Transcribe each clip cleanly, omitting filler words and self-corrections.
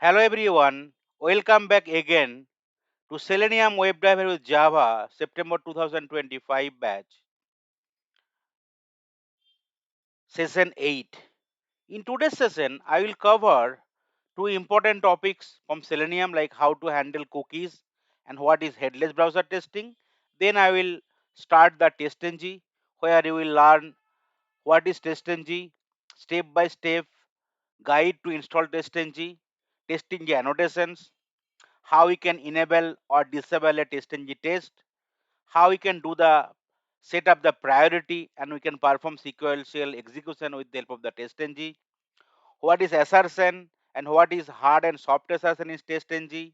Hello everyone, welcome back again to Selenium WebDriver with Java September 2025 batch, session 8. In today's session, I will cover two important topics from Selenium like how to handle cookies and what is headless browser testing. Then I will start the TestNG where you will learn what is TestNG, step by step guide to install TestNG, TestNG annotations, how we can enable or disable a TestNG test, how we can do the set up the priority and we can perform sequential execution with the help of the TestNG, what is assertion and what is hard and soft assertion in TestNG,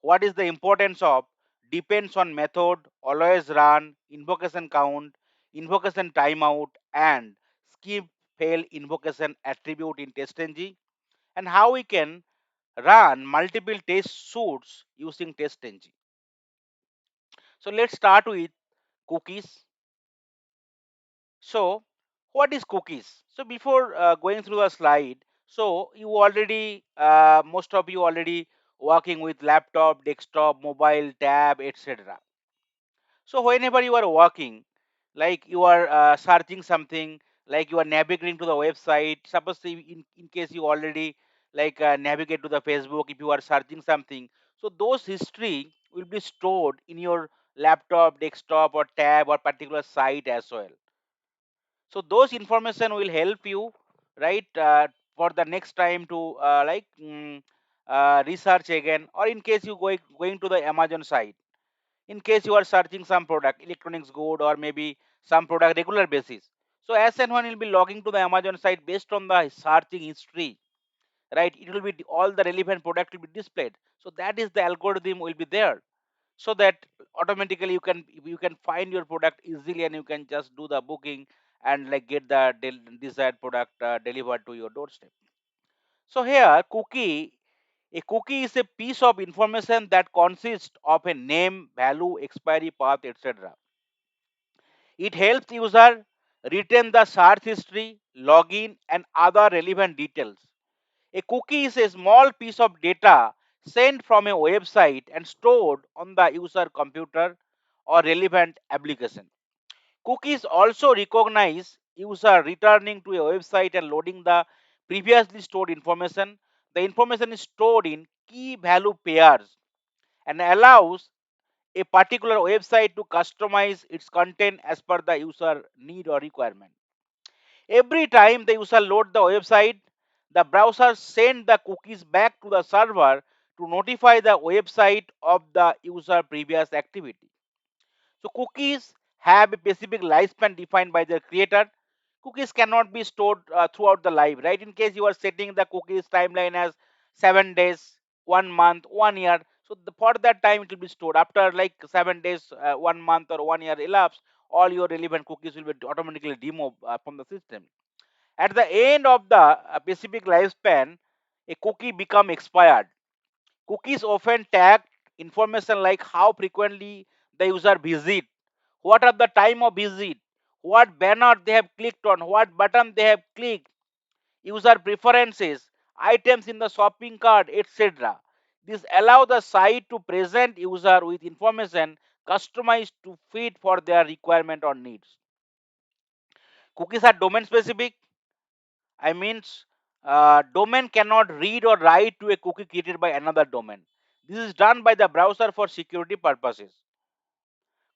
what is the importance of depends on method, always run, invocation count, invocation timeout, and skip fail invocation attribute in TestNG, and how we can run multiple test suites using TestNG. So let's start with cookies. So what is cookies? So before going through the slide, so you already, most of you already working with laptop, desktop, mobile, tab, etc. So whenever you are working, like you are searching something, like you are navigating to the website, suppose in case you already like navigate to the Facebook, if you are searching something, so those history will be stored in your laptop, desktop or tab or particular site as well. So those information will help you, right, for the next time to research again, or in case you going to the Amazon site, in case you are searching some product, electronics good or maybe some product regular basis, so as and when you'll be logging to the Amazon site based on the searching history, right, it will be all the relevant product will be displayed, so that is the algorithm will be there, so that automatically you can find your product easily and you can just do the booking and like get the desired product delivered to your doorstep. So here a cookie is a piece of information that consists of a name, value, expiry path, etc. It helps user retain the search history, login and other relevant details. A cookie is a small piece of data sent from a website and stored on the user computer or relevant application. Cookies also recognize user returning to a website and loading the previously stored information. The information is stored in key value pairs and allows a particular website to customize its content as per the user need or requirement. Every time the user load the website, the browser send the cookies back to the server to notify the website of the user previous activity. So cookies have a specific lifespan defined by their creator. Cookies cannot be stored throughout the life, right? In case you are setting the cookies timeline as 7 days, 1 month, 1 year, so for that time it will be stored. After like 7 days, 1 month or 1 year elapsed, all your relevant cookies will be automatically removed from the system. At the end of the specific lifespan, a cookie become expired. Cookies often tag information like how frequently the user visit, what are the time of visit, what banner they have clicked on, what button they have clicked, user preferences, items in the shopping cart, etc. This allow the site to present user with information customized to fit for their requirement or needs. Cookies are domain specific. I means domain cannot read or write to a cookie created by another domain. This is done by the browser for security purposes.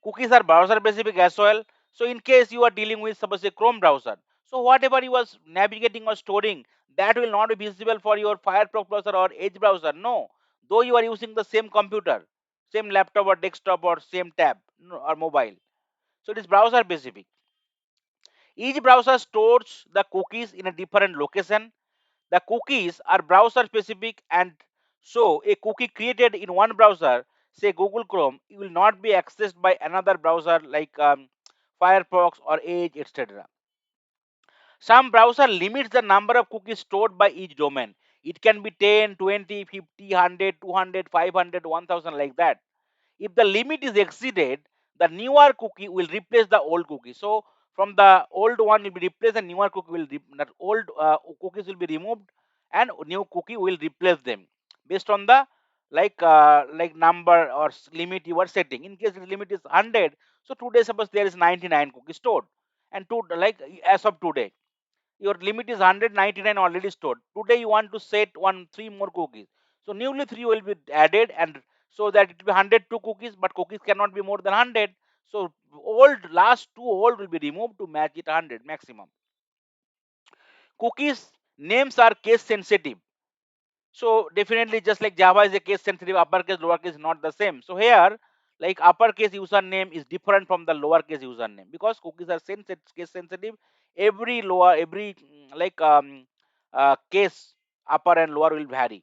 Cookies are browser specific as well. So in case you are dealing with suppose a Chrome browser, so whatever you are navigating or storing, that will not be visible for your Firefox browser or Edge browser. No, though you are using the same computer, same laptop or desktop or same tab or mobile. So it is browser specific. Each browser stores the cookies in a different location. The cookies are browser specific, and so a cookie created in one browser, say Google Chrome, it will not be accessed by another browser like Firefox or Edge, etc. Some browser limits the number of cookies stored by each domain. It can be 10, 20, 50, 100, 200, 500, 1000 like that. If the limit is exceeded, the newer cookie will replace the old cookie. So from the old one will be replaced and newer cookie will old cookies will be removed and new cookie will replace them based on the like number or limit you are setting. In case the limit is 100, so today suppose there is 99 cookies stored, and to like as of today your limit is 199 already stored. Today you want to set one three more cookies, so newly three will be added, and so that it will be 102 cookies, but cookies cannot be more than 100. So old last two old will be removed to match it 100 maximum. Cookies names are case sensitive. So definitely just like Java is a case sensitive, uppercase, lowercase is not the same. So here like uppercase username is different from the lowercase username because cookies are case sensitive. Every lower, every case upper and lower will vary.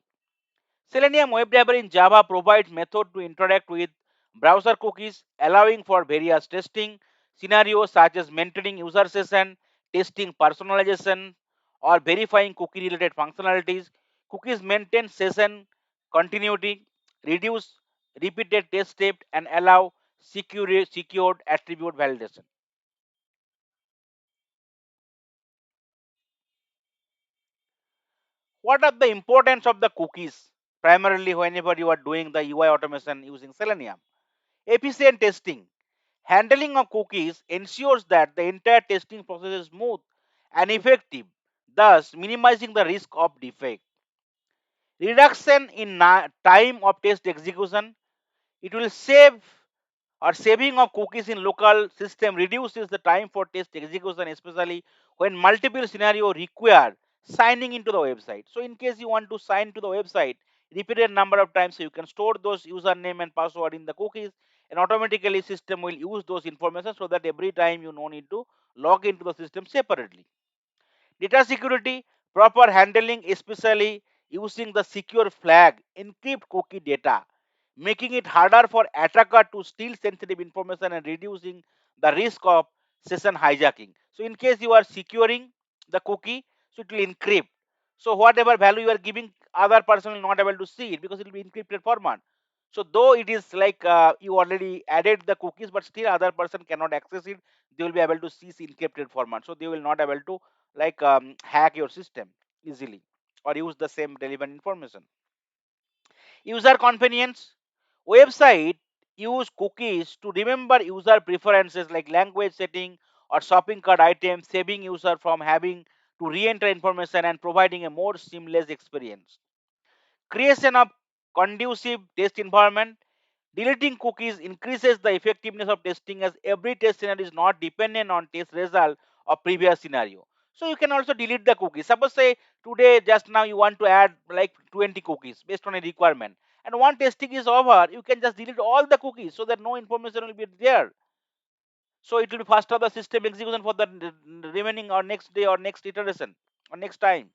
Selenium WebDriver in Java provides method to interact with browser cookies, allowing for various testing scenarios such as mentoring user session, testing personalization, or verifying cookie-related functionalities. Cookies maintain session continuity, reduce repeated test steps, and allow secured attribute validation. What are the importance of the cookies? Primarily, whenever you are doing the UI automation using Selenium, efficient testing. Handling of cookies ensures that the entire testing process is smooth and effective, thus minimizing the risk of defect. Reduction in time of test execution. It will save or saving of cookies in local system reduces the time for test execution, especially when multiple scenario require signing into the website. So in case you want to sign to the website repeated number of times, so you can store those username and password in the cookies, and automatically system will use those information so that every time you no need to log into the system separately. Data security, proper handling, especially using the secure flag, encrypt cookie data, making it harder for attacker to steal sensitive information and reducing the risk of session hijacking. So in case you are securing the cookie, so it will encrypt. So whatever value you are giving, other person will not able to see it because it will be encrypted format. So though it is like you already added the cookies, but still other person cannot access it. They will be able to see encrypted format. So they will not able to hack your system easily or use the same relevant information. User convenience. Website use cookies to remember user preferences like language setting or shopping cart items, saving user from having to re-enter information and providing a more seamless experience. Creation of conducive test environment. Deleting cookies increases the effectiveness of testing as every test scenario is not dependent on test result of previous scenario. So you can also delete the cookies. Suppose say today just now you want to add like 20 cookies based on a requirement, and one testing is over, you can just delete all the cookies so that no information will be there. So it will be faster the system execution for the remaining or next day or next iteration or next time.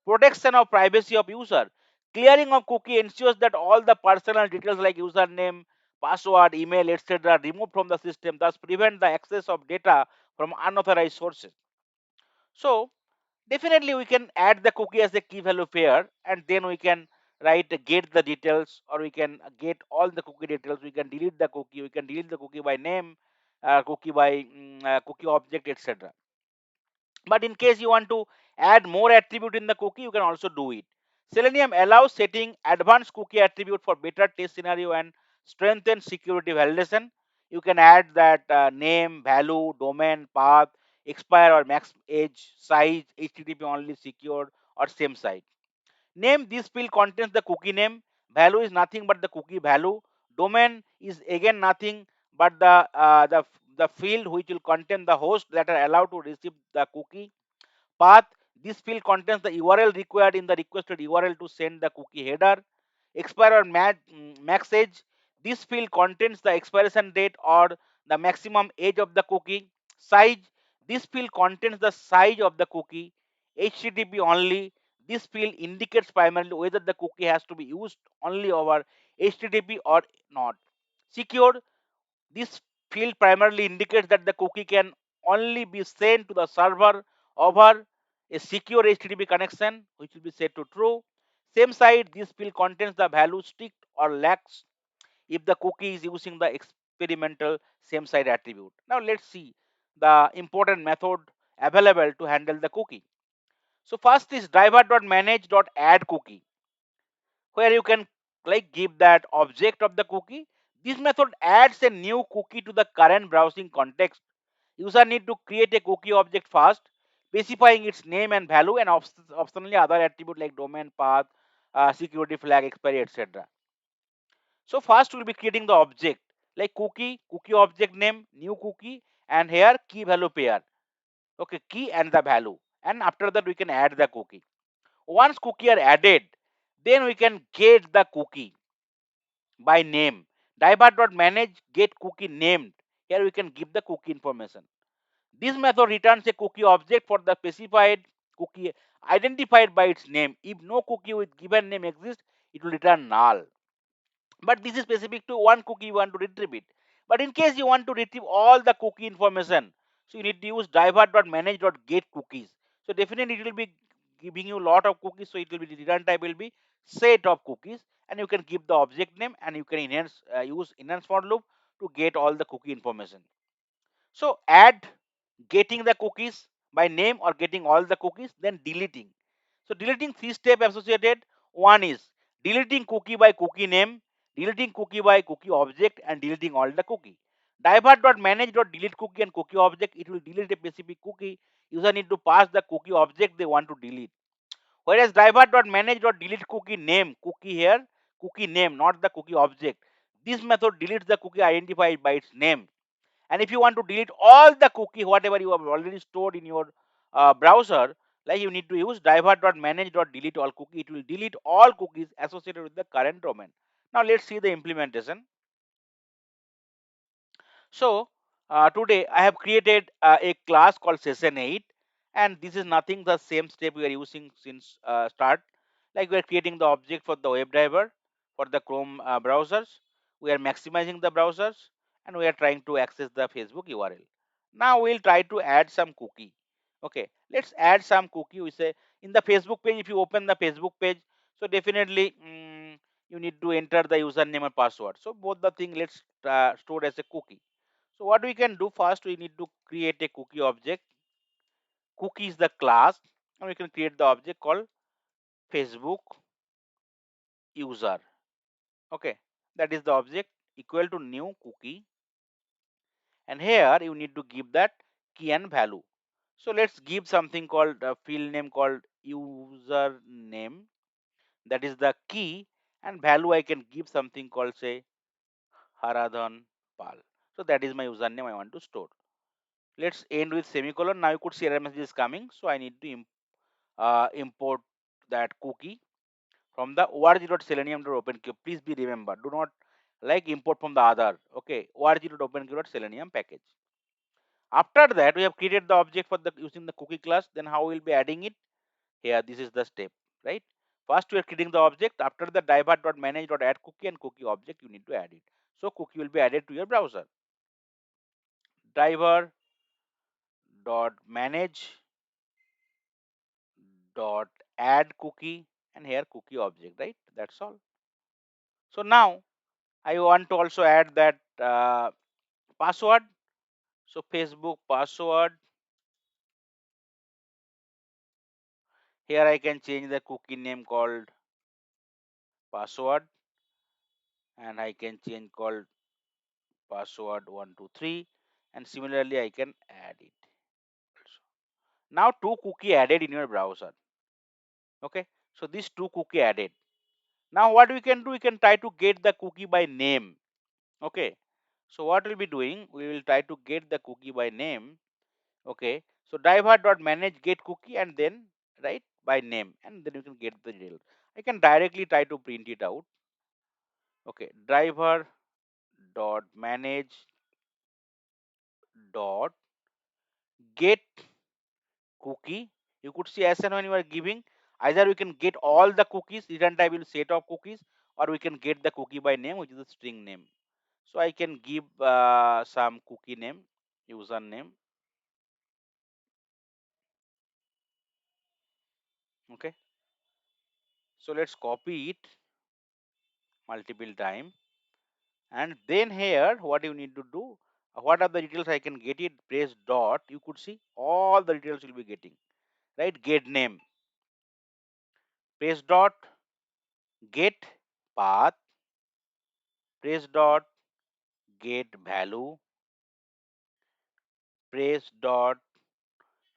Protection of privacy of user. Clearing of cookie ensures that all the personal details like username, password, email, etc. are removed from the system, thus prevent the access of data from unauthorized sources. So definitely we can add the cookie as a key value pair, and then we can write get the details, or we can get all the cookie details. We can delete the cookie. We can delete the cookie by name, cookie by cookie object, etc. But in case you want to add more attribute in the cookie, you can also do it. Selenium allows setting advanced cookie attribute for better test scenario and strengthen security validation. You can add that name, value, domain, path, expire or max age, size, HTTP only secured or same site. Name, this field contains the cookie name. Value is nothing but the cookie value. Domain is again nothing but the field which will contain the host that are allowed to receive the cookie. Path, this field contains the URL required in the requested URL to send the cookie header. Expire or max age, this field contains the expiration date or the maximum age of the cookie. Size, this field contains the size of the cookie. HTTP only, this field indicates primarily whether the cookie has to be used only over HTTP or not. Secured, this field primarily indicates that the cookie can only be sent to the server over a secure HTTP connection, which will be set to true. Same side, this field contains the value strict or lacks if the cookie is using the experimental same side attribute. Now let's see the important method available to handle the cookie. So first is driver.manage.add cookie. where you can like give that object of the cookie. This method adds a new cookie to the current browsing context. User need to create a cookie object first, specifying its name and value, and optionally other attribute like domain, path, security flag, expiry, etc. So first we'll be creating the object like cookie, cookie object name, new cookie, and here key value pair. Okay, key and the value, and after that we can add the cookie. Once cookie are added, then we can get the cookie by name. Divert.manage get cookie named. Here we can give the cookie information. This method returns a cookie object for the specified cookie identified by its name. If no cookie with given name exists, it will return null. But this is specific to one cookie you want to retrieve it. But in case you want to retrieve all the cookie information, so you need to use divert.manage.get cookies. So definitely it will be giving you a lot of cookies. So it will be the return type will be set of cookies, and you can give the object name, and you can use enhance for loop to get all the cookie information. So add getting the cookies by name or getting all the cookies, then deleting. So deleting three step associated. One is deleting cookie by cookie name, deleting cookie by cookie object, and deleting all the cookie. Divert.manage.delete cookie and cookie object. It will delete a specific cookie. User need to pass the cookie object they want to delete. Whereas divert.manage.delete cookie name, cookie here, cookie name, not the cookie object. This method deletes the cookie identified by its name. And if you want to delete all the cookie whatever you have already stored in your browser, like you need to use divert.manage.delete all cookie. It will delete all cookies associated with the current domain. Now let's see the implementation. So today I have created a class called session8, and this is nothing the same step we are using since start. Like we are creating the object for the WebDriver for the Chrome browsers. We are maximizing the browsers, and we are trying to access the Facebook URL. Now we'll try to add some cookie. Okay, let's add some cookie. We say in the Facebook page, if you open the Facebook page, so definitely you need to enter the username and password. So both the thing let's store as a cookie. So what we can do first, we need to create a cookie object. Cookie is the class, and we can create the object called Facebook user. Okay, that is the object equal to new cookie, and here you need to give that key and value. So let's give something called a field name called username. That is the key, and value I can give something called say Haradhan Pal. So that is my username I want to store. Let's end with semicolon. Now you could see error message is coming, so I need to import that cookie from the org.selenium.openq. Please be remember, do not like import from the other. Okay, org.openq.selenium package. After that, we have created the object for the using the cookie class. Then how we'll be adding it? Here, this is the step, right? First, we are creating the object. After the divert.manage.add cookie and cookie object, you need to add it. So cookie will be added to your browser. Driver.manage.add cookie, and here cookie object, right? That's all. So now I want to also add that password. So Facebook password. Here I can change the cookie name called password, and I can change called password 123, and similarly I can add it. Now two cookie added in your browser. Okay, so these two cookie added. Now what we can do? We can try to get the cookie by name. Okay, so what we'll be doing? We will try to get the cookie by name. Okay, so divert.manage get cookie, and then right by name, and then you can get the result. I can directly try to print it out. Okay, driver dot manage dot get cookie. You could see as and when you are giving, either we can get all the cookies, return type will set of cookies, or we can get the cookie by name, which is a string name. So I can give some cookie name, username. Okay, so let's copy it multiple time, and then here what you need to do, what are the details I can get it, press dot, you could see all the details will be getting, right? Get name, press dot, get path, press dot, get value, press dot,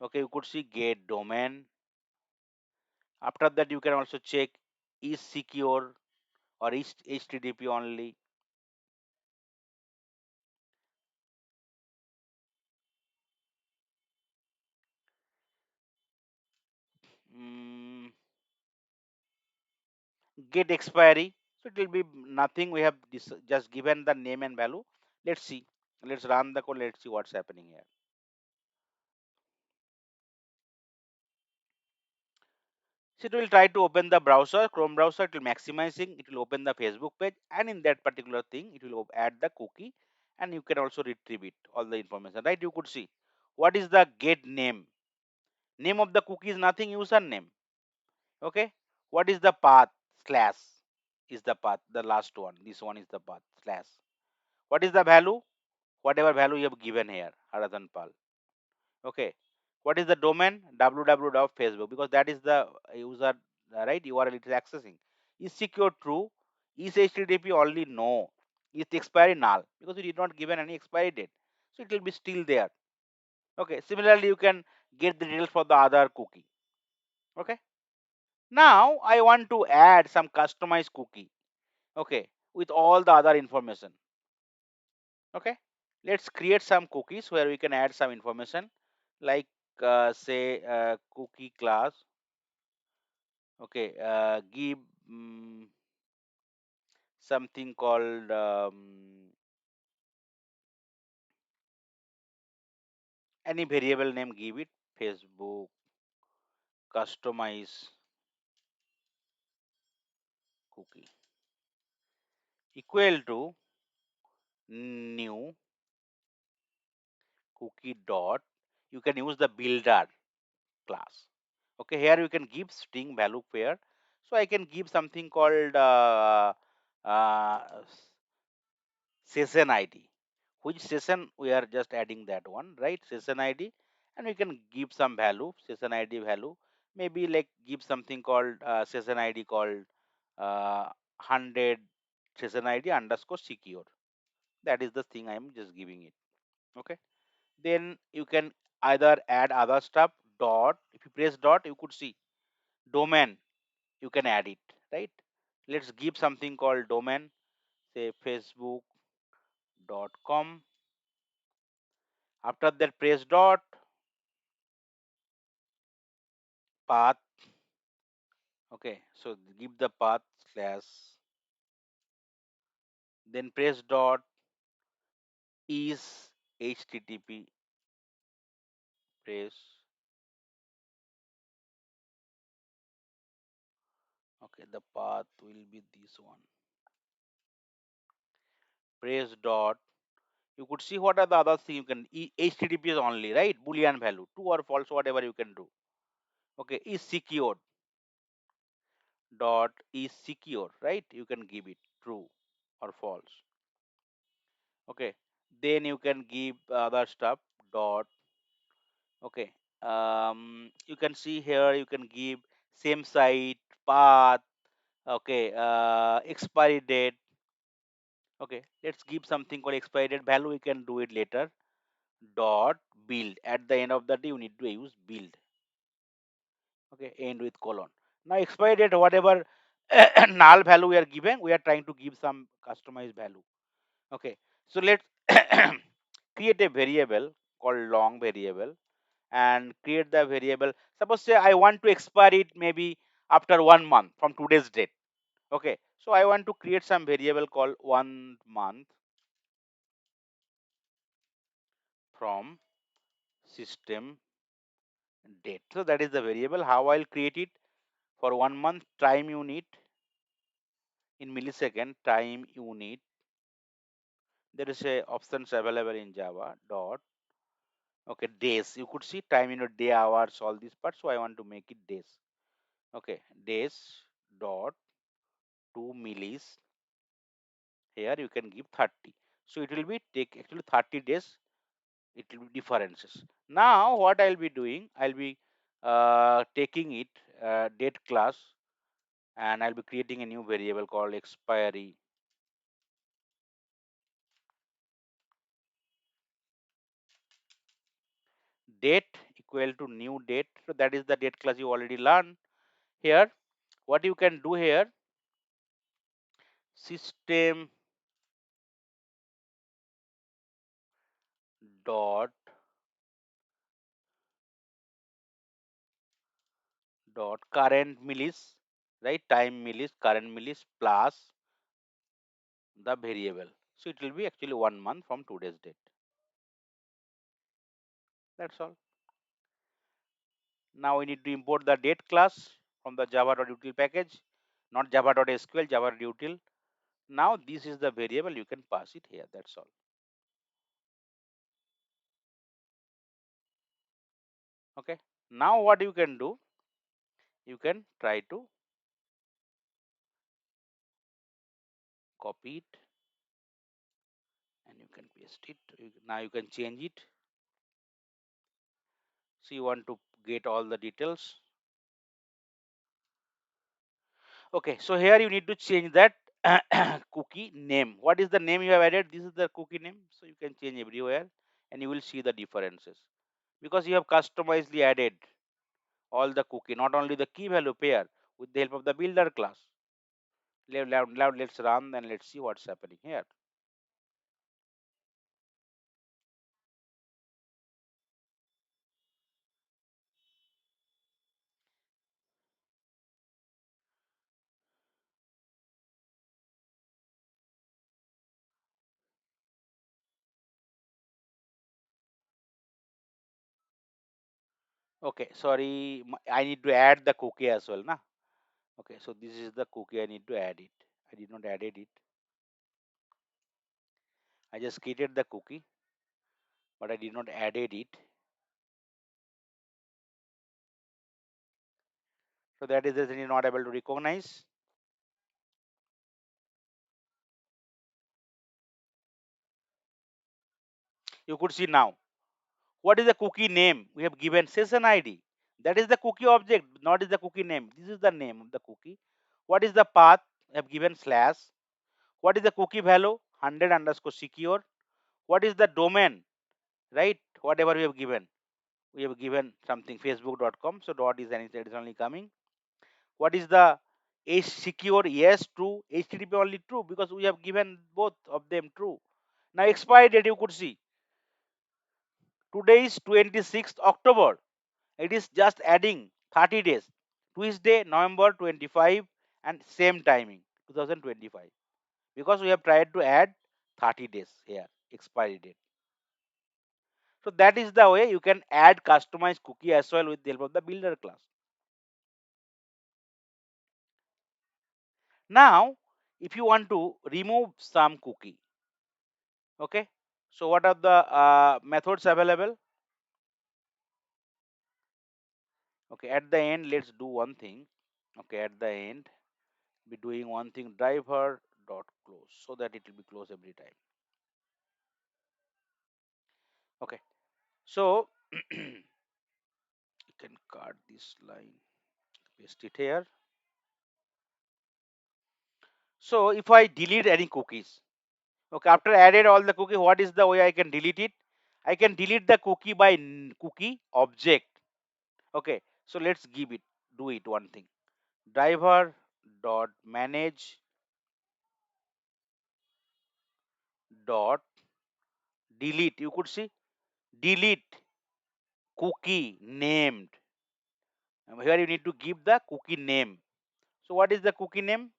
okay, you could see get domain. After that, you can also check is secure or is HTTP only. Mm, get expiry. So it will be nothing. We have just given the name and value. Let's see. Let's run the code. Let's see what's happening here. So it will try to open the browser, Chrome browser. It will maximizing. It will open the Facebook page, and in that particular thing, it will add the cookie, and you can also retrieve it all the information. Right? You could see what is the get name. Name of the cookie is nothing. Username. Okay. What is the path? Slash is the path. The last one. This one is the path. Slash. What is the value? Whatever value you have given here, Haradhan Pal. Okay. What is the domain? www.facebook, because that is the user right URL it is accessing. Is secure true? Is HTTP only? No. Is expiry null? Because you did not given any expiry date. So it will be still there. Okay. Similarly, you can get the details for the other cookie. Okay. Now I want to add some customized cookie. Okay. With all the other information. Okay, let's create some cookies where we can add some information like say cookie class. Okay, give something called any variable name, give it Facebook customize cookie equal to new cookie dot, you can use the builder class. Okay, here you can give string value pair, so I can give something called uh, session id. Which session we are just adding that one, right? Session id, and we can give some value, session id value, maybe like give something called session id called 100 session id underscore secure. That is the thing I am just giving it. Okay, then you can either add other stuff. Dot, if you press dot, you could see domain, you can add it, right? Let's give something called domain, say facebook.com. After that, press dot, path. Okay, so give the path slash, then press dot is HTTP, press. Okay, the path will be this one. Press dot. You could see what are the other things you can. HTTP is only, right? Boolean value, true or false, whatever you can do. Okay, is secured. Dot is secure, right? You can give it true or false. Okay, then you can give other stuff. Dot. Okay, you can see here you can give same site, path. Okay, expiry date. Okay, let's give something called expiry date value. We can do it later. Dot build. At the end of the day, you need to use build. Okay, end with colon. Now expiry date, whatever null value we are given, we are trying to give some customized value. Okay, so let's create a variable called long variable and create the variable. Suppose say I want to expire it maybe after 1 month from today's date. Okay, so I want to create some variable called 1 month from system date. So that is the variable. How I'll create it? For 1 month, time unit in millisecond, time unit. There is a options available in Java. Dot. Okay, days. You could see time unit, day, hours, all these parts. So I want to make it days. Okay, days dot 2 millis. Here you can give 30. So it will be take actually 30 days. It will be differences. Now what I'll be doing, I'll be taking it date class and I'll be creating a new variable called expiry date equal to new date. So that is the date class you already learned. Here what you can do here, system dot current millis, right, time millis, current millis plus the variable. So it will be actually 1 month from today's date. That's all. Now we need to import the date class from the java.util package, not java.sql, java.util. Now this is the variable, you can pass it here. That's all. Okay. Now what you can do, you can try to copy it and you can paste it. Now you can change it. So you want to get all the details. Okay, so here you need to change that cookie name. What is the name you have added? This is the cookie name. So you can change everywhere and you will see the differences because you have customizedly added all the cookie, not only the key value pair with the help of the builder class. Now let's run and let's see what's happening here. Okay, sorry, I need to add the cookie as well, na? Okay, so this is the cookie, I need to add it. I did not added it. I just created the cookie, but I did not added it. So that is the reason you're not able to recognize. You could see now. What is the cookie name? We have given session ID. That is the cookie object, not is the cookie name. This is the name of the cookie. What is the path? We have given slash. What is the cookie value? 100 underscore secure. What is the domain? Right? Whatever we have given. We have given something facebook.com. So dot is additionally coming. What is the H secure? Yes, true. HTTP only true because we have given both of them true. Now expiry date you could see. Today is 26th October. It is just adding 30 days. Tuesday, November 25 and same timing 2025 because we have tried to add 30 days here expiry date. So that is the way you can add customized cookie as well with the help of the builder class. Now if you want to remove some cookie, okay, so what are the methods available? Okay, at the end let's do one thing. Okay, at the end be doing one thing, driver dot close, so that it will be close every time. Okay, so you can cut this line, paste it here. So if I delete any cookies, okay, after I added all the cookie, what is the way I can delete it? I can delete the cookie by cookie object. Okay, so let's give it, do it one thing. Driver dot manage dot delete. You could see delete cookie named. Here you need to give the cookie name. So what is the cookie name?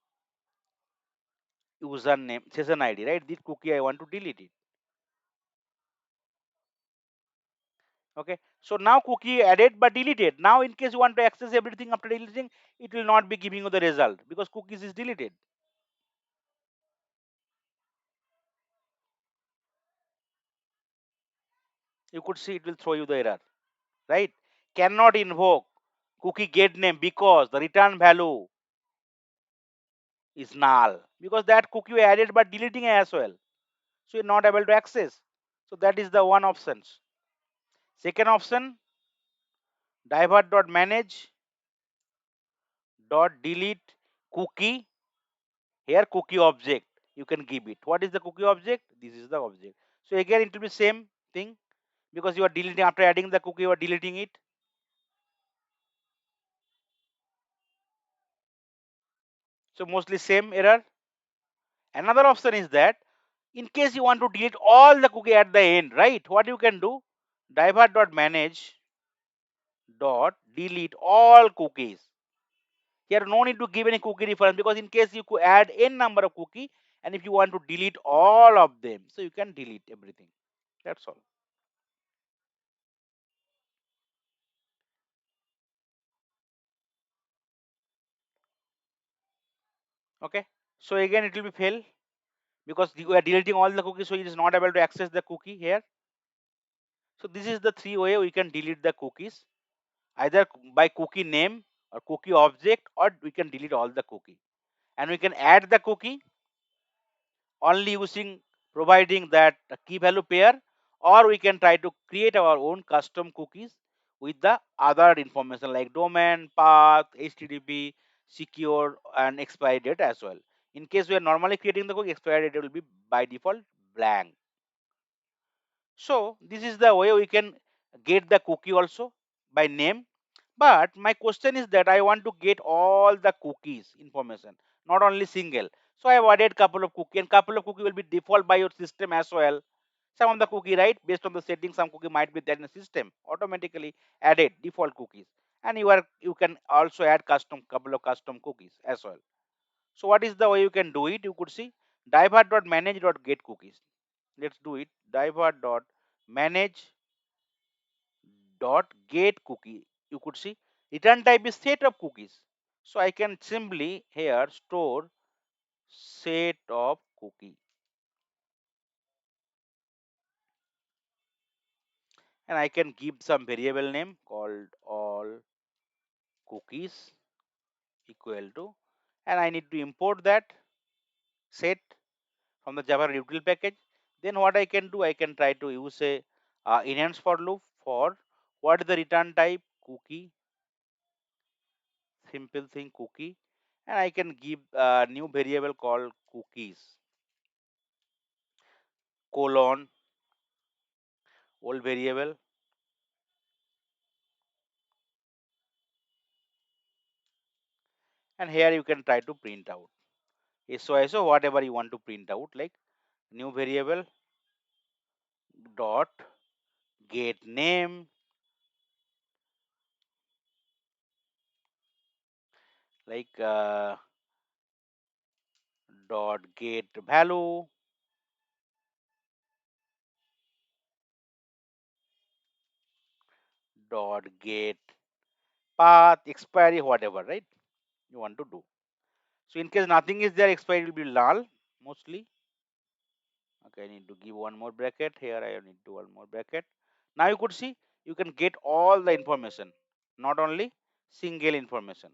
Username, session ID, right? This cookie I want to delete it. Okay, so now cookie added but deleted. Now in case you want to access everything after deleting, it will not be giving you the result because cookies is deleted. You could see it will throw you the error, right? Cannot invoke cookie get name because the return value is null because that cookie you added but deleting as well. So you're not able to access. So that is the one options. Second option, divert.manage dot delete cookie, here cookie object, you can give it. What is the cookie object? This is the object. So again it will be same thing, because you are deleting, after adding the cookie you are deleting it. So mostly same error. Another option is that in case you want to delete all the cookie at the end, right? What you can do? Divert.manage dot delete all cookies. Here no need to give any cookie reference, because in case you could add n number of cookie, and if you want to delete all of them, so you can delete everything. That's all. Okay. So again it will be fail, because you are deleting all the cookies, so it is not able to access the cookie here. So this is the three way we can delete the cookies, either by cookie name or cookie object, or we can delete all the cookie. And we can add the cookie only using providing that key value pair, or we can try to create our own custom cookies with the other information like domain, path, HTTP, secure, and expiry date as well. In case we are normally creating the cookie, expiry date will be by default blank. So this is the way we can get the cookie also by name. But my question is that I want to get all the cookies information, not only single. So I have added couple of cookie, and couple of cookie will be default by your system as well. Some of the cookie, right, based on the setting, some cookie might be there in the system automatically added default cookies, and you can also add custom couple of custom cookies as well. So what is the way you can do it? You could see divert.manage.get cookies. Let's do it. Divert.manage dot get cookie. You could see return type is set of cookies. So I can simply here store set of cookie, and I can give some variable name called all cookies equal to, and I need to import that set from the Java util package. Then what I can do, I can try to use a enhance for loop for what is the return type cookie, simple thing cookie, and I can give a new variable called cookies colon old variable, and here you can try to print out so whatever you want to print out, like new variable dot get name, like dot get value, dot get path, expiry, whatever, right, you want to do. So in case nothing is there, expiry will be null mostly. Okay, I need to give one more bracket here. I need to one more bracket. Now you could see you can get all the information, not only single information.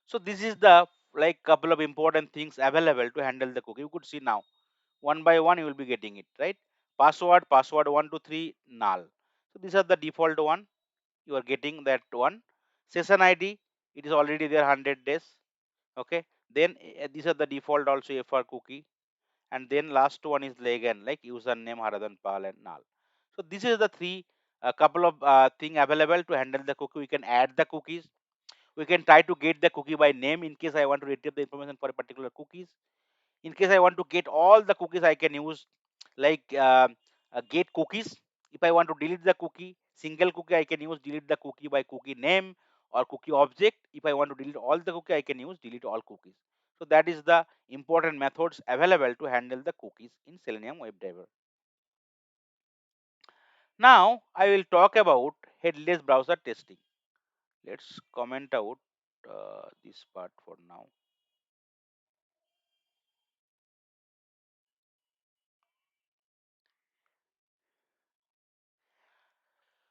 So this is the like couple of important things available to handle the cookie. You could see now one by one you will be getting it, right. Password 123 null. So these are the default one, you are getting that one. Session ID, it is already there 100 days. Okay, then these are the default also FR cookie, and then last one is again like username Haradhan Pal and null. So this is the three couple of thing available to handle the cookie. We can add the cookies, we can try to get the cookie by name in case I want to retrieve the information for a particular cookies. In case I want to get all the cookies, I can use like get cookies. If I want to delete the cookie, single cookie, I can use delete the cookie by cookie name or cookie object. If I want to delete all the cookie, I can use delete all cookies. So that is the important methods available to handle the cookies in Selenium WebDriver. Now I will talk about headless browser testing. Let's comment out this part for now.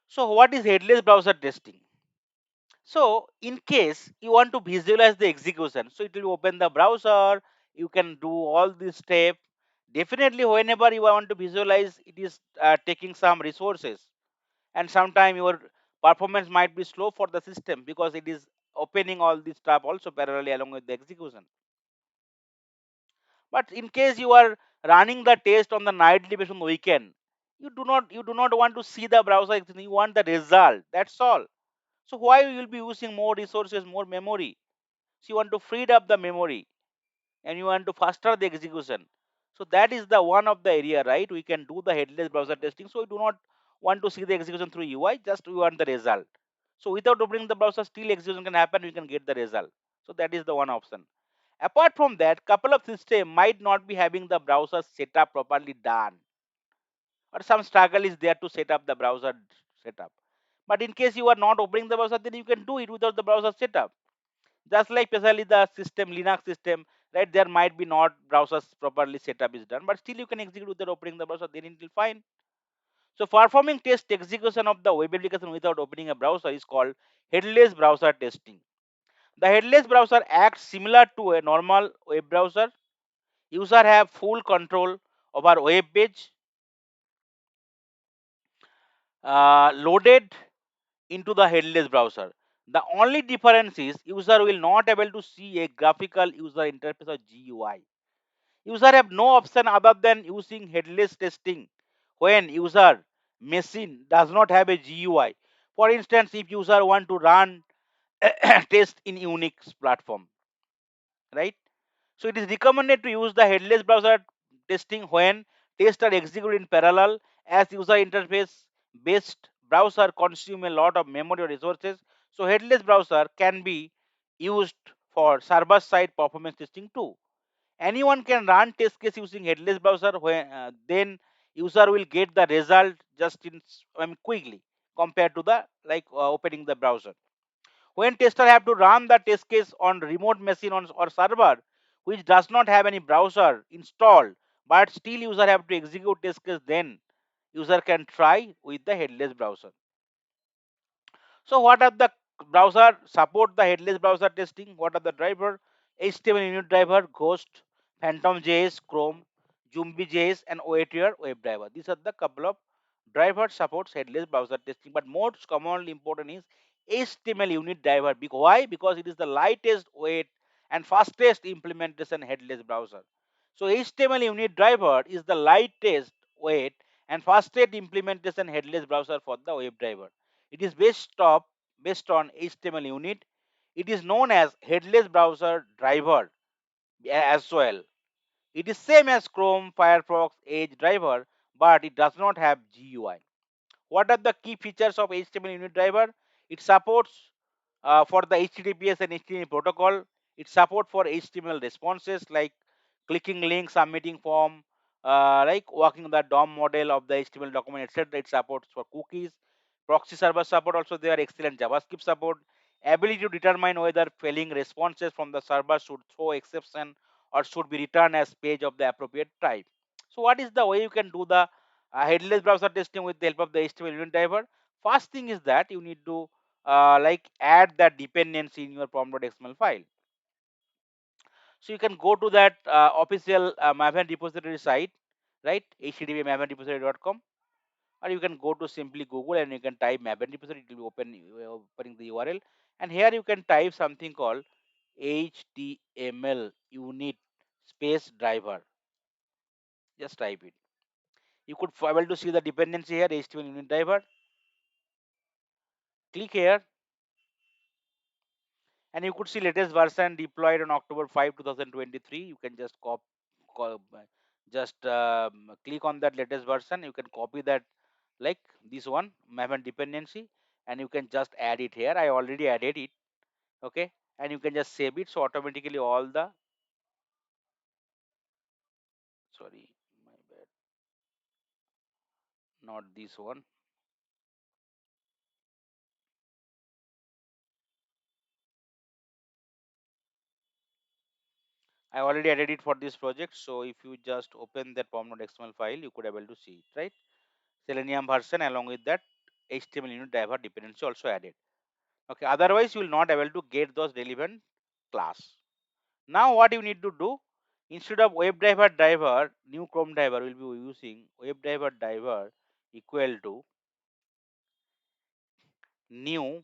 So what is headless browser testing? So in case you want to visualize the execution, so it will open the browser, you can do all this step. Definitely whenever you want to visualize, it is taking some resources. and sometimes your performance might be slow for the system because it is opening all this stuff also parallelly along with the execution. But in case you are running the test on the nightly based on the weekend, you do not want to see the browser, you want the result. That's all. So why you will be using more resources, more memory? So you want to free up the memory and you want to faster the execution. So that is the one of the area, right? We can do the headless browser testing. So we do not want to see the execution through UI, just we want the result. So without opening the browser, still execution can happen, we can get the result. So that is the one option. Apart from that, couple of system might not be having the browser setup properly done, or some struggle is there to set up the browser setup. But in case you are not opening the browser, then you can do it without the browser setup. Just like especially the system, Linux system, right? There might be not browsers properly setup is done, but still you can execute without opening the browser, then it will fine. So performing test execution of the web application without opening a browser is called headless browser testing. The headless browser acts similar to a normal web browser. User have full control over web page loaded into the headless browser. The only difference is user will not able to see a graphical user interface or GUI. User have no option other than using headless testing when user machine does not have a GUI. For instance, if user want to run test in Unix platform, right? So it is recommended to use the headless browser testing when tests are executed in parallel, as user interface based browser consume a lot of memory or resources. So headless browser can be used for server side performance testing too. Anyone can run test case using headless browser when then user will get the result just quickly compared to the opening the browser. When tester have to run the test case on remote machine on, or server which does not have any browser installed, but still user have to execute test case, then user can try with the headless browser. So what are the browser support the headless browser testing? What are the driver? HTML unit driver, Ghost, Phantom.js, Chrome, Jumbie.js, and OATR web driver. These are the couple of driver supports headless browser testing. But most commonly important is HTML unit driver. Why? Because it is the lightest weight and fastest implementation headless browser. So HTML unit driver is the lightest weight and fastest implementation headless browser for the web driver. It is based on HTML unit. It is known as headless browser driver as well. It is same as Chrome, Firefox, Edge driver, but it does not have GUI. What are the key features of HTML unit driver? It supports for the HTTPS and HTTP protocol. It supports for HTML responses like clicking link, submitting form, like working the DOM model of the HTML document, etc. It supports for cookies. Proxy server support also there, excellent JavaScript support. Ability to determine whether failing responses from the server should throw exception or should be returned as page of the appropriate type. So what is the way you can do the headless browser testing with the help of the HTML unit driver? First thing is that you need to add that dependency in your pom.xml file. So you can go to that official Maven repository site, right? http://mavenrepository.com, or you can go to simply Google and you can type Maven repository. It will be opening the URL, and here you can type something called HTML unit space driver. Just type it. You could be able to see the dependency here, HTML unit driver. Click here, and you could see latest version deployed on October 5, 2023. You can just click on that latest version. You can copy that, like this one, Maven dependency, and you can just add it here. I already added it, okay, and you can just save it. So automatically all the, sorry, my bad, not this one. I already added it for this project. So if you just open that pom.xml file, you could able to see it, right? Selenium version along with that HTML unit driver dependency also added. Okay, otherwise you will not able to get those relevant class. Now what you need to do, instead of web driver new Chrome driver, will be using web driver equal to new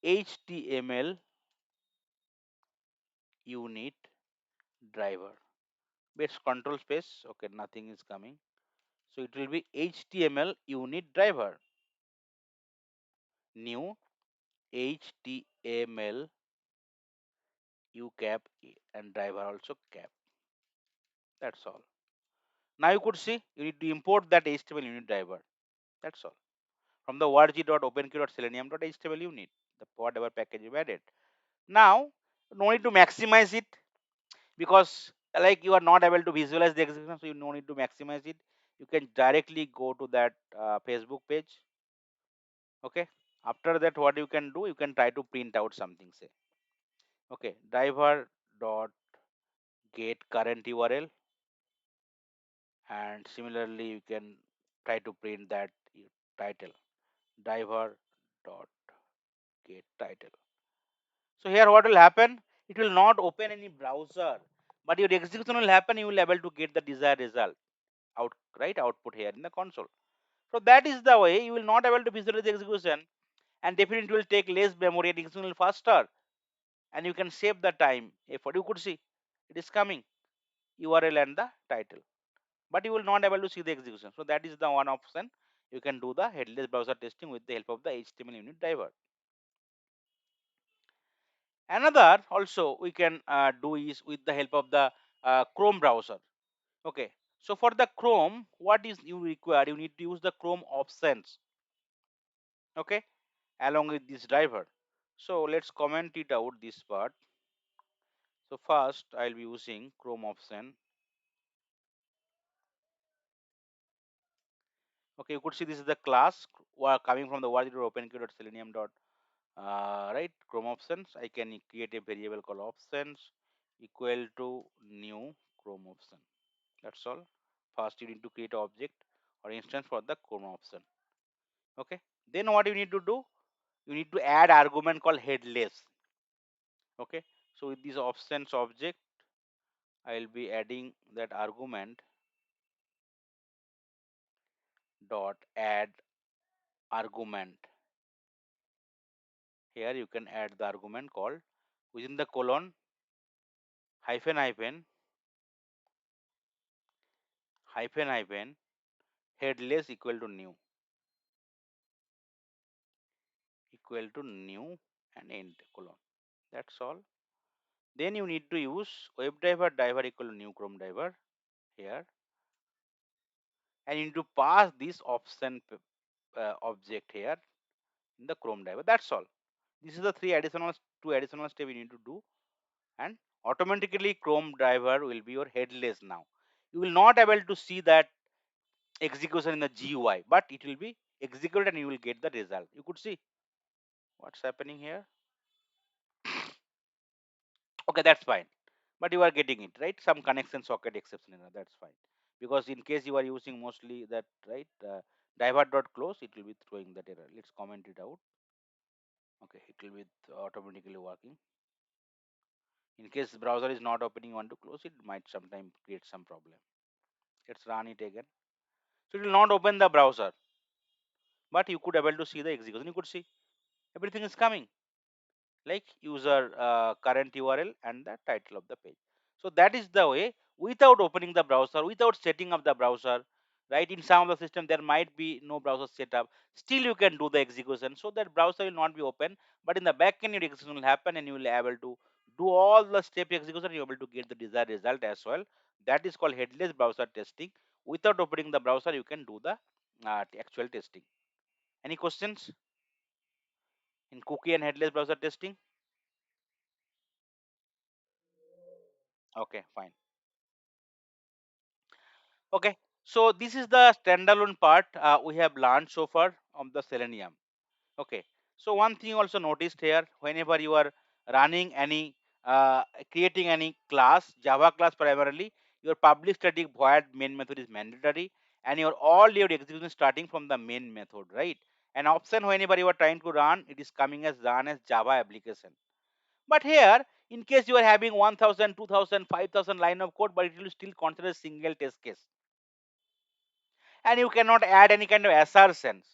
HTML unit driver. It's control space. Okay, nothing is coming. So it will be HTML unit driver. New HTML ucap and driver also cap. That's all. Now you could see you need to import that HTML unit driver. That's all. From the org.openq.selenium.html unit, the whatever package you added. Now, no need to maximize it because like you are not able to visualize the execution, so you no need to maximize it. You can directly go to that Facebook page. Okay. After that, what you can do, you can try to print out something. Say, okay, driver dot get current URL, and similarly you can try to print that title driver dot get title. So here what will happen? It will not open any browser, but your execution will happen. You will able to get the desired result out, right? Output here in the console. So that is the way you will not able to visualize the execution, and definitely it will take less memory and execution will faster, and you can save the time effort. You could see it is coming URL and the title, but you will not able to see the execution. So that is the one option. You can do the headless browser testing with the help of the HTML unit driver. Another also we can do is with the help of the Chrome browser. Okay, so for the Chrome, what is you require? You need to use the Chrome options. Okay, along with this driver. So let's comment it out this part. So first I'll be using Chrome option. Okay, you could see this is the class coming from the org.openq.selenium. Right, Chrome options. I can create a variable called options equal to new Chrome option. That's all. First you need to create an object or instance for the Chrome option. Okay, then what you need to do, you need to add argument called headless. Okay, so with this options object I'll be adding that argument dot add argument. Here you can add the argument called within the colon hyphen hyphen hyphen hyphen headless equal to new and end colon. That's all. Then you need to use web driver equal to new Chrome driver here, and you need to pass this option object here in the Chrome driver. That's all. This is the two additional steps you need to do, and automatically Chrome driver will be your headless now. You will not able to see that execution in the GUI, but it will be executed and you will get the result. You could see what's happening here. Okay, that's fine. But you are getting it, right? Some connection socket exception error, that's fine. Because in case you are using mostly that, right, driver.close, it will be throwing that error. Let's comment it out. Okay, it will be automatically working. In case browser is not opening, you want to close it, might sometime create some problem. Let's run it again. So it will not open the browser, but you could able to see the execution. You could see everything is coming, like user current URL and the title of the page. So that is the way, without opening the browser, without setting up the browser, right? In some of the system there might be no browser setup, still you can do the execution. So that browser will not be open, but in the back end your execution will happen and you will be able to do all the step execution. You will be able to get the desired result as well. That is called headless browser testing. Without opening the browser you can do the actual testing. Any questions in cookie and headless browser testing? Okay, fine. Okay, so this is the standalone part we have learned so far on the Selenium. Okay, so one thing also noticed here, whenever you are running any, creating any class, Java class primarily, your public static void main method is mandatory, and your all your execution starting from the main method, right? And option whenever you are trying to run, it is coming as run as Java application. But here, in case you are having 1000, 2000, 5000 line of code, but it will still consider single test case, and you cannot add any kind of assertions.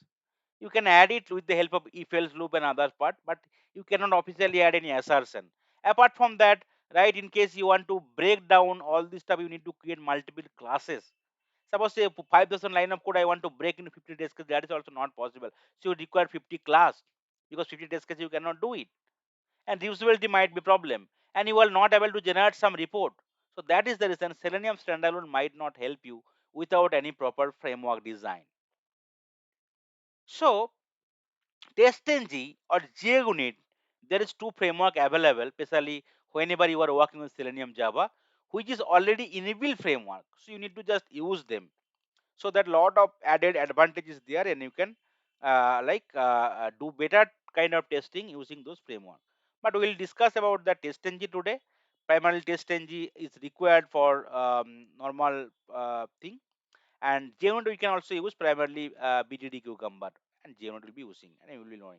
You can add it with the help of if else loop and other part, but you cannot officially add any assertion. Apart from that, right, in case you want to break down all this stuff, you need to create multiple classes. Suppose say 5,000 line of code I want to break into 50 test cases, that is also not possible. So you require 50 class, because 50 test cases you cannot do it, and reusability might be problem, and you are not able to generate some report. So that is the reason Selenium standalone might not help you without any proper framework design. So TestNG or JUnit, there is two framework available, especially whenever you are working with Selenium Java, which is already inbuilt framework. So you need to just use them. So that lot of added advantages there, and you can do better kind of testing using those framework. But we will discuss about the TestNG today. Primarily TestNG is required for normal thing, and JUnit we can also use primarily BDD Cucumber, and JUnit will be using, and you will be knowing.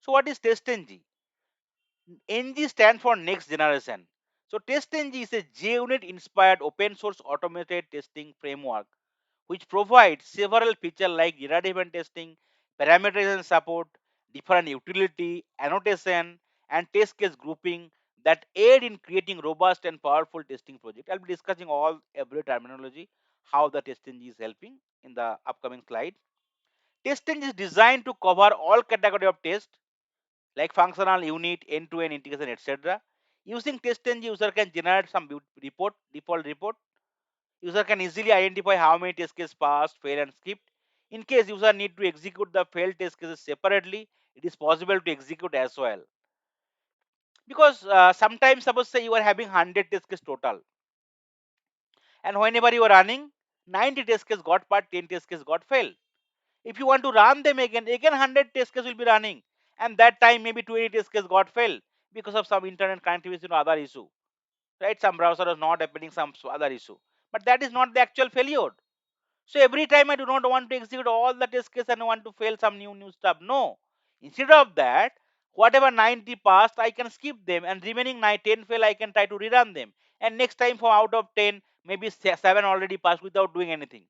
So what is TestNG? NG stands for next generation. So TestNG is a JUnit inspired open source automated testing framework which provides several features like data-driven testing, parameterization support, different utility, annotation, and test case grouping that aid in creating robust and powerful testing project. I'll be discussing all every terminology, how the testing is helping in the upcoming slide. Testing is designed to cover all category of test like functional unit, end-to-end integration, etc. Using TestNG, user can generate some report, default report. User can easily identify how many test cases passed, failed, and skipped. In case user need to execute the failed test cases separately, it is possible to execute as well. Because sometimes, suppose say you are having 100 test cases total, and whenever you are running, 90 test cases got passed, 10 test cases got failed. If you want to run them again 100 test cases will be running, and that time maybe 20 test cases got failed because of some internet connectivity or other issue, right? Some browser was not happening, some other issue. But that is not the actual failure. So every time I do not want to execute all the test case and I want to fail some new stuff. No. Instead of that, whatever 90 passed, I can skip them, and remaining 10 fail, I can try to rerun them. And next time for out of 10, maybe 7 already passed without doing anything.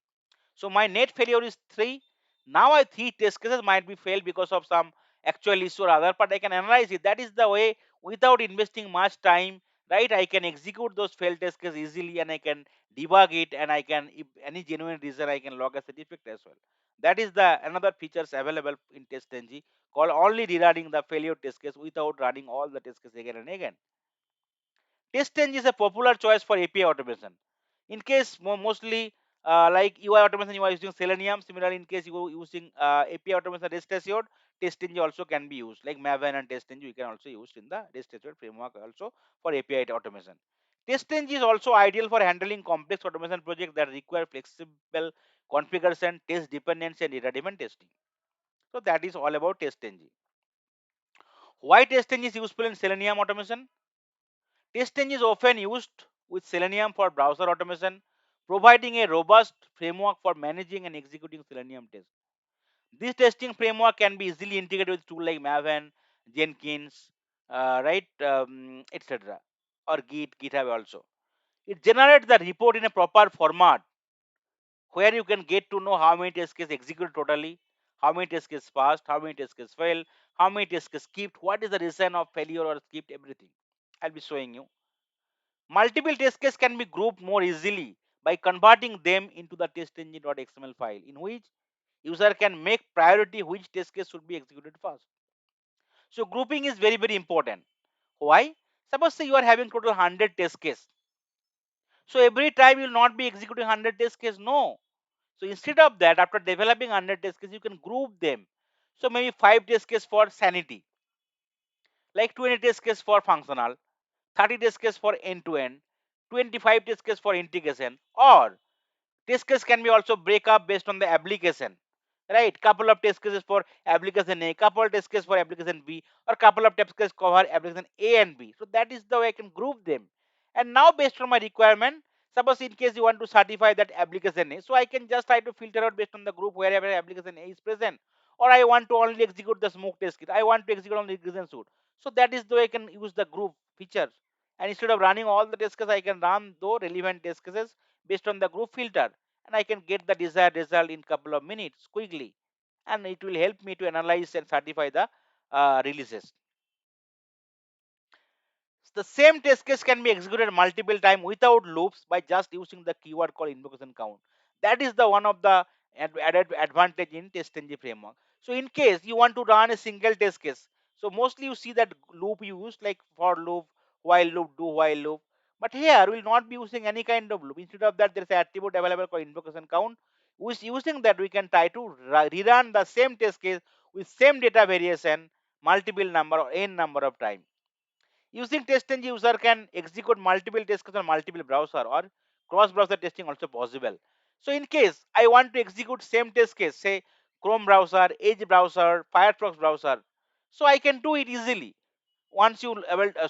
So my net failure is 3. Now I 3 test cases might be failed because of some actual issue or other, but I can analyze it. That is the way, without investing much time, right? I can execute those failed test cases easily, and I can debug it, and I can, if any genuine reason, I can log a defect as well. That is the another features available in TestNG, called only rerunning the failure test case without running all the test cases again and again. TestNG is a popular choice for API automation. In case mostly like UI automation, you are using Selenium. Similarly, in case you are using API automation REST assured, TestNG also can be used. Like Maven and TestNG, you can also use in the REST assured framework also for API automation. TestNG is also ideal for handling complex automation projects that require flexible configuration, test dependency, and data-driven testing. So that is all about TestNG. Why TestNG is useful in Selenium automation? TestNG is often used with Selenium for browser automation, providing a robust framework for managing and executing Selenium tests. This testing framework can be easily integrated with tools like Maven, Jenkins, etc., or GitHub also. It generates the report in a proper format where you can get to know how many test cases executed totally, how many test cases passed, how many test cases failed, how many test cases skipped, what is the reason of failure or skipped, everything. I'll be showing you. Multiple test cases can be grouped more easily by converting them into the testng.xml file, in which user can make priority which test case should be executed first. So grouping is very important. Why? Suppose say you are having total 100 test case. So every time you will not be executing 100 test case. No. So instead of that, after developing 100 test case, you can group them. So maybe 5 test case for sanity, like 20 test case for functional, 30 test case for end to end, 25 test case for integration, or test case can be also break up based on the application, right? Couple of test cases for application A, couple of test cases for application B, or couple of test cases cover application A and B. So that is the way I can group them. And now based on my requirement, suppose in case you want to certify that application A, so I can just try to filter out based on the group wherever application A is present. Or I want to only execute the smoke test kit, I want to execute only regression suit. So that is the way I can use the group features. And instead of running all the test cases, I can run the relevant test cases based on the group filter, and I can get the desired result in couple of minutes quickly. and it will help me to analyze and certify the releases. The same test case can be executed multiple times without loops by just using the keyword called invocation count. That is the one of the added advantage in TestNG framework. So in case you want to run a single test case, so mostly you see that loop used like for loop, while loop, do while loop. But here we will not be using any kind of loop. Instead of that, there is an attribute available called invocation count. With using that, we can try to rerun the same test case with same data variation multiple number or n number of times. Using TestNG, user can execute multiple test cases on multiple browser or cross-browser testing also possible. So in case I want to execute same test case, say Chrome browser, Edge browser, Firefox browser, so I can do it easily. Once you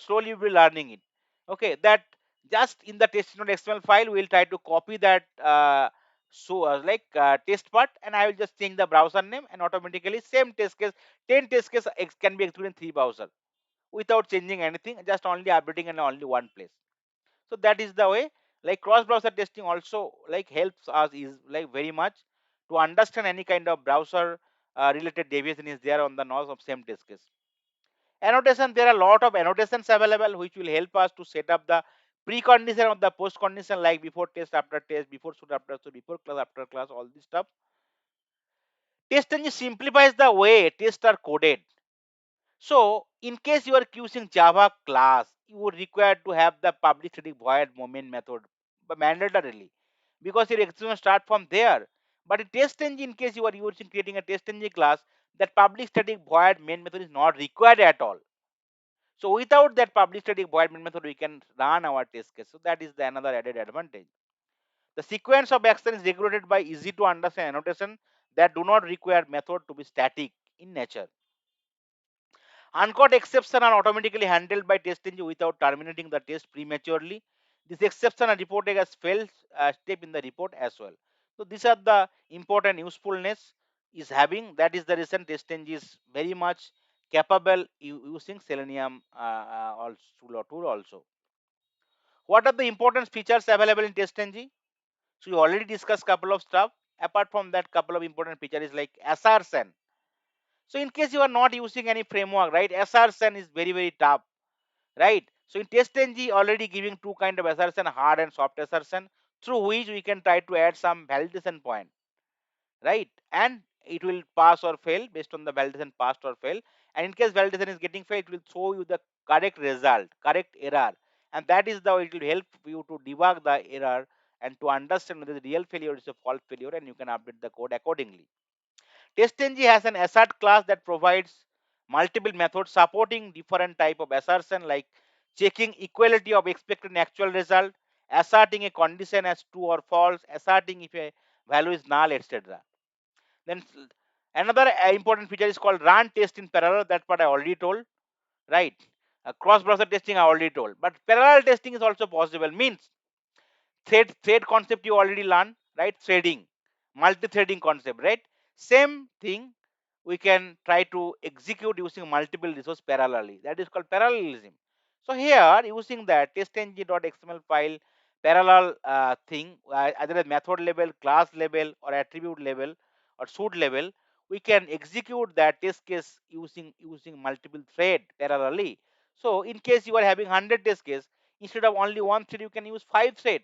slowly you will be learning it. Okay, that just in the test.xml file, we will try to copy that test part, and I will just change the browser name, and automatically same test case, 10 test case can be executed in 3 browser without changing anything, just only updating in only one place. So that is the way. Like cross browser testing also like helps us is like very much to understand any kind of browser related deviation is there on the nose of same test case. Annotation, there are a lot of annotations available which will help us to set up the precondition of the post condition, like before test, after test, before shoot, after shoot, before class, after class, all this stuff. Test engine simplifies the way tests are coded. So, in case you are using Java class, you would require to have the public static void moment method, but mandatorily, because your execution start from there. But in TestNG, in case you are using creating a TestNG class, that public static void main method is not required at all. So without that public static void main method, we can run our test case. So that is the another added advantage. The sequence of action is regulated by easy to understand annotation that do not require method to be static in nature. Uncaught exceptions are automatically handled by TestNG without terminating the test prematurely. These exceptions are reported as failed step in the report as well. So these are the important usefulness is having. That is the reason TestNG is very much capable using Selenium tool also. What are the important features available in TestNG? So we already discussed couple of stuff. Apart from that, couple of important features is like assertion. So in case you are not using any framework, right, assertion is very tough, right? So in TestNG already giving two kind of assertion, hard and soft assertion, through which we can try to add some validation point, right? And it will pass or fail based on the validation passed or fail. And in case validation is getting failed, it will show you the correct result, correct error. And that is the way it will help you to debug the error and to understand whether the real failure is a false failure, and you can update the code accordingly. TestNG has an assert class that provides multiple methods supporting different type of assertion, like checking equality of expected and actual result, asserting a condition as true or false, asserting if a value is null, etc. Then another important feature is called run test in parallel. That's what I already told, right? Cross-browser testing I already told, but parallel testing is also possible. Means thread concept you already learned, right? Threading, multi-threading concept, right? Same thing, we can try to execute using multiple resources parallelly. That is called parallelism. So here using that testng.xml file parallel thing, either at method level, class level, or attribute level, or should level, we can execute that test case using multiple thread parallelly. So in case you are having 100 test case, instead of only one thread, you can use 5 thread.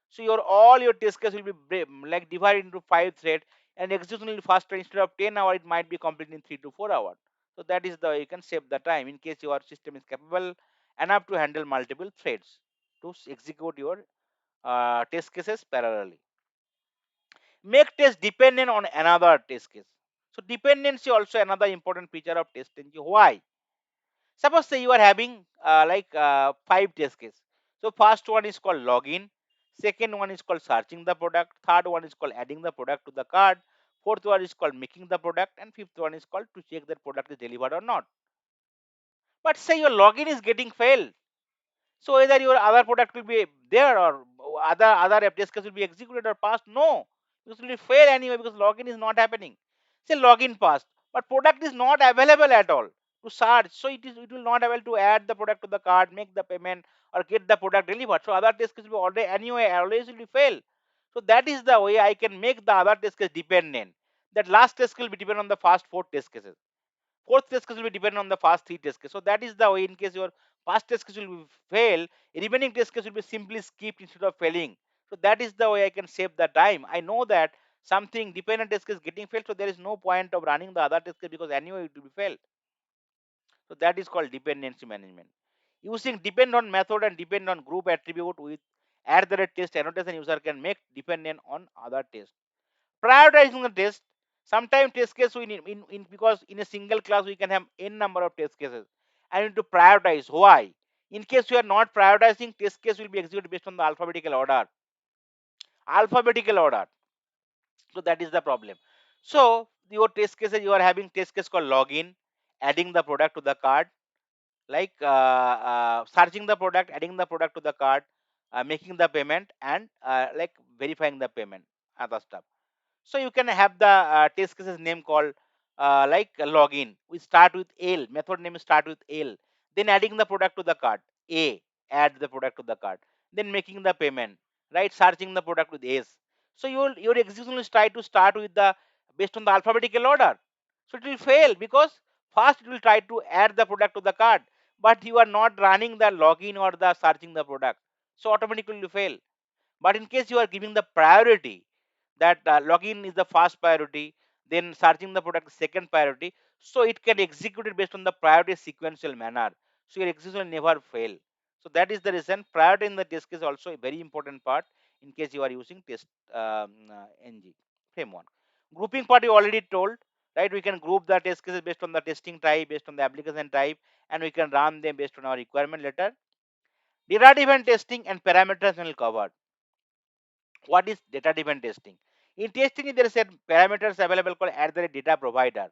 So your all your test case will be like divided into 5 thread, and execution will be faster. Instead of 10 hours, it might be completed in 3 to 4 hours. So that is the way you can save the time in case your system is capable enough to handle multiple threads to execute your test cases parallelly. Make test dependent on another test case. So dependency also another important feature of TestNG. Why? Suppose say you are having 5 test cases. So first one is called login, second one is called searching the product, third one is called adding the product to the cart, fourth one is called making the product, and fifth one is called to check that product is delivered or not. But say your login is getting failed, so either your other product will be there or other test case will be executed or passed. No, because it will fail anyway because login is not happening. Say login passed, but product is not available at all to search. So it will not able to add the product to the cart, make the payment, or get the product delivered. So other test case will be already anyway always will fail. So that is the way I can make the other test case dependent. that last test case will be depend on the first four test cases. Fourth test case will be dependent on the first three test cases. So that is the way. In case your first test case will fail, remaining test case will be simply skipped instead of failing. So that is the way I can save the time. I know that something dependent test case getting failed, so there is no point of running the other test case because anyway it will be failed. So that is called dependency management. Using depend on method and depend on group attribute with at the rate test annotation, user can make dependent on other test. Prioritizing the test. Sometimes test case we need in because in a single class we can have n number of test cases. I need to prioritize. Why? In case you are not prioritizing, test case will be executed based on the alphabetical order. Alphabetical order. So that is the problem. So your test cases, you are having test case called login, adding the product to the cart, like searching the product, adding the product to the cart, making the payment, and like verifying the payment, other stuff. So you can have the test cases name called like login. We start with L. Method name start with L. Then adding the product to the cart. A. Add the product to the cart. Then making the payment. Right. Searching the product with S. So your execution will try to start with the based on the alphabetical order. So it will fail because first it will try to add the product to the cart, but you are not running the login or the searching the product. So automatically will fail. But in case you are giving the priority that login is the first priority, then searching the product is second priority, so it can execute it based on the priority sequential manner. So your execution will never fail. So that is the reason priority in the test case is also a very important part in case you are using test ng framework. Grouping part you already told, right? We can group the test cases based on the testing type, based on the application type, and we can run them based on our requirement letter. Data driven testing and parameters will cover. What is data driven testing? In testing, there is a parameters available called at the data provider,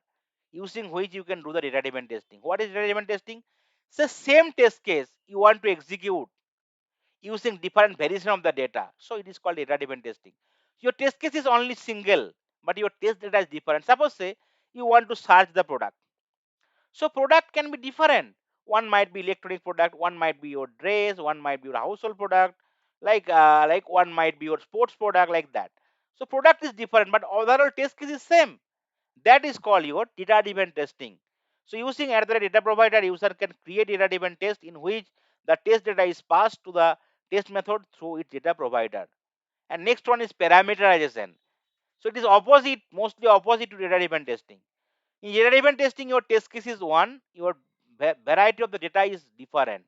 using which you can do the data driven testing. What is data driven testing? So same test case you want to execute using different variation of the data. So it is called data driven testing. Your test case is only single, but your test data is different. Suppose say you want to search the product. So product can be different. One might be electronic product, one might be your dress, one might be your household product, like one might be your sports product, like that. So product is different, but overall test case is same. That is called your data driven testing. So using at the data provider, user can create data driven test in which the test data is passed to the test method through its data provider. And next one is parameterization. So it is opposite, mostly opposite to data driven testing. In data-driven testing, your test case is one, your variety of the data is different.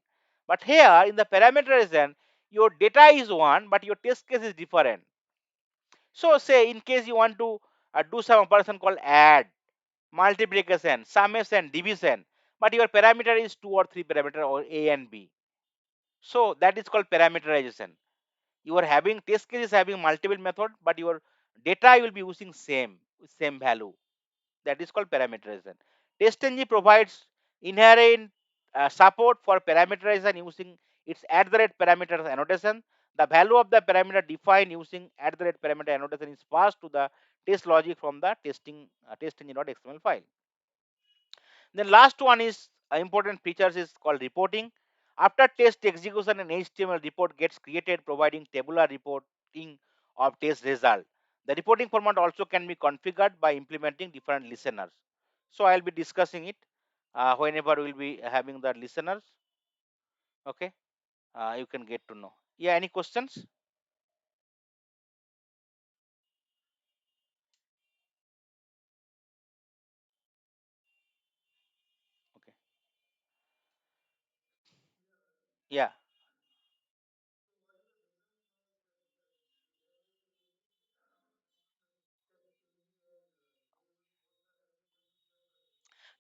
But here in the parameterization, your data is one, but your test case is different. So say in case you want to do some operation called add, multiplication, summation, division, but your parameter is two or three parameter or A and B. So that is called parameterization. You are having test case is having multiple method, but your data will be using same value. That is called parameterization. TestNG provides inherent support for parameterization using its at the rate parameters annotation. The value of the parameter defined using at the rate parameter annotation is passed to the test logic from the testng.xml file. Then last one is important features is called reporting. After test execution, an HTML report gets created providing tabular reporting of test result. The reporting format also can be configured by implementing different listeners. So I'll be discussing it whenever we'll be having the listeners. Okay, you can get to know. Yeah, any questions? Okay. Yeah.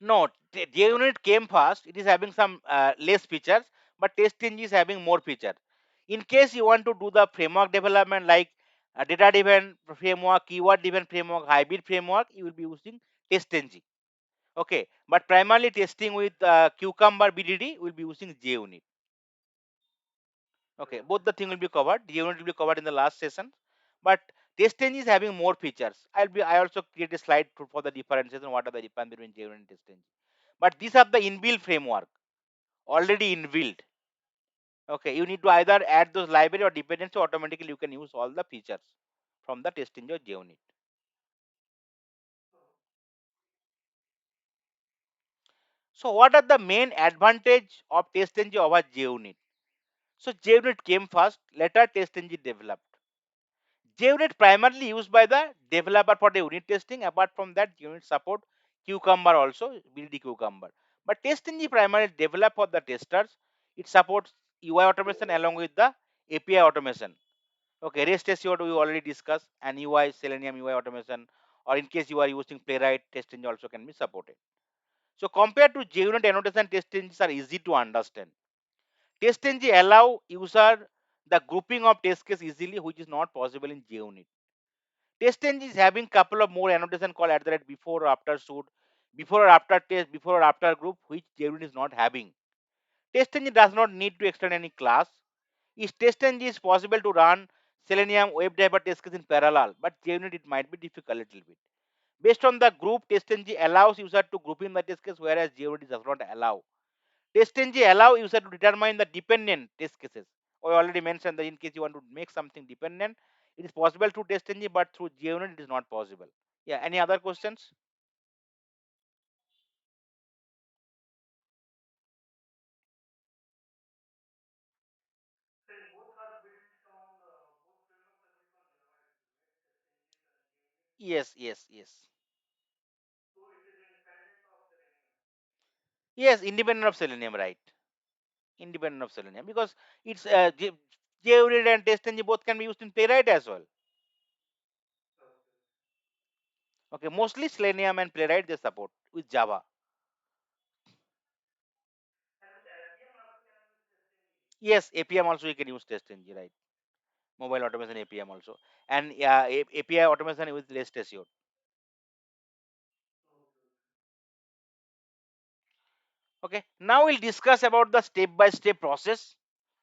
No, JUnit came fast. It is having some less features, but TestNG is having more feature. In case you want to do the framework development like data-driven framework, keyword-driven framework, hybrid framework, you will be using TestNG. Okay, but primarily testing with Cucumber BDD will be using JUnit. Okay, both the thing will be covered. JUnit will be covered in the last session, but TestNG is having more features. I also create a slide for the differentiation. What are the difference between JUnit and TestNG? But these are the inbuilt framework already inbuilt. Okay, you need to either add those library or dependency. Automatically you can use all the features from the testing your JUnit. So what are the main advantage of TestNG over JUnit? So JUnit came first, later TestNG developed. JUnit primarily used by the developer for the unit testing. Apart from that, unit support Cucumber also, build Cucumber. But TestNG primarily developed for the testers. It supports UI automation along with the API automation. Okay, REST assured we already discussed, and UI Selenium UI automation, or in case you are using Playwright, TestNG also can be supported. So compared to JUnit, annotation TestNGs are easy to understand. TestNG allow user the grouping of test case easily, which is not possible in JUnit. TestNG is having couple of more annotation called at the rate before or after should, before or after test, before or after group, which JUnit is not having. TestNG does not need to extend any class. Is TestNG is possible to run Selenium WebDriver test case in parallel, but JUnit it might be difficult a little bit. Based on the group, TestNG allows user to group in the test case, whereas JUnit does not allow. TestNG allow user to determine the dependent test cases. I already mentioned that in case you want to make something dependent, it is possible through TestNG, but through JUnit it is not possible. Yeah, any other questions? Yes, yes, yes. Yes, independent of Selenium, right? Independent of Selenium, because it's JUnit and TestNG both can be used in Playwright as well. Okay, mostly Selenium and Playwright they support with Java. Yes, APM also you can use TestNG, right? Mobile automation APM also, and API automation with REST assured. Okay, now we'll discuss about the step by step process.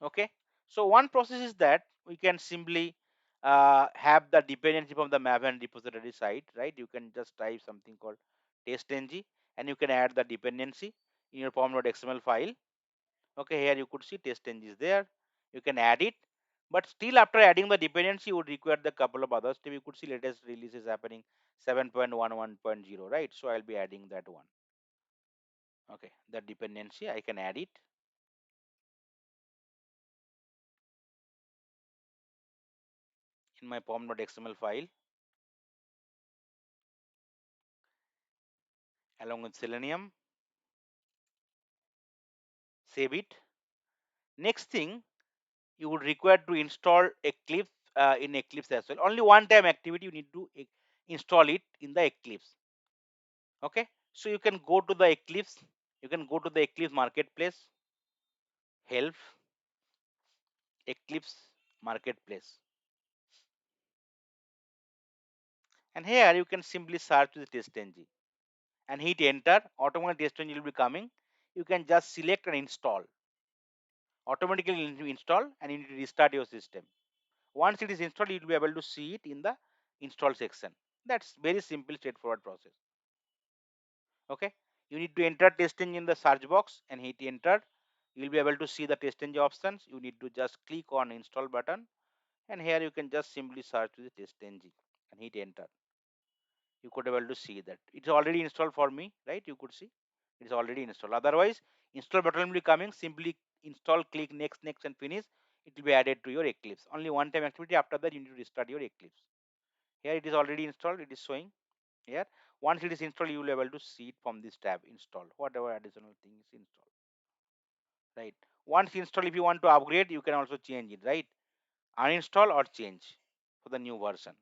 Okay, so one process is that we can simply have the dependency from the Maven repository side, right? You can just type something called testng and you can add the dependency in your pom.xml file. Okay, here you could see testng is there. You can add it, but still after adding the dependency, you would require the couple of others. You could see latest release is happening 7.11.0, right? So I'll be adding that one. Okay, the dependency I can add it in my pom.xml file along with Selenium, save it. Next thing, you would require to install Eclipse in Eclipse as well. Only one time activity you need to install it in the Eclipse. Okay, so you can go to the Eclipse, you can go to the Eclipse marketplace, help, Eclipse marketplace, and here you can simply search with testng and hit enter. Automatically testng will be coming. You can just select and install. Automatically it will install and you need to restart your system. Once it is installed, you will be able to see it in the install section. That's very simple, straightforward process. Okay, you need to enter testing in the search box and hit enter. You will be able to see the testing options. You need to just click on install button, and here you can just simply search with testing and hit enter. You could be able to see that it's already installed for me, right? You could see it's already installed. Otherwise, install button will be coming. Simply install, click next, next, and finish. It will be added to your Eclipse. Only one time activity. After that, you need to restart your Eclipse. Here it is already installed. It is showing here. Once it is installed, you will be able to see it from this tab install. Whatever additional thing is installed. Right. Once installed, if you want to upgrade, you can also change it. Right. Uninstall or change for the new version.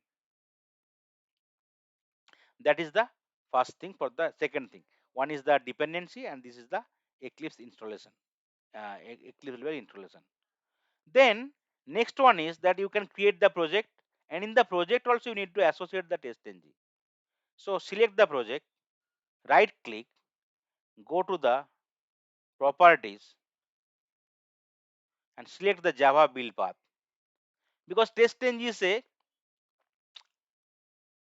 That is the first thing. For the second thing, one is the dependency, and this is the Eclipse installation. Eclipse installation. Then next one is that you can create the project, and in the project also you need to associate the testng. So select the project, right click, go to the properties and select the Java build path, because TestNG is a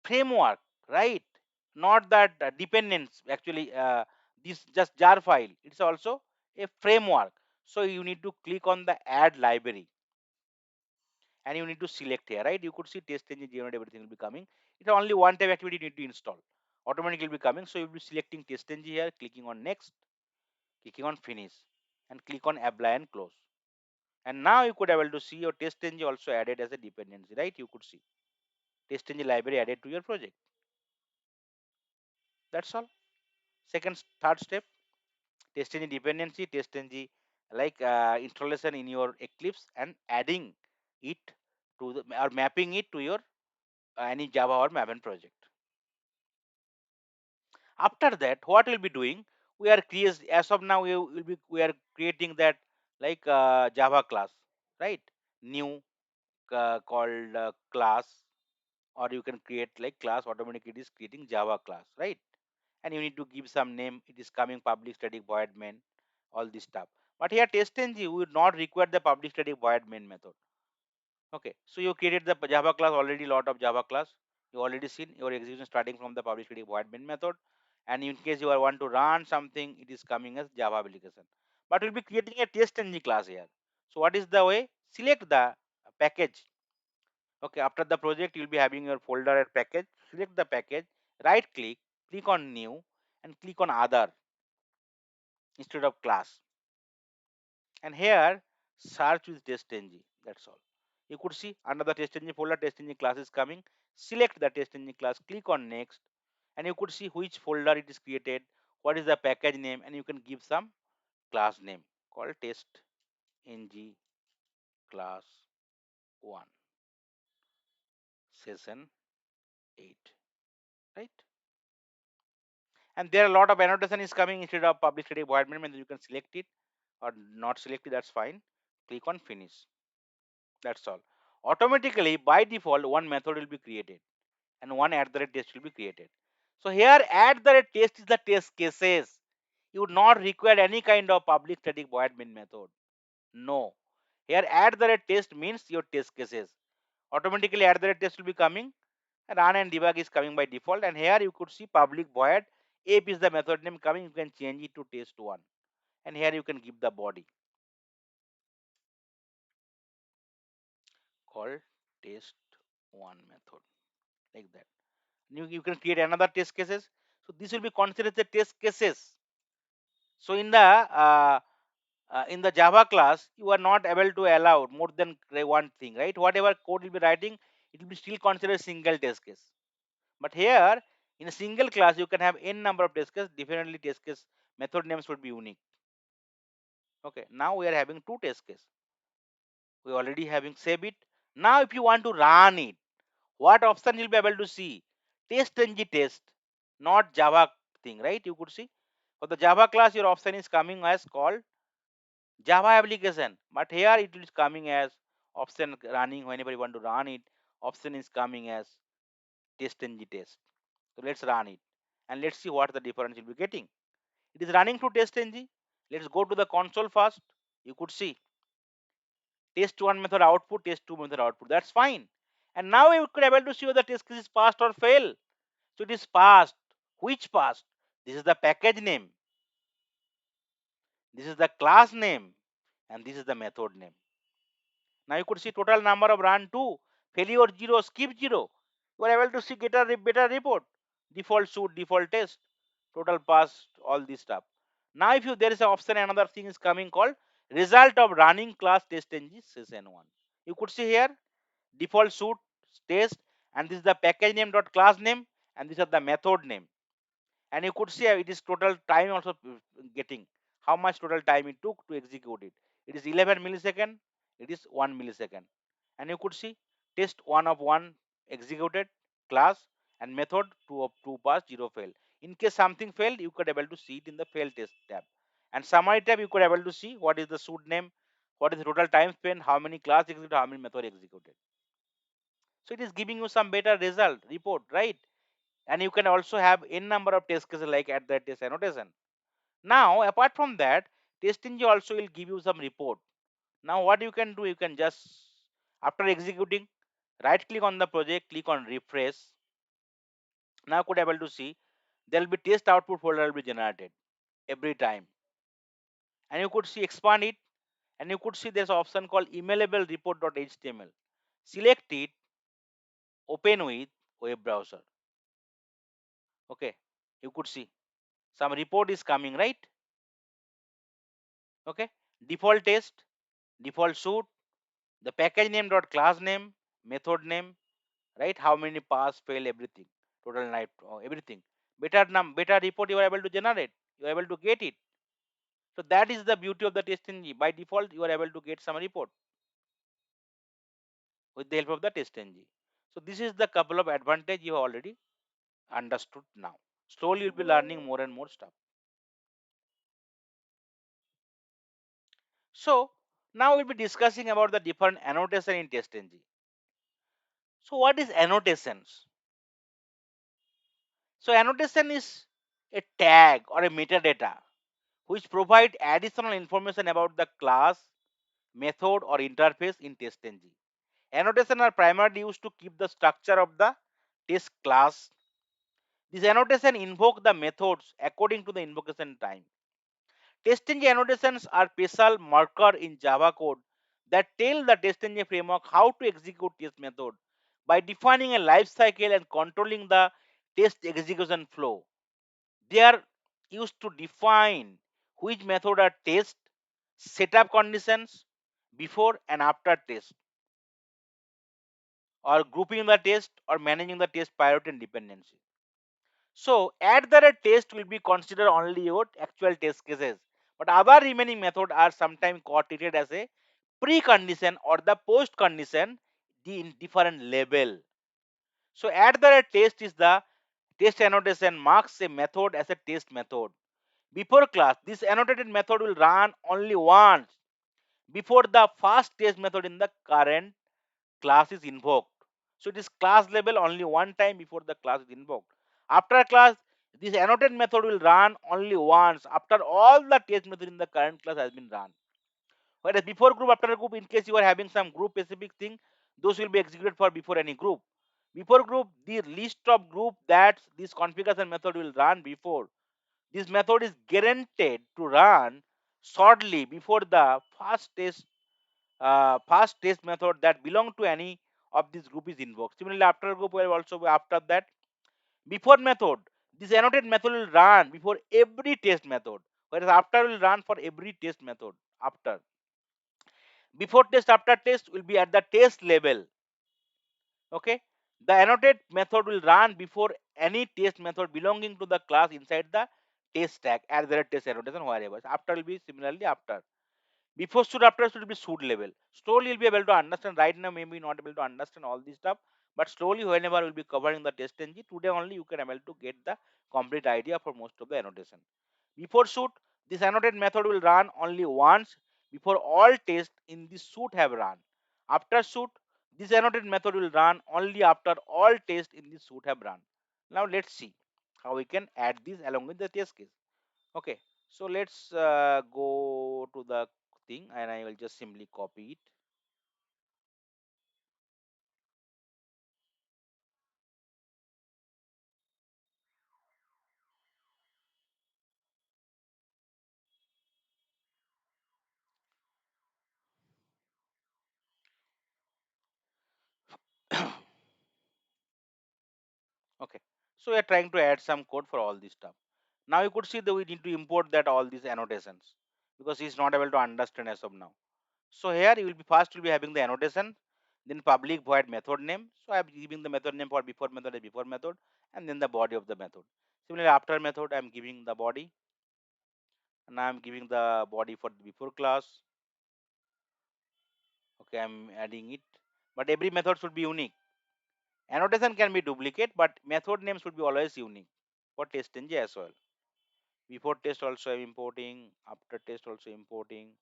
framework, right? Not that dependence. Actually, this just jar file. It's also a framework. So you need to click on the add library and you need to select here, right? You could see TestNG generate everything will be coming. It's only one time activity you need to install. Automatically will be coming. So you'll be selecting TestNG here, clicking on next. clicking on finish, and click on apply and close. And now you could able to see your TestNG also added as a dependency, right? You could see TestNG library added to your project. That's all. Third step, TestNG dependency, TestNG like installation in your Eclipse and adding it to the or mapping it to your any Java or Maven project. After that, what we'll be doing, we are creating as of now we are creating that like Java class, right? New called class, or you can create like class automatically. It is creating Java class, right? And you need to give some name. It is coming public static void main, all this stuff. But here TestNG we would not require the public static void main method. Okay, so you created the Java class already, lot of Java class. You already seen your execution starting from the public static void main method. And in case you are want to run something, it is coming as Java application. But we'll be creating a TestNG class here. So what is the way? Select the package. Okay, after the project, you'll be having your folder and package. Select the package, right click, click on new, and click on other instead of class. And here, search with TestNG. That's all. You could see under the TestNG folder, TestNG class is coming. Select the TestNG class, click on next, and you could see which folder it is created, what is the package name, and you can give some class name called TestNG class 1 session 8, right? And there are a lot of annotation is coming instead of public static void main, you can select it or not select it, that's fine. Click on finish. That's all. Automatically by default one method will be created and one @test will be created. So here @test is the test cases. You would not require any kind of public static void main method. No. Here @test means your test cases. Automatically @test will be coming. Run and debug is coming by default, and here you could see public void ape is the method name coming. You can change it to test1, and here you can give the body called test1 method, like that. You can create another test cases. So this will be considered the test cases. So in the Java class, you are not able to allow more than one thing, right? Whatever code will be writing, it will be still considered single test case. But here, in a single class, you can have n number of test cases. Definitely, test case method names would be unique. Okay, now we are having two test cases. We already having save it. Now, if you want to run it, what option you'll be able to see? TestNG test, not Java thing, right? You could see for the Java class, your option is coming as called Java application, but here it is coming as option running whenever you want to run it. Option is coming as TestNG test. So let's run it and let's see what the difference you'll be getting. It is running through TestNG. Let's go to the console first. You could see test1 method output, test2 method output. That's fine. And now you could able to see whether test case is passed or fail. So it is passed. Which passed? This is the package name. This is the class name. And this is the method name. Now you could see total number of run 2, failure 0, skip 0. You are able to see get a better report. Default shoot, default test, total pass, all this stuff. Now if you there is an option, another thing is coming called result of running class TestNG session 1. You could see here default shoot test, and this is the package name dot class name, and these are the method name. And you could see it is total time also getting how much total time it took to execute it. It is 11 millisecond, it is 1 millisecond. And you could see test 1 of 1 executed, class, and method 2 of 2 pass, 0 fail. In case something failed, you could able to see it in the fail test tab. And summary tab, you could able to see what is the shoot name, what is the total time spent, how many class executed, how many method executed. So it is giving you some better result report, right? And you can also have n number of test cases like at that test annotation. Now apart from that, TestNG also will give you some report. Now what you can do, you can just after executing, right click on the project, click on refresh. Now could able to see there will be test output folder will be generated every time, and you could see expand it, and you could see there's an option called emailable report.html. Select it, open with web browser. Okay, you could see some report is coming, right? Okay, default test, default shoot, the package name dot class name, method name, right? How many pass, fail, everything, total night, everything. Beta report you are able to generate. You are able to get it. So that is the beauty of the TestNG. By default, you are able to get some report with the help of the TestNG. So this is the couple of advantage you have already understood now. Slowly you'll be learning more and more stuff. So now we'll be discussing about the different annotation in TestNG. So what is annotations? So annotation is a tag or a metadata which provide additional information about the class, method or interface in TestNG. Annotations are primarily used to keep the structure of the test class. This annotation invoke the methods according to the invocation time. TestNG annotations are special marker in Java code that tell the TestNG framework how to execute test method by defining a life cycle and controlling the test execution flow. They are used to define which method are test, setup conditions before and after test, or grouping the test or managing the test priority and dependency. So at the rate test will be considered only your actual test cases, but other remaining method are sometimes treated as a precondition or the post condition in different level. So at the rate test is the test annotation marks a method as a test method. Before class, this annotated method will run only once before the first test method in the current class is invoked. So it is class level only one time before the class is invoked. After class, this annotated method will run only once after all the test method in the current class has been run. Whereas before group, after group, in case you are having some group specific thing, those will be executed for before any group. Before group, the list of group that this configuration method will run before. This method is guaranteed to run shortly before the first test method that belong to any of this group is invoked. Similarly, after group will also be after that. Before method, this annotated method will run before every test method, whereas after will run for every test method. After, before test, after test will be at the test level. Okay, the annotate method will run before any test method belonging to the class inside the test tag as there are test annotation wherever. After will be similarly after. Before should, after should be should level. Slowly you'll be able to understand. Right now maybe not able to understand all this stuff, but slowly whenever we'll be covering the TestNG, today only you can able to get the complete idea for most of the annotation. Before shoot, this annotate method will run only once before all tests in this shoot have run. After shoot, this annotate method will run only after all tests in this shoot have run. Now let's see how we can add this along with the test case. Okay, so let's go to the thing and I will just simply copy it. Okay, so we are trying to add some code for all this stuff. Now you could see that we need to import that all these annotations because he's not able to understand as of now. So here you will be first will be having the annotation, then public void method name. So I am giving the method name for before method as before method, and then the body of the method. Similarly, after method I am giving the body, and I am giving the body for the before class. Okay, I am adding it, but every method should be unique. Annotation can be duplicate, but method name should be always unique for TestNG as well. Before test also I'm importing, after test also importing.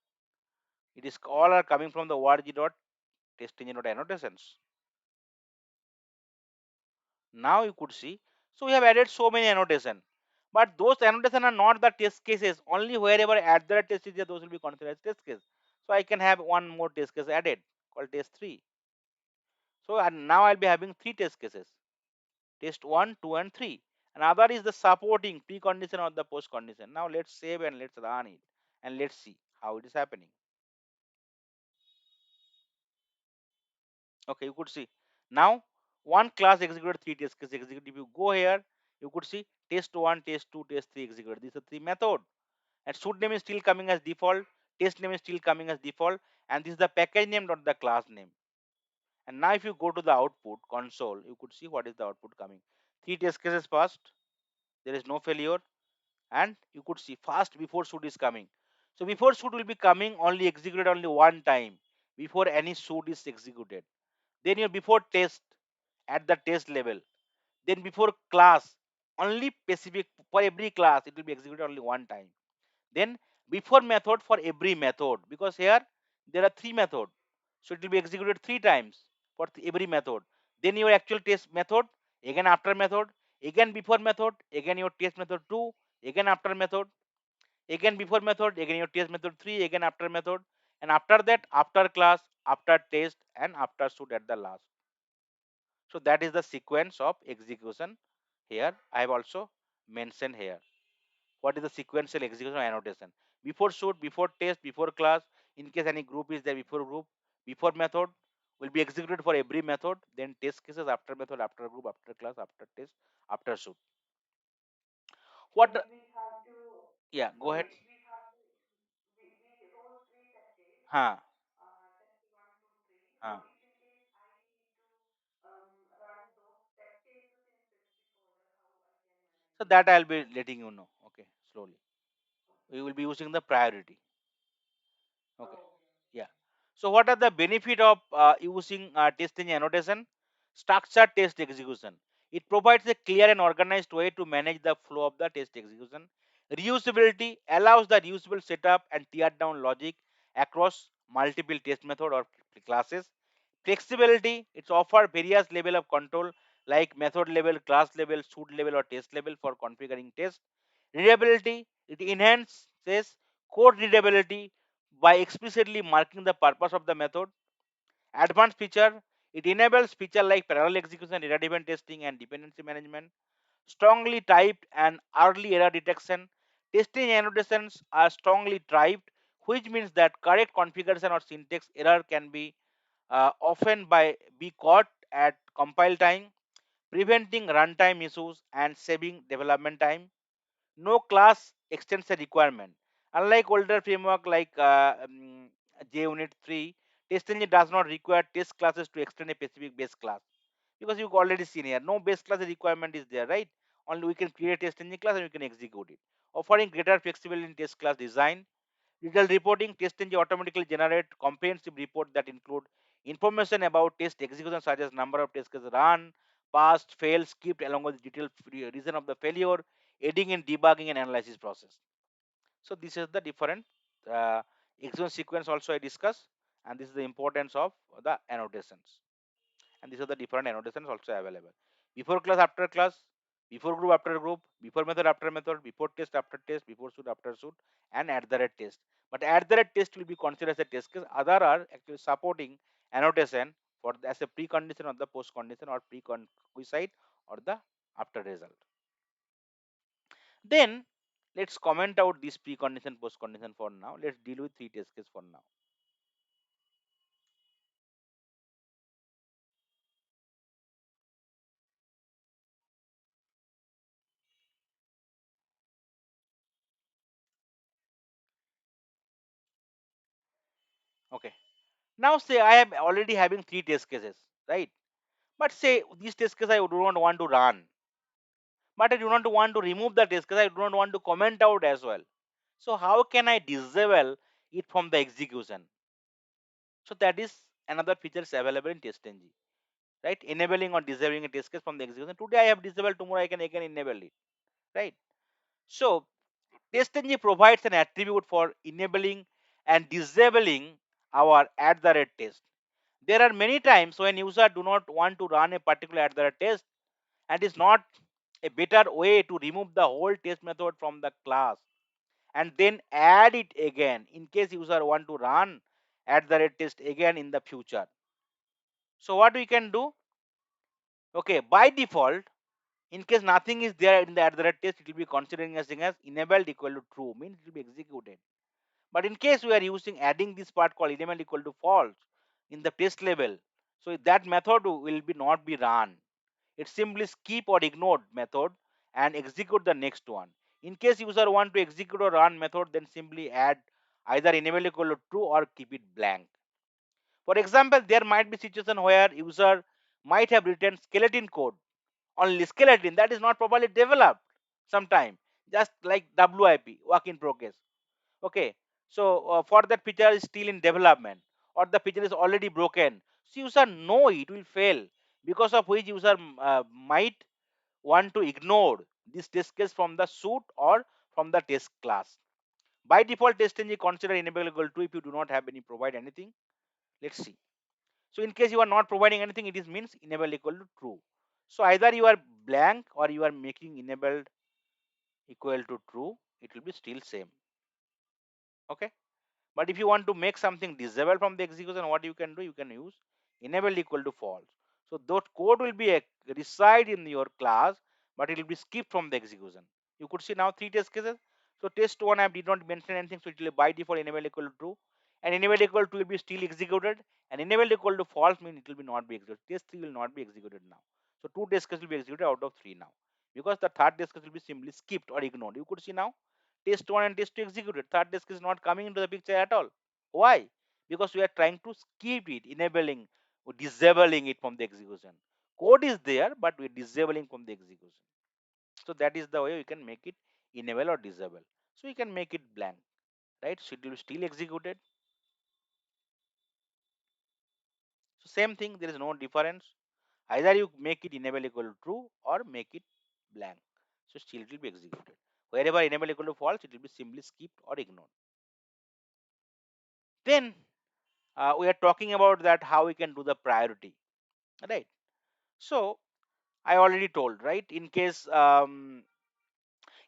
It is all are coming from the org.testng.annotations. Now you could see. So we have added so many annotation, but those annotation are not the test cases. Only wherever at the test is there, those will be considered as test case. So I can have one more test case added called test 3. So and now I'll be having 3 test cases. Test 1, 2 and 3. Another is the supporting precondition or the post condition. Now let's save and let's run it and let's see how it is happening. Okay, you could see now one class executed 3 test cases executed. If you go here, you could see test 1, test 2, test 3 executed. These are 3 method and should name is still coming as default. test name is still coming as default, and this is the package name, not the class name. And now if you go to the output console, you could see what is the output coming. 3 test cases passed, there is no failure, and you could see fast before shoot is coming. So before shoot will be coming only executed only one time before any shoot is executed. Then your before test at the test level. Then before class, only specific for every class it will be executed only one time. Then before method for every method, because here there are 3 methods, so it will be executed 3 times for every method. Then your actual test method, again after method, again before method, again your test method 2, again after method, again before method, again your test method 3, again after method, and after that after class, after test, and after shoot at the last. So that is the sequence of execution. Here I have also mentioned here what is the sequential execution annotation. Before shoot, before test, before class, in case any group is there, before method will be executed for every method, then test cases, after method, after group, after class, after test, after shoot. What? Yeah, go ahead. Huh. Huh. So that I'll be letting you know. Okay, slowly. We will be using the priority. Okay. Yeah. So what are the benefit of using testing annotation? Structured test execution. It provides a clear and organized way to manage the flow of the test execution. Reusability allows the reusable setup and tear down logic across multiple test method or classes. Flexibility, it's offer various level of control like method level, class level, shoot level, or test level for configuring test. Readability, it enhances code readability by explicitly marking the purpose of the method. Advanced feature, it enables feature like parallel execution, error-driven testing, and dependency management. Strongly typed and early error detection. Testing annotations are strongly typed, which means that correct configuration or syntax error can be often be caught at compile time, preventing runtime issues and saving development time. No class extension requirement. Unlike older framework like JUnit 3, TestNG does not require test classes to extend a specific base class, because you've already seen here no base class requirement is there, right? Only we can create a TestNG class and we can execute it, offering greater flexibility in test class design. Detailed reporting, TestNG automatically generate comprehensive report that include information about test execution such as number of test cases run, passed, failed, skipped, along with detailed reason of the failure, aiding in debugging and analysis process. So this is the different uh, execution sequence also I discussed, and this is the importance of the annotations. And these are the different annotations also available. Before class, after class, before group, after group, before method, after method, before test, after test, before shoot, after shoot, and at the rate test. But at the rate test will be considered as a test case. Other are actually supporting annotation for as a precondition of the post condition or prerequisite or the after result. Then let's comment out this precondition, post condition for now. Let's deal with 3 test case for now. Okay. Now say I am already having 3 test cases, right? But say this test case I do not want to run, but I do not want to remove the test case. I do not want to comment out as well. So how can I disable it from the execution? So that is another feature is available in TestNG, right? Enabling or disabling a test case from the execution. Today I have disabled, tomorrow I can again enable it, right? So TestNG provides an attribute for enabling and disabling our at the rate test. There are many times when user do not want to run a particular at the rate test, and is not a better way to remove the whole test method from the class and then add it again in case user want to run at the rate test again in the future. So what we can do? Okay, by default, in case nothing is there in the at the rate test, it will be considering as enabled equal to true, means it will be executed. But in case we are using adding this part called enabled equal to false in the test level, so that method will be not be run. It simply skip or ignore method and execute the next one. In case user want to execute or run method, then simply add either enable equal to true or keep it blank. For example, there might be situation where user might have written skeleton code, only skeleton that is not properly developed sometime, just like WIP, work in progress. Okay, so for that feature is still in development, or the feature is already broken, so user know it will fail, because of which user might want to ignore this test case from the suit or from the test class. By default, TestNG consider enable equal to if you do not have any provide anything. Let's see. So in case you are not providing anything, it is means enable equal to true. So either you are blank or you are making enabled equal to true, it will be still same. Okay. But if you want to make something disable from the execution, what you can do, you can use enable equal to false. So that code will be reside in your class, but it will be skipped from the execution. You could see now three test cases. So test one I did not mention anything, so it will by default enable equal to true, and enable equal to will be still executed, and enable equal to false means it will be not be executed. Test three will not be executed now. So two test cases will be executed out of three now, because the third test case will be simply skipped or ignored. You could see now test 1 and test 2 executed. Third disk is not coming into the picture at all. Why? Because we are trying to skip it, enabling or disabling it from the execution. Code is there, but we're disabling from the execution. So that is the way we can make it enable or disable. So we can make it blank, right? So it will still executed. So same thing, there is no difference. Either you make it enable equal to true or make it blank. So still it will be executed. Wherever enable equal to false, it will be simply skipped or ignored. Then we are talking about that how we can do the priority, right? So I already told, right, in case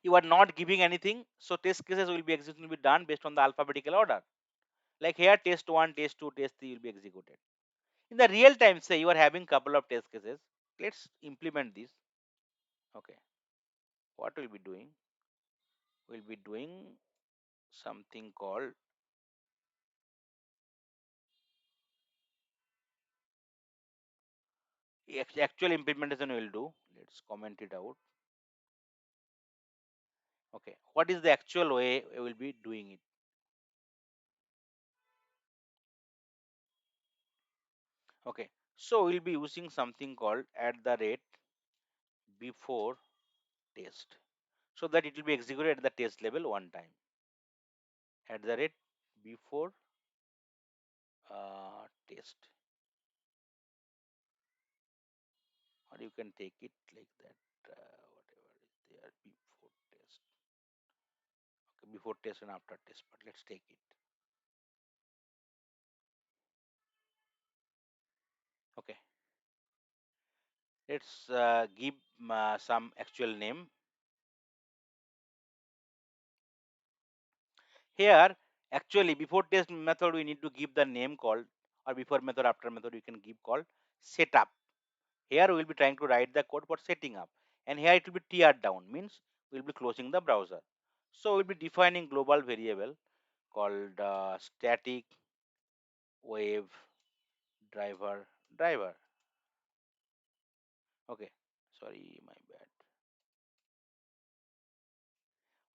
you are not giving anything, so test cases will be executed, will be done based on the alphabetical order. Like here test 1, test 2, test 3 will be executed in the real time. Say you are having couple of test cases, let's implement this. Okay, what we'll be doing, we'll be doing something called actual implementation. We'll do, let's comment it out. Okay, what is the actual way we will be doing it? Okay, so we'll be using something called at the rate before test, so that it will be executed at the test level one time. At the rate before test, or you can take it like that. Whatever is there before test. Okay, before test and after test. But let's take it. Okay, let's give some actual name here. Actually, before test method we need to give the name called, or before method after method we can give called setup. Here we will be trying to write the code for setting up, and here it will be teared down, means we will be closing the browser. So we will be defining global variable called static wave driver. Okay, sorry, my bad.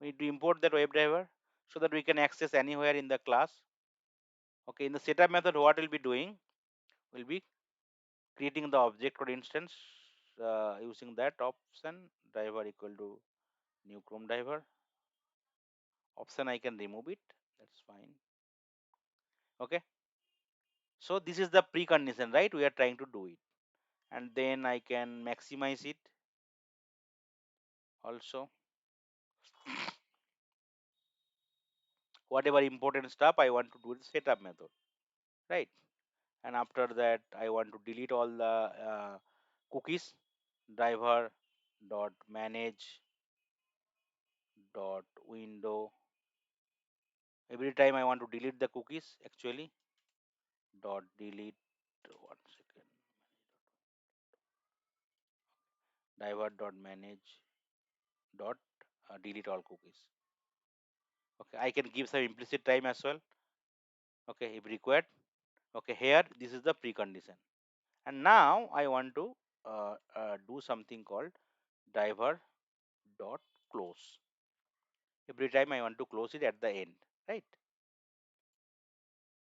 We need to import that wave driver so that we can access anywhere in the class. Okay, in the setup method, what we'll be doing, we'll be creating the object or instance using that option driver equal to new Chrome driver. Option I can remove it, that's fine. Okay, so this is the precondition, right? We are trying to do it, and then I can maximize it also. Whatever important stuff I want to do in setup method, right? And after that I want to delete all the cookies. Driver dot manage dot window. Every time I want to delete the cookies, actually dot delete. One second. Driver dot manage dot delete all cookies. Okay, I can give some implicit time as well. Okay, if required. Okay, here this is the precondition, and now I want to do something called driver dot close. Every time I want to close it at the end, right?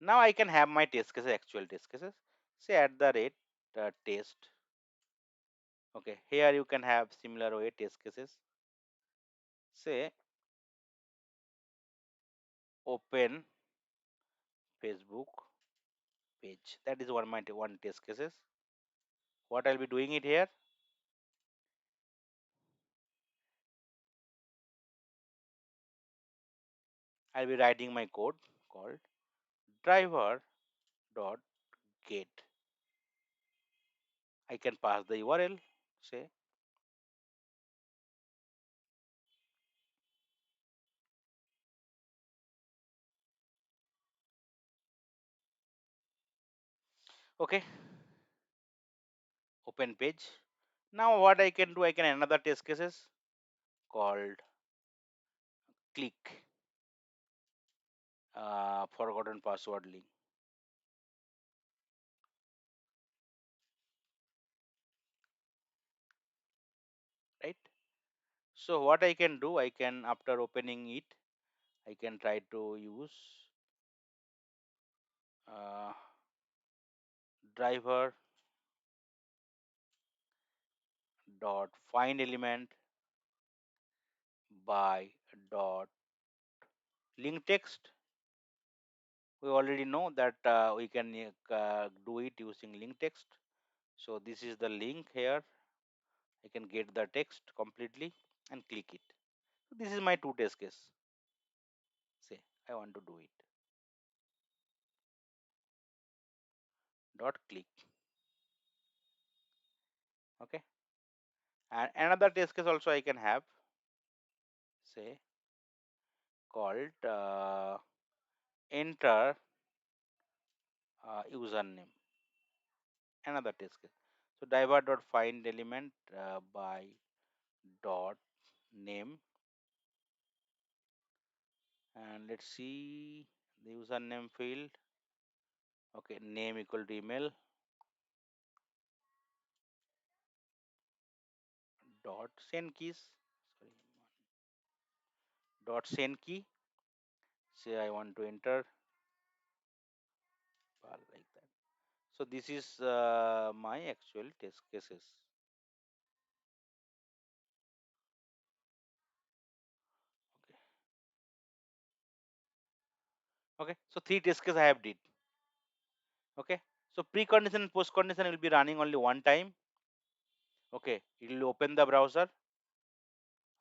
Now I can have my test cases, actual test cases. Say at the rate test. Okay, here you can have similar way test cases. Say open Facebook page. That is one test cases. What I'll be doing it here? I'll be writing my code called driver dot get. I can pass the URL. Say okay, open page. Now what I can do? I can another test cases called click forgotten password link. Right. So what I can do? I can after opening it, I can try to use uh, driver dot find element by dot link text. We already know that we can do it using link text. So this is the link here. I can get the text completely and click it. This is my two test case. Say I want to do it. Dot click. Okay. And another test case also I can have. Say called enter username. Another test case. So driver dot find element by dot name, and let's see the username field. Okay, name equal to email dot send keys. Sorry, dot send key. Say I want to enter like that. So this is my actual test cases. Okay. Okay. So three test cases I have did. Okay. So precondition and post condition will be running only one time. Okay. It will open the browser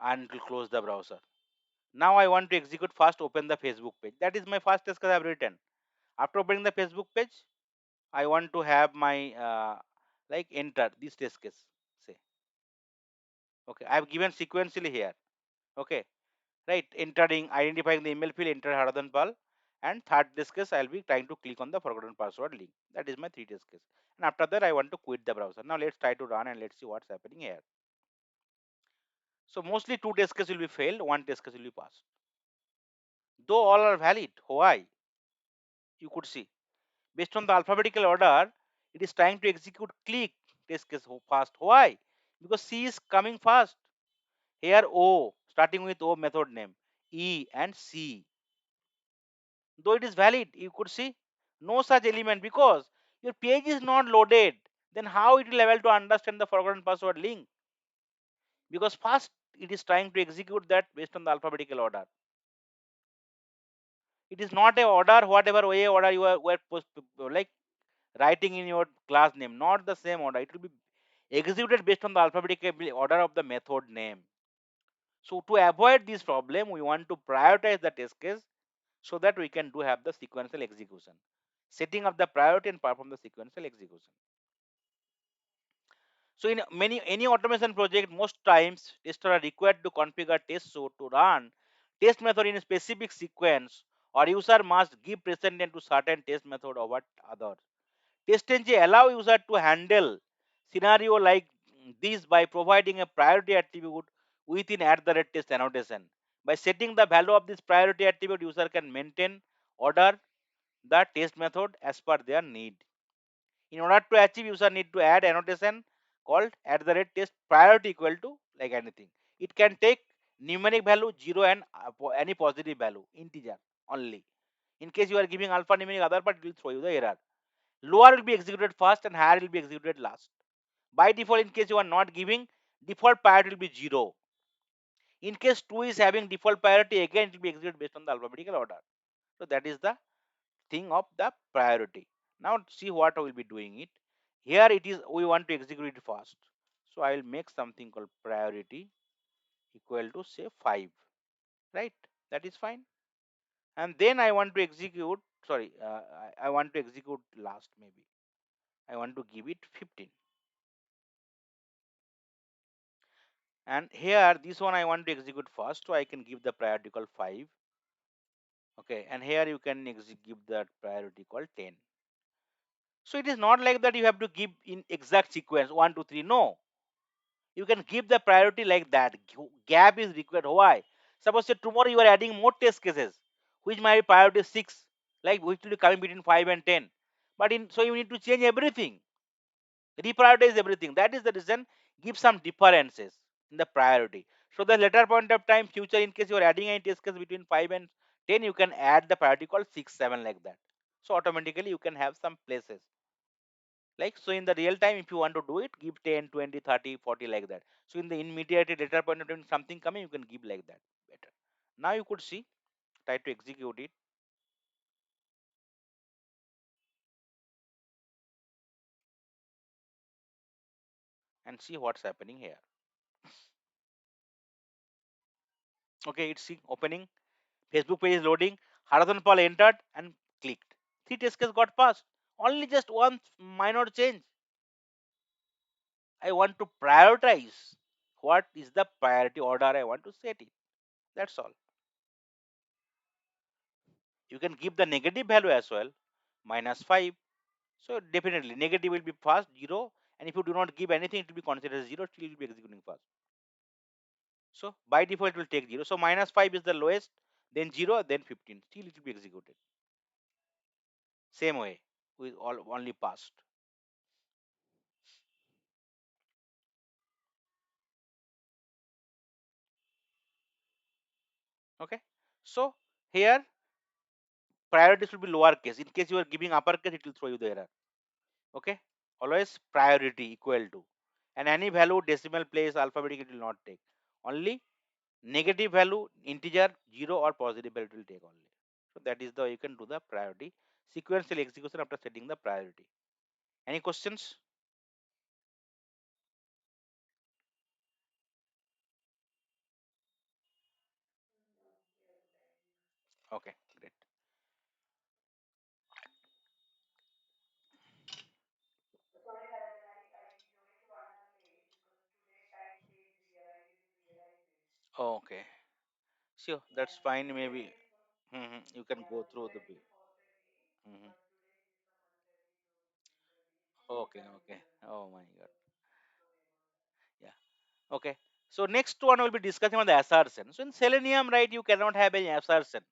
and it will close the browser. Now I want to execute first open the Facebook page. That is my first test case I have written. After opening the Facebook page, I want to have my like enter this test case. Say okay. I have given sequentially here. Okay. Right, entering identifying the email field, enter Haradhan Pal, and third test case I'll be trying to click on the forgotten password link. That is my three test case, and after that I want to quit the browser. Now let's try to run and let's see what's happening here. So mostly two test cases will be failed, one test case will be passed, though all are valid. Why? You could see based on the alphabetical order it is trying to execute click test case fast. Why? Because C is coming fast. Here O starting with O method name, E and C, though it is valid, you could see no such element because your page is not loaded. Then how it will able to understand the forgotten password link? Because first it is trying to execute that based on the alphabetical order. It is not a order whatever way order you are were like writing in your class name, not the same order. It will be executed based on the alphabetical order of the method name. So to avoid this problem, we want to prioritize the test case so that we can do have the sequential execution. Setting up the priority and perform the sequential execution. So in many any automation project, most times testers are required to configure test suite to run test method in a specific sequence, or user must give precedence to certain test method over others. TestNG allow user to handle scenario like this by providing a priority attribute within @test annotation. By setting the value of this priority attribute, user can maintain order the test method as per their need. In order to achieve, user need to add annotation called @test priority equal to like anything. It can take numeric value 0 and any positive value integer only. In case you are giving alphanumeric other part, it will throw you the error. Lower will be executed first and higher will be executed last. By default, in case you are not giving, default priority will be 0. In case 2 is having default priority, again it will be executed based on the alphabetical order. So that is the thing of the priority. Now see what I will be doing it. Here it is we want to execute it fast. So I will make something called priority equal to say 5. Right? That is fine. And then I want to execute, sorry, I want to execute last maybe. I want to give it 15. And here this one I want to execute first, so I can give the priority called 5. Okay, and here you can give that priority called 10. So it is not like that you have to give in exact sequence 1, 2, 3. No, you can give the priority like that. Gap is required. Why? Suppose say tomorrow you are adding more test cases, which might be priority 6, like which will be coming between 5 and 10. But in so you need to change everything, reprioritize everything. That is the reason. Give some differences in the priority. So the later point of time, future, in case you are adding any test case between 5 and 10, you can add the priority called 6, 7 like that. So automatically you can have some places. Like so in the real time, if you want to do it, give 10, 20, 30, 40 like that. So in the immediate later point of time, something coming, you can give like that better. Now you could see, try to execute it and see what's happening here. Okay, it's see opening. Facebook page is loading. Haradhan Paul entered and clicked. 3 test cases got passed. Only just one minor change. I want to prioritize. What is the priority order I want to set it? That's all. You can give the negative value as well, -5. So definitely negative will be fast 0, and if you do not give anything, it will be considered 0. Still, it will be executing fast. So by default, it will take 0. So -5 is the lowest, then 0, then 15. Still, it will be executed. Same way, with all only passed. Okay. So here priorities will be lowercase. In case you are giving uppercase, it will throw you the error. Okay. Always priority equal to, and any value decimal place alphabetic it will not take. Only negative value integer 0 or positive value it will take only. So that is the you can do the priority sequential execution after setting the priority. Any questions? Okay, great. Okay, sure, that's fine. Maybe you can go through the. Mhm. Okay, okay. Oh my god. Yeah. Okay. So next one will be discussing on the assertion. So in Selenium, right, you cannot have any assertion,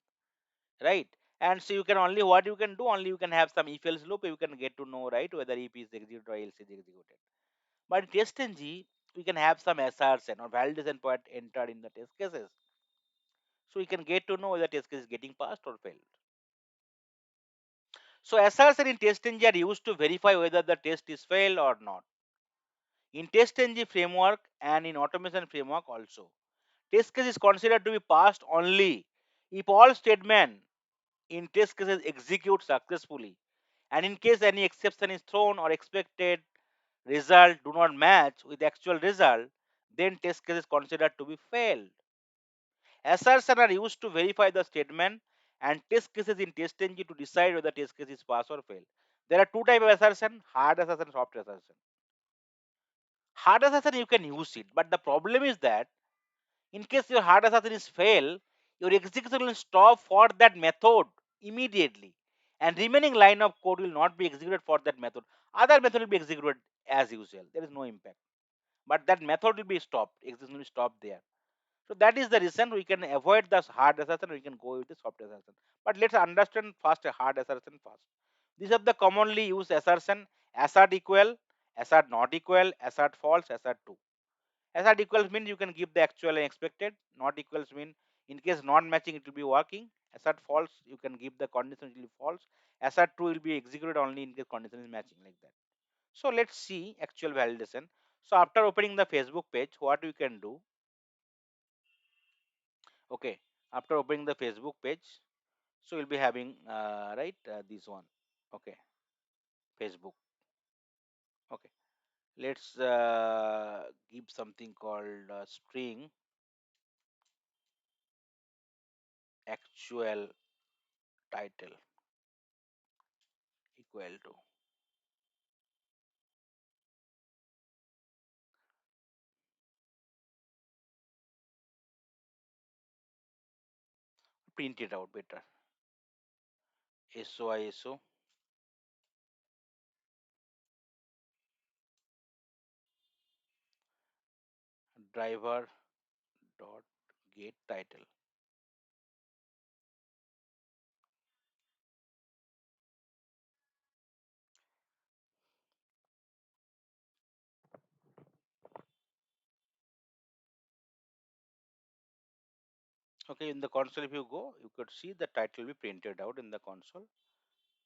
right? And so you can only what you can do only you can have some if else loop. You can get to know right whether if is executed or else is executed. But in TestNG, we can have some assertion or validation point entered in the test cases. So we can get to know whether test case is getting passed or failed. So assertion in TestNG are used to verify whether the test is failed or not. In TestNG framework and in automation framework also, test case is considered to be passed only if all statement in test cases execute successfully, and in case any exception is thrown or expected result do not match with actual result, then test case is considered to be failed. Assertions are used to verify the statement, and test cases in TestNG to decide whether test case is pass or fail. There are two types of assertion: hard assertion, soft assertion. Hard assertion you can use it, but the problem is that in case your hard assertion is fail, your execution will stop for that method immediately, and remaining line of code will not be executed for that method. Other method will be executed as usual. There is no impact, but that method will be stopped. Execution will stop there. So that is the reason we can avoid the hard assertion. We can go with the soft assertion. But let's understand first a hard assertion first. These are the commonly used assertion: assert equal, assert not equal, assert false, assert true. Assert equals means you can give the actual and expected. Not equals mean in case not matching it will be working. Assert false, you can give the condition will be false. Assert true will be executed only in case condition is matching, like that. So let's see actual validation. So after opening the Facebook page, what we can do? Okay, after opening the Facebook page, so you'll be having right this one. Okay, Facebook. Okay, let's give something called string actual title equal to print it out better. So driver dot get title. Okay, in the console, if you go, you could see the title will be printed out in the console.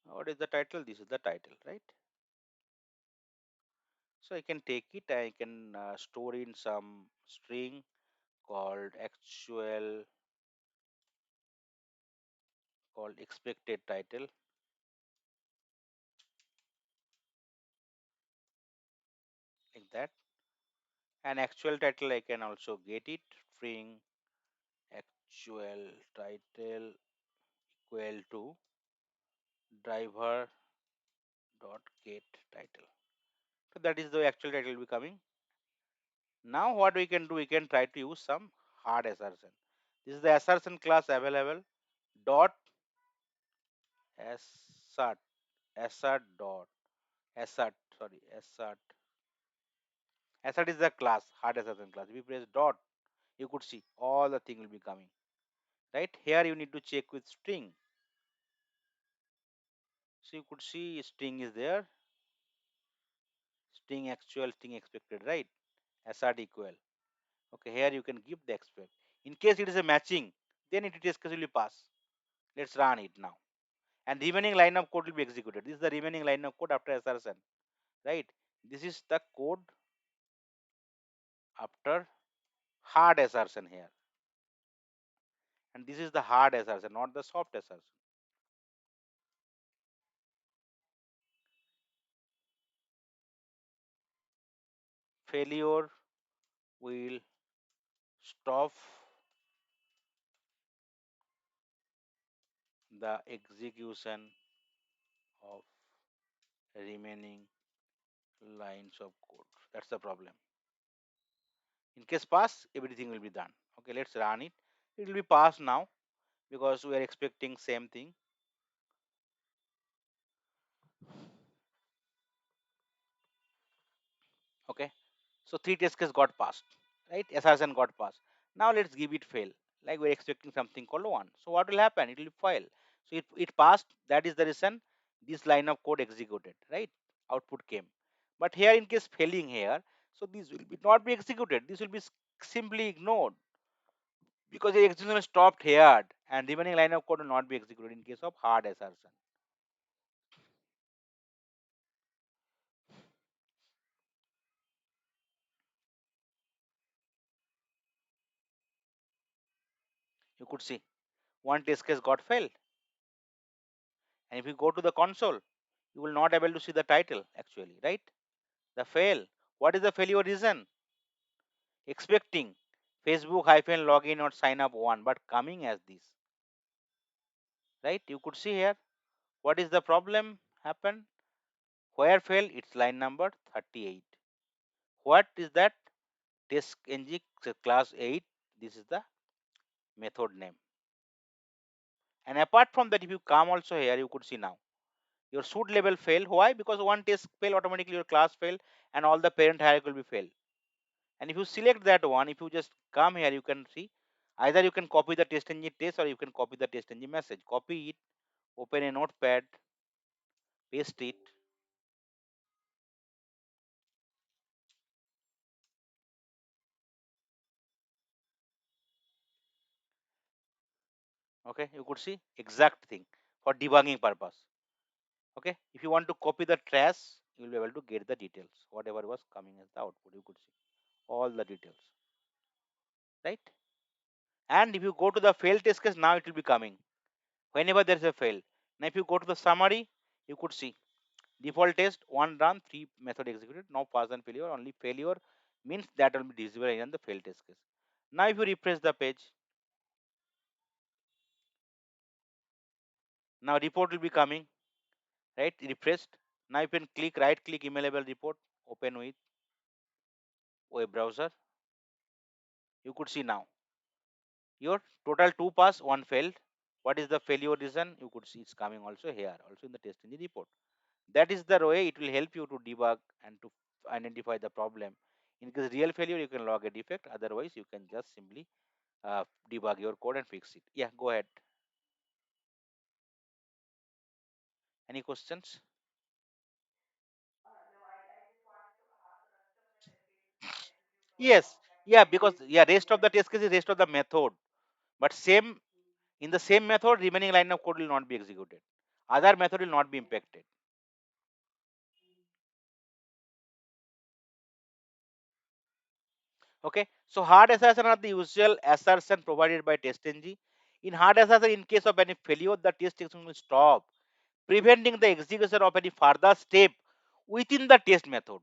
What is the title? This is the title, right? So I can take it, I can store in some string called actual, called expected title, like that. And actual title, I can also get it, string actual title equal to driver dot get title. So that is the actual title will be coming. Now what we can do, we can try to use some hard assertion. This is the assertion class available. Dot assert, assert dot assert, sorry, assert. Assert is the class, hard assertion class. If you press dot, you could see all the thing will be coming. Right here, you need to check with string. So you could see string is there, string actual, string expected, right? Assert equal. Okay, here you can give the expect. In case it is a matching, then it is will pass. Let's run it now. And remaining line of code will be executed. This is the remaining line of code after assertion, right? This is the code after hard assertion here. And this is the hard assertion, not the soft assertion. Failure will stop the execution of remaining lines of code. That's the problem. In case pass, everything will be done. Okay, let's run it. It will be passed now because we are expecting same thing. Okay, so three test cases got passed, right? Assertion got passed. Now let's give it fail. Like we're expecting something called one. So what will happen? It will fail. So it passed. That is the reason this line of code executed, right? Output came. But here in case failing here, so this will be not be executed. This will be simply ignored because the execution stopped here and remaining line of code will not be executed in case of hard assertion. You could see one test case got failed. And if you go to the console, you will not able to see the title actually, right? The fail. What is the failure reason? Expecting Facebook hyphen login or sign up one, but coming as this, right? You could see here. What is the problem happen? Where fail? It's line number 38. What is that? TestNG class 8. This is the method name. And apart from that, if you come also here, you could see now your should label fail. Why? Because one test fail, automatically your class fail, and all the parent hierarchy will be fail. And if you select that one, if you just come here, you can see either you can copy the TestNG test or you can copy the TestNG message. Copy it, open a notepad, paste it. Okay, you could see exact thing for debugging purpose. Okay, if you want to copy the trash, you will be able to get the details, whatever was coming as the output. You could see all the details, right? And if you go to the fail test case, now it will be coming whenever there is a fail. Now, if you go to the summary, you could see default test, one run, three method executed, no pass and failure, only failure means that will be visible in the fail test case. Now, if you refresh the page, now report will be coming, right? Refreshed. Now, you can click, right click, emailable report, open with web browser. You could see now your total two pass, one failed. What is the failure reason? You could see it's coming also here, also in the TestNG report. That is the way it will help you to debug and to identify the problem. In case real failure, you can log a defect. Otherwise, you can just simply debug your code and fix it. Yeah, go ahead. Any questions? Yes. Yeah, because yeah, rest of the test case is rest of the method. But same in the same method, remaining line of code will not be executed. Other method will not be impacted. Okay. So hard assertion are the usual assertion provided by TestNG. In hard assertion, in case of any failure, the test execution will stop, preventing the execution of any further step within the test method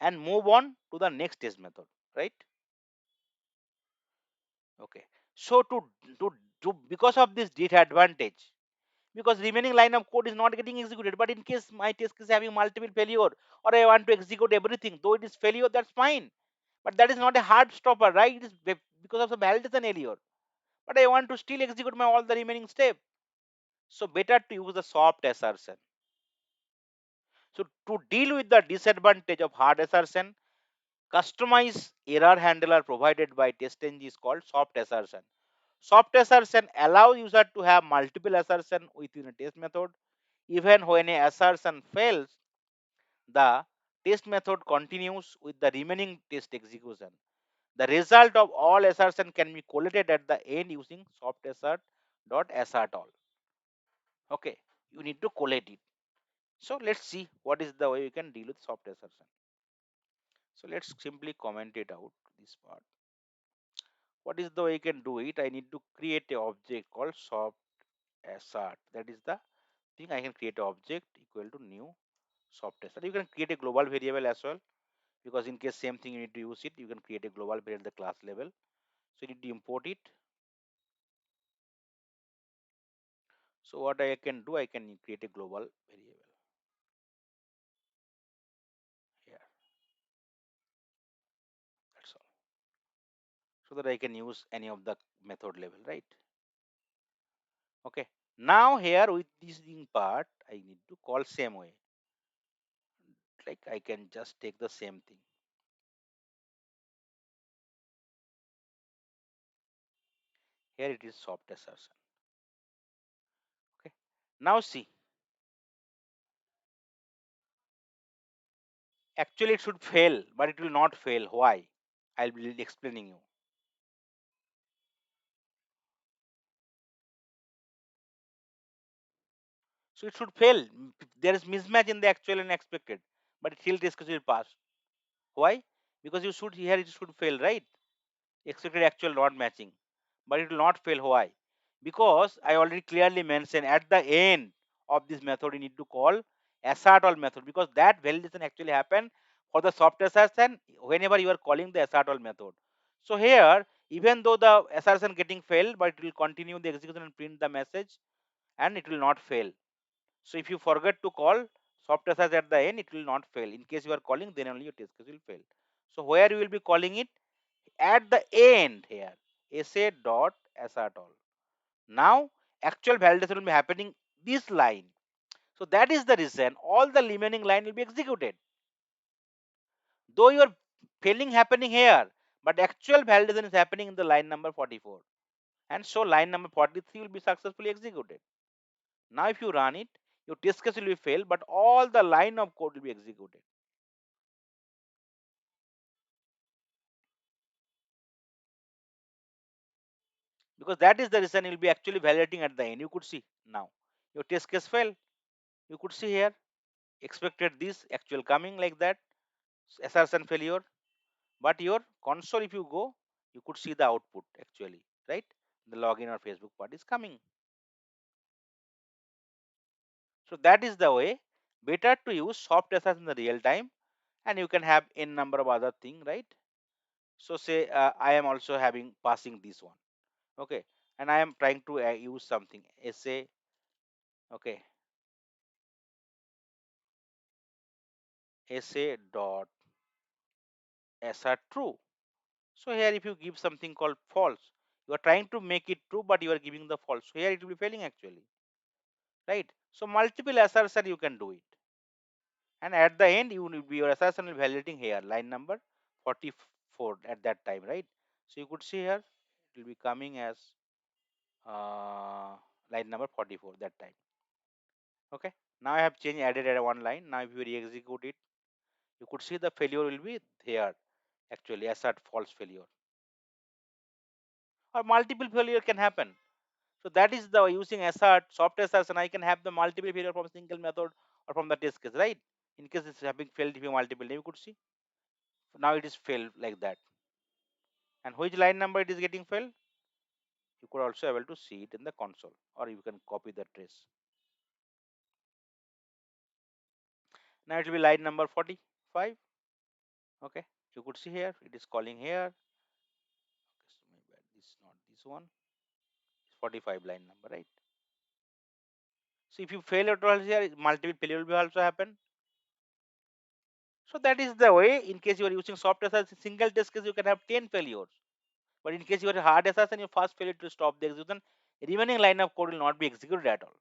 and move on to the next test method, right? Okay. So to because of this disadvantage, because remaining line of code is not getting executed, but in case my test is having multiple failure or I want to execute everything, though it is failure, that's fine. But that is not a hard stopper, right? It is because of the validation error. But I want to still execute my all the remaining step. So better to use the soft assertion. So to deal with the disadvantage of hard assertion, customized error handler provided by TestNG is called soft assertion. Soft assertion allows user to have multiple assertion within a test method. Even when a assertion fails, the test method continues with the remaining test execution. The result of all assertion can be collated at the end using soft assert dot assert all. Okay, you need to collate it. So let's see what is the way you can deal with soft assertion. So let's simply comment it out this part. What is the way you can do it? I need to create a object called soft assert. That is the thing. I can create an object equal to new soft assert. You can create a global variable as well, because in case same thing you need to use it, you can create a global variable at the class level. So you need to import it. So what I can do, I can create a global variable here. That's all. So that I can use any of the method level, right? Okay. Now here with this thing part, I need to call same way. Like I can just take the same thing. Here it is soft assertion. Okay. Now see, actually it should fail, but it will not fail. Why? I'll be explaining you. So it should fail. There is mismatch in the actual and expected, but it still test case will pass. Why? Because you should here it should fail, right? Expected actual not matching, but it will not fail. Why? Because I already clearly mentioned at the end of this method you need to call assert all method, because that validation actually happen for the soft assertion whenever you are calling the assert all method. So here, even though the assertion getting failed, but it will continue the execution and print the message, and it will not fail. So if you forget to call soft assert at the end, it will not fail. In case you are calling, then only your test case will fail. So where you will be calling it? At the end here, essay dot assert all. Now actual validation will be happening this line. So that is the reason all the remaining line will be executed. Though your failing happening here, but actual validation is happening in the line number 44. And so line number 43 will be successfully executed. Now if you run it, your test case will be failed, but all the line of code will be executed. because that is the reason you'll be actually validating at the end. You could see now your test case fail. You could see here expected this actual coming like that assertion failure, but your console if you go, you could see the output actually, right? The login or Facebook part is coming. So that is the way better to use soft assertion in the real time, and you can have n number of other thing, right? So say I am also having passing this one, okay, and I am trying to use something say, okay, say dot assert true. So here if you give something called false, you are trying to make it true, but you are giving the false. So here it will be failing actually, right? So multiple assertion you can do it, and at the end you will be your assertion will be validating here line number 44 at that time, right? So you could see here it will be coming as uh, line number 44 that time. Okay. Now I have changed added at one line. Now if you re-execute it, you could see the failure will be here actually assert false failure or multiple failure can happen. So that is the using assert soft assertion. I can have the multiple failure from a single method or from the test case, right? In case it's having failed if you multiple, you could see now it is failed like that. And which line number it is getting failed, you could also able to see it in the console, or you can copy the trace. Now it will be line number 45. Okay, you could see here it is calling here. So maybe this not this one. It's 45 line number, right? So if you fail at all here, multiple failure will also happen. So that is the way. In case you are using soft assassin single test case, you can have 10 failures. But in case you are hard assassin, you first failure to stop the execution, remaining line of code will not be executed at all.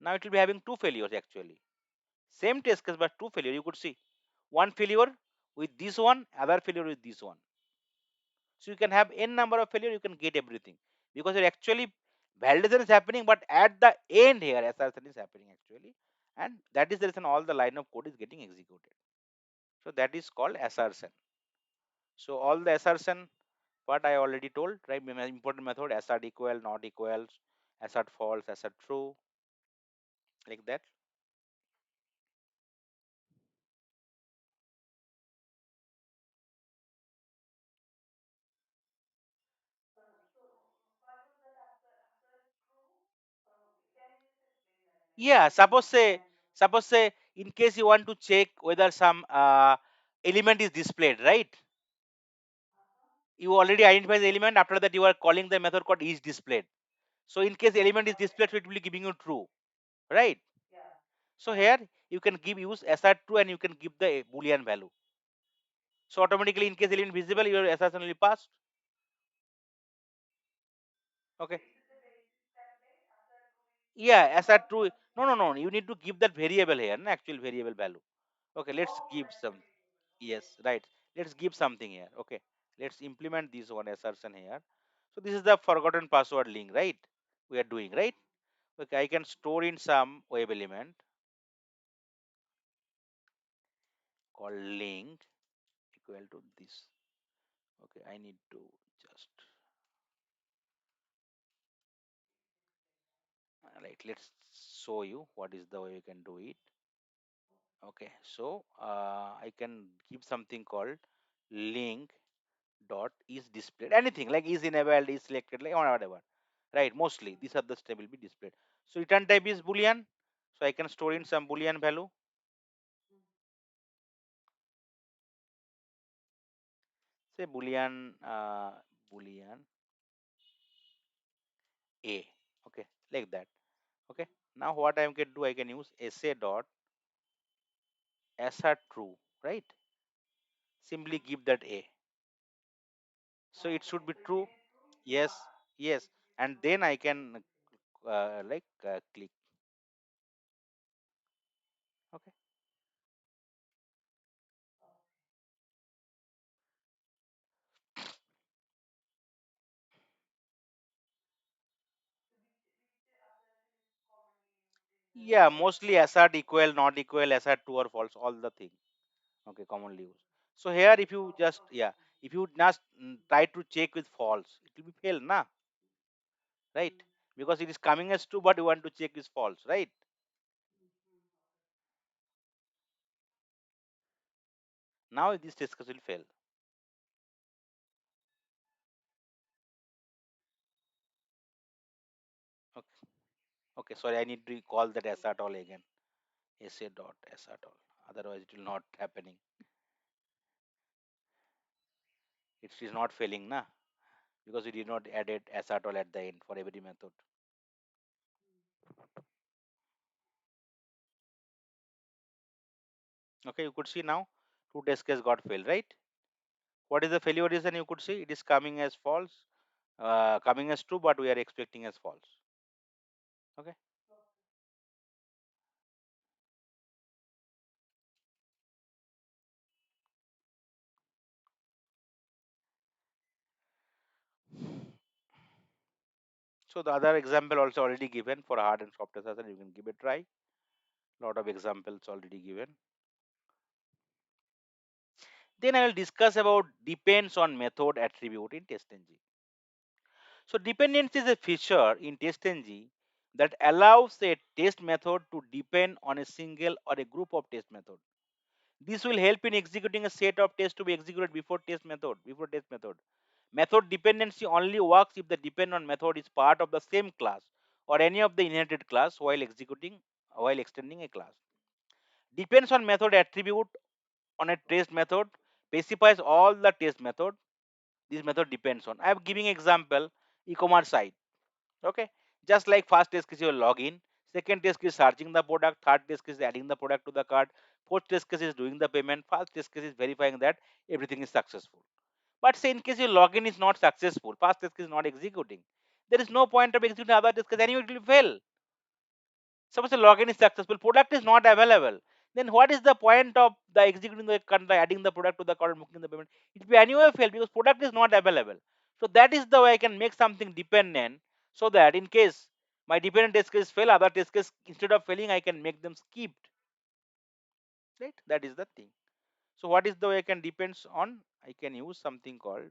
Now it will be having two failures actually. Same test case but two failure. You could see one failure with this one, other failure with this one. So you can have n number of failure, you can get everything because you're actually validation is happening, but at the end here assertion is happening actually, and that is the reason all the line of code is getting executed. So that is called assertion. So all the assertion part I already told, right? Important method assert equal, not equals, assert false, assert true, like that. Yeah, suppose say in case you want to check whether some element is displayed, right? You already identify the element, after that you are calling the method called is displayed. So in case element is displayed, so it will be giving you true, right? So here you can give use assert true and you can give the boolean value. So automatically in case element visible, your assertion will be passed. Okay. Yeah, assert true. No. You need to give that variable here, an actual variable value. Okay, let's give some. Yes, right. Let's give something here. Okay, let's implement this one assertion here. So this is the forgotten password link, right? We are doing, right? Okay, I can store in some web element called link equal to this. Okay, I need to just right. Let's show you what is the way you can do it. Okay, so I can give something called link dot is displayed. Anything like is enabled, is selected, like whatever. Right, mostly these are the step will be displayed. So return type is boolean. So I can store in some boolean value. Say boolean a. Okay, like that. Okay. Now what I can do, I can use essay dot assert true, right? Simply give that a. So it should be true. Yes, yes. And then I can click. Okay. Yeah, mostly assert equal, not equal, assert true or false, all the thing. Okay, commonly used. So here if you just, yeah, if you just try to check with false, it will be fail, na? right? Because it is coming as true, but you want to check is false, right? Now this test case will fail. Okay, okay, sorry, I need to call that assert all again. Sa dot assert all. Otherwise, it will not happening. It is not failing, na? Because we did not added assert all at the end for every method. Okay, you could see now two test case got failed, right? What is the failure reason? You could see it is coming as false, coming as true, but we are expecting as false. Okay. So the other example also already given for hard and soft assessment. You can give a try. Lot of examples already given. Then I will discuss about depends on method attribute in TestNG. So dependency is a feature in TestNG that allows a test method to depend on a single or a group of test methods. This will help in executing a set of tests to be executed before test method. Method dependency only works if the depend on method is part of the same class or any of the inherited class while extending a class. Depends on method attribute on a test method specifies all the test method this method depends on. I am giving example e-commerce site. Okay, just like first test case your login, second test case searching the product, third test case is adding the product to the cart, fourth test case is doing the payment, first test case is verifying that everything is successful. But say in case your login is not successful, first test case is not executing, there is no point of executing other test case, anyway it will fail. Suppose the login is successful, product is not available, then what is the point of the executing the adding the product to the cart and booking the payment? It will be anyway fail because product is not available. So that is the way I can make something dependent, so that in case my dependent test case fail, other test case instead of failing I can make them skipped. Right? That is the thing. So what is the way I can depends on? I can use something called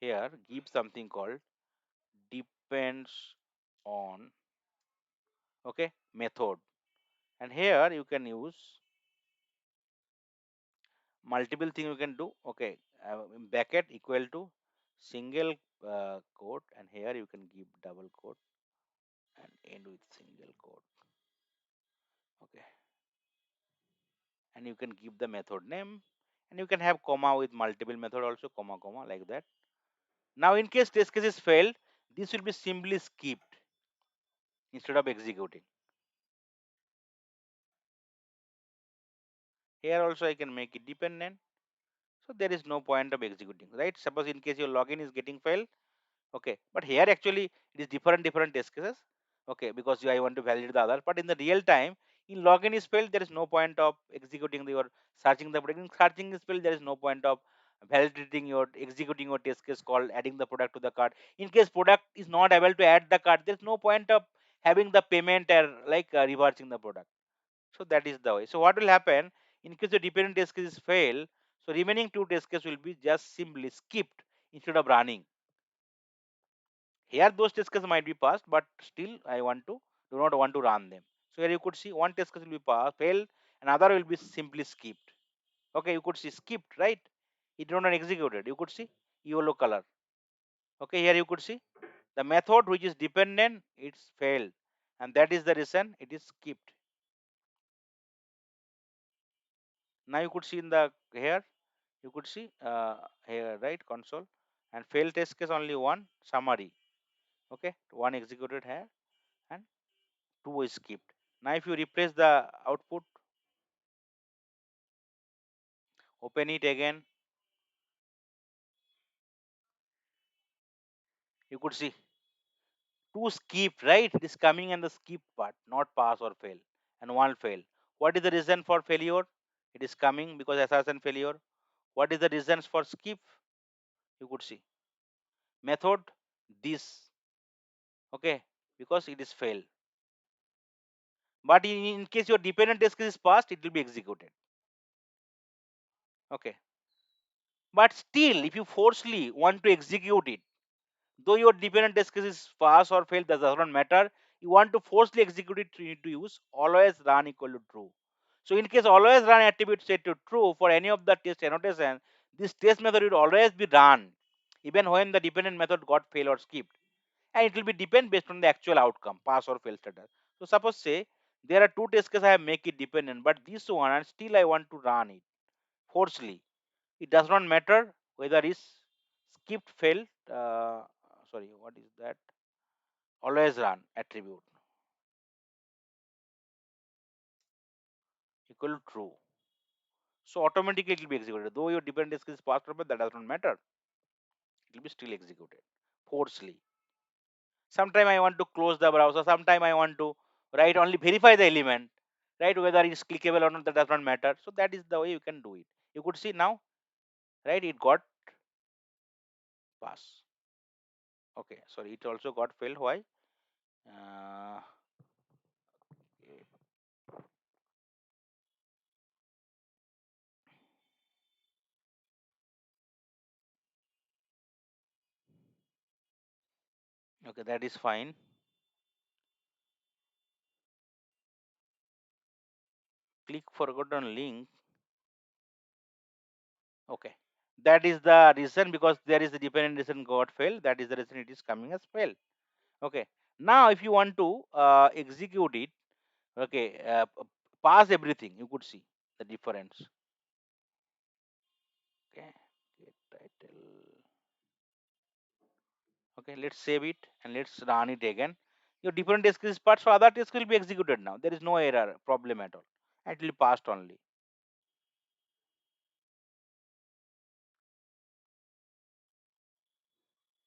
here, give something called depends on, okay, method, and here you can use multiple thing you can do. Okay, bracket equal to single quote, and here you can give double quote and end with single quote. Okay, and you can give the method name, and you can have comma with multiple method also, comma comma, like that. Now in case test case is failed, this will be simply skipped instead of executing. Here also I can make it dependent, so there is no point of executing, right? Suppose in case your login is getting failed, okay, but here actually it is different test cases, okay, because I want to validate the other, but in the real time in login is failed, there is no point of executing your searching the product. In searching is failed, there is no point of validating your executing your test case called adding the product to the cart. In case product is not able to add the cart, there is no point of having the payment or like reversing the product. So that is the way. So what will happen in case the dependent test case is fail, so remaining two test case will be just simply skipped instead of running. Here those test cases might be passed, but still I want to do not want to run them. So here you could see one test case will be passed, failed, another will be simply skipped. Okay, you could see skipped, right? It did not executed. You could see yellow color. Okay, here you could see the method which is dependent, it's failed, and that is the reason it is skipped. Now you could see in the here you could see here, right, console, and failed test case only one, summary. Okay, one executed here and two is skipped. Now if you replace the output, open it again, you could see two skipped, right? It is coming in the skip part, not pass or fail, and one fail. What is the reason for failure? It is coming because assassin failure. What is the reasons for skip? You could see method this, okay, because it is fail. But in case your dependent test case is passed, it will be executed. Okay, but still if you forcefully want to execute it, Though your dependent test case is pass or fail, that does not matter. You want to forcefully execute it, you need to use always run equal to true. So in case always run attribute set to true for any of the test annotation, this test method will always be run, even when the dependent method got fail or skipped. And it will be depend based on the actual outcome, pass or fail status. So suppose say there are two test cases I have make it dependent, but this one and still I want to run it forcefully. It does not matter whether is skipped failed. Sorry, what is that? Always run attribute equal to true. So automatically it will be executed. Though your dependent is passed over, that does not matter. It will be still executed forcefully. Sometime I want to close the browser. Sometime I want to write only verify the element, right? Whether it's clickable or not, that does not matter. So that is the way you can do it. You could see now, right? It got pass. Okay, sorry, it also got failed. Why? Uh, okay, that is fine. Click forgotten link. Okay, that is the reason because there is the dependent reason got failed. That is the reason it is coming as fail. Okay, now if you want to execute it, okay, pass everything. You could see the difference. Okay, get title. Okay, let's save it and let's run it again. Your different disk is part, so other disk will be executed now. There is no error problem at all. It will be passed only.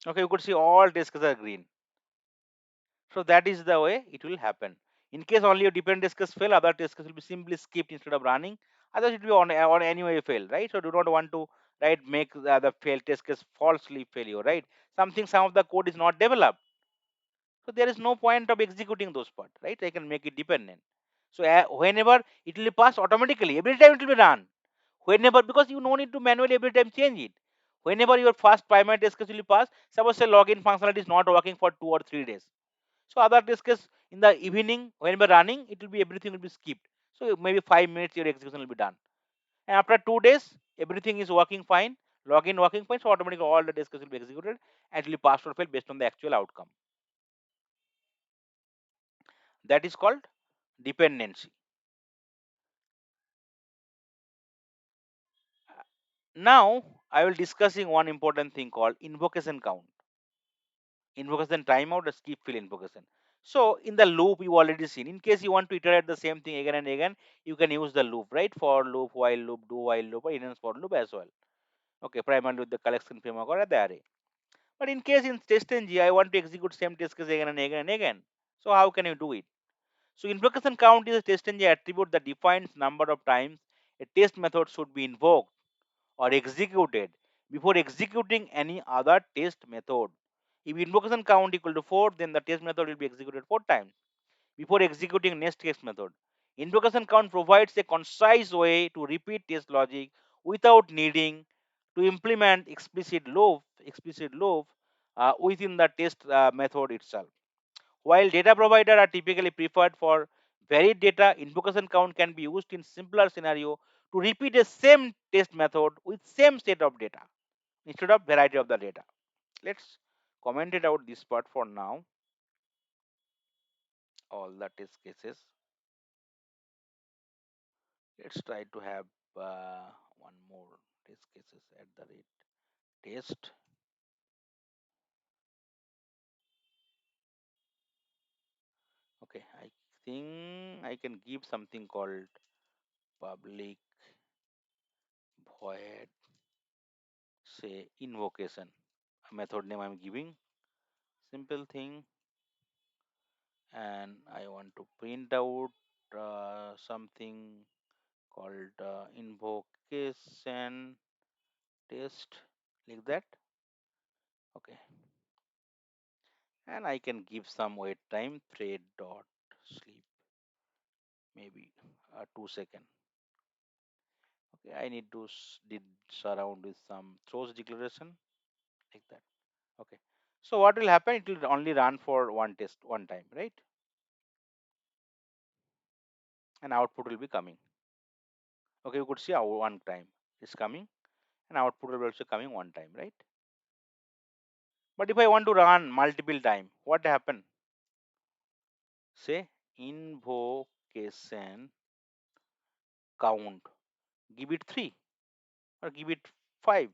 Okay, you could see all disks are green. So that is the way it will happen. In case only your dependent disks fail, other disks will be simply skipped instead of running. Otherwise, it will be on anyway fail, right? So do not want to make the fail test case falsely failure, right? Some of the code is not developed. So there is no point of executing those parts, right? I can make it dependent. So whenever it will be passed automatically, every time it will be run. Whenever, because you no need to manually every time change it. Whenever your first primary test case will be passed, suppose say login functionality is not working for 2 or 3 days. So other test case in the evening, whenever running, it will be everything will be skipped. So maybe 5 minutes your execution will be done. And after 2 days, everything is working fine, login working fine, so automatically all the test cases will be executed and it will be passed or fail based on the actual outcome. That is called dependency. Now I will discussing one important thing called invocation count. Invocation timeout or skip fill invocation. So in the loop you already seen. In case you want to iterate the same thing again and again, you can use the loop, right? For loop, while loop, do while loop, or enhance for loop as well. Okay, primarily with the collection framework or the array. But in case in TestNG, I want to execute same test case again and again and again. So how can you do it? So invocation count is a TestNG attribute that defines number of times a test method should be invoked or executed before executing any other test method. If invocation count equal to 4, then the test method will be executed 4 times before executing next test method. Invocation count provides a concise way to repeat test logic without needing to implement explicit loop within the test method itself. While data providers are typically preferred for varied data, invocation count can be used in simpler scenario to repeat the same test method with same set of data instead of variety of the data. Let's comment it out this part for now. All the test cases. Let's try to have one more test cases at the rate test. Okay, I think I can give something called public void say invocation. A method name I'm giving simple thing, and I want to print out something called invocation test like that. Okay, and I can give some wait time thread dot sleep maybe 2 second. Okay, I need to did surround with some throws declaration like that. Okay, So what will happen? It will only run for one test one time, right? And output will be coming. Okay, you could see our one time is coming and output will be also coming one time, right? But if I want to run multiple time, what happen? Say invocation count, give it 3 or give it 5.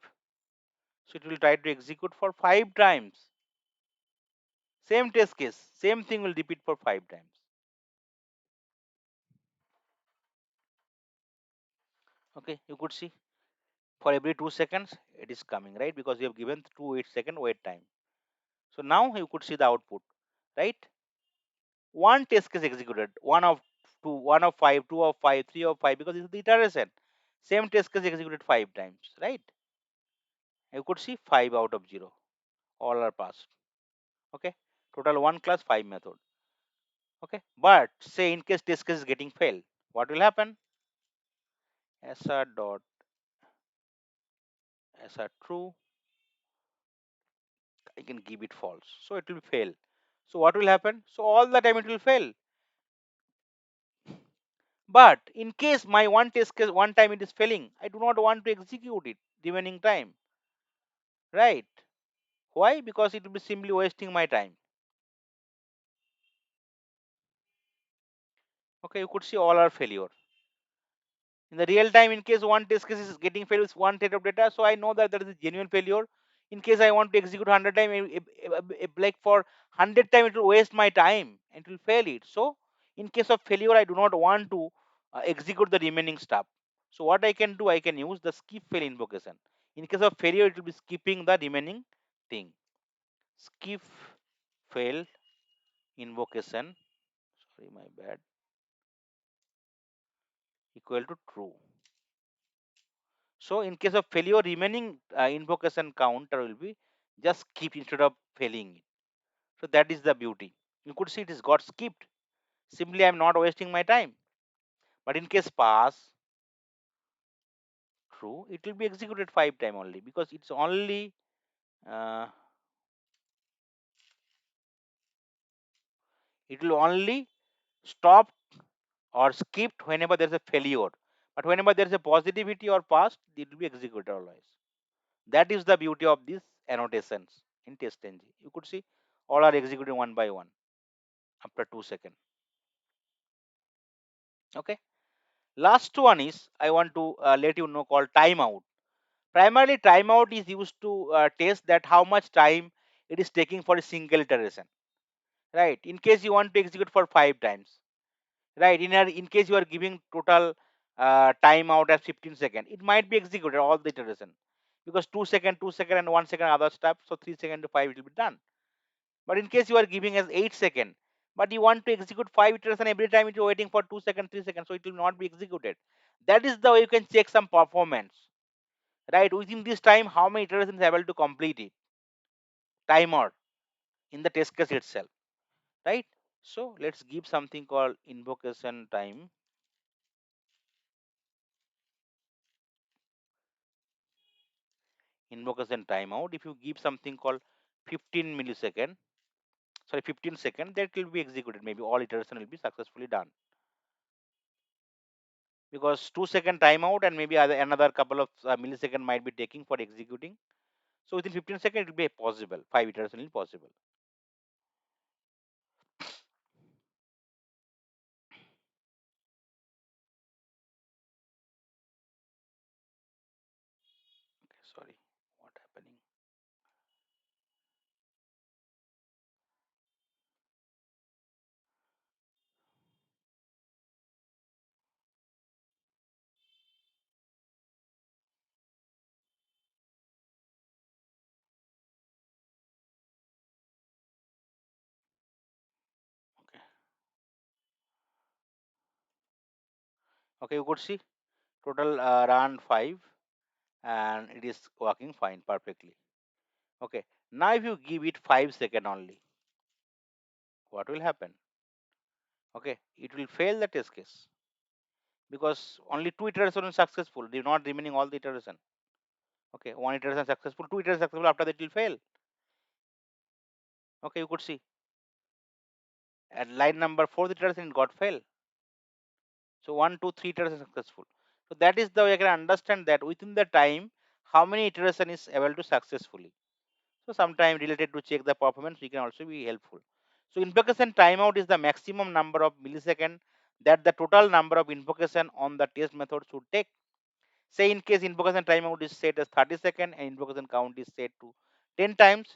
So it will try to execute for 5 times. Same test case, same thing will repeat for 5 times. Okay, you could see for every 2 seconds it is coming, right? Because you have given 2 8 second wait time. So now you could see the output, right? One test case executed, one of two, one of five, two of five, three of five, because it's the iteration. Same test case executed 5 times, right? You could see 5 out of 0. All are passed. Okay. Total 1 class, 5 method. Okay. But say in case test case is getting failed, what will happen? Sr dot sr true, I can give it false. So it will fail. So what will happen? So all the time it will fail. But in case my one test case one time it is failing, I do not want to execute it remaining time. Right? Why? Because it will be simply wasting my time. Okay, you could see all are failure. In the real time, in case one test case is getting failed with one set of data, so I know that there is a genuine failure. In case I want to execute 100 times, if like for 100 times, it will waste my time and it will fail it. So in case of failure, I do not want to execute the remaining stuff. So what I can do, I can use the skip fail invocation. In case of failure, it will be skipping the remaining thing. Skip fail invocation, sorry, my bad, equal to true. So in case of failure, remaining invocation counter will be just skip instead of failing it. So that is the beauty. You could see it is got skipped. Simply I am not wasting my time. But in case pass true, it will be executed 5 times only, because it's only uh, it will only stop or skipped whenever there is a failure. But whenever there is a positivity or pass, it will be executed always. That is the beauty of these annotations in TestNG. You could see all are executed one by one after 2 seconds. Okay. Last one is I want to let you know called timeout. Primarily, timeout is used to test that how much time it is taking for a single iteration. Right. In case you want to execute for 5 times. Right. In case you are giving total timeout as 15 seconds, it might be executed all the iteration, because 2 second, 2 second, and 1 second other stuff. So 3 second to 5 it will be done. But in case you are giving as 8 seconds, but you want to execute 5 iterations every time you're waiting for 2 seconds, 3 seconds, so it will not be executed. That is the way you can check some performance. Right, within this time, how many iterations able to complete it. Timer in the test case itself. Right. So let's give something called invocation time. Invocation timeout. If you give something called 15 millisecond, sorry 15 second, that will be executed. Maybe all iteration will be successfully done, because 2 second timeout and maybe another couple of millisecond might be taking for executing. So within 15 seconds it will be possible. 5 iteration is possible. Okay, sorry, what happening? Okay, okay, you could see total run 5 and it is working fine perfectly. Okay, now if you give it 5 seconds only, what will happen? Okay, it will fail the test case, because only 2 iterations are successful. They are not remaining all the iteration. Okay, 1 iteration successful, 2 iteration successful. After that, it will fail. Okay, you could see at line number 4 the iteration got fail. So 1, 2, 3 iterations successful. So that is the way I can understand that within the time how many iteration is able to successfully. So sometime related to check the performance we can also be helpful. So invocation timeout is the maximum number of millisecond that the total number of invocation on the test method should take. Say in case invocation timeout is set as 30 seconds and invocation count is set to 10 times,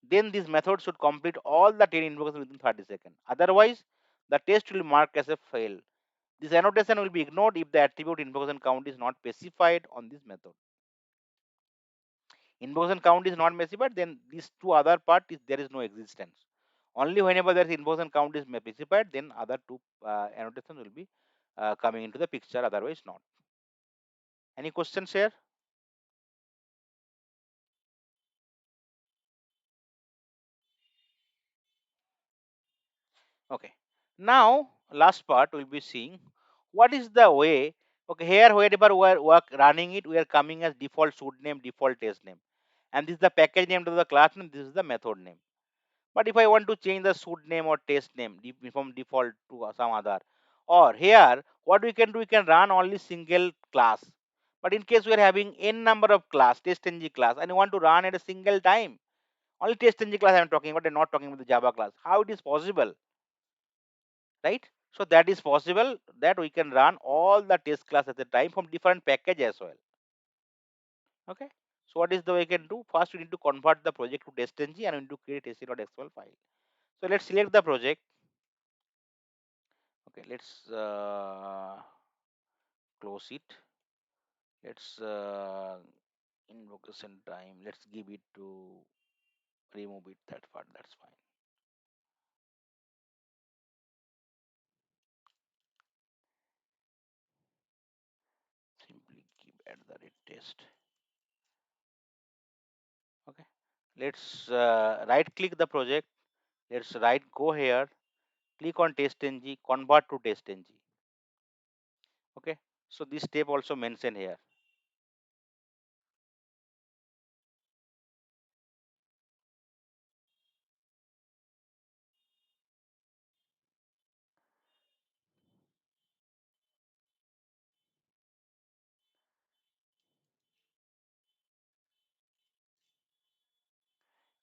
then this method should complete all the 10 invocations within 30 seconds. Otherwise, the test will mark as a fail. This annotation will be ignored if the attribute invocation count is not specified on this method. Invocation count is not specified, then these two other part is there is no existence. Only whenever there is invocation count is specified, then other two annotations will be coming into the picture. Otherwise, not. Any questions here? Okay. Now, last part we'll be seeing what is the way. Okay, here wherever we are work running it, we are coming as default suite name, default test name, and this is the package name to the class name. This is the method name. But if I want to change the suite name or test name from default to some other, or here what we can do, we can run only single class. But in case we are having n number of class, TestNG class, and you want to run at a single time, only TestNG class I am talking about, and not talking about the Java class. How it is possible, right? So that is possible that we can run all the test class at the time from different package as well. Okay. So what is the way we can do? First, we need to convert the project to TestNG and we need to create a test.xml file. So let's select the project. Okay, let's close it. Let's invocation time. Let's give it to remove it that part. That's fine. Simply keep at the rate test. Okay. Let's right click the project. Let's right go here. Click on TestNG. Convert to TestNG. Okay. So this step also mentioned here.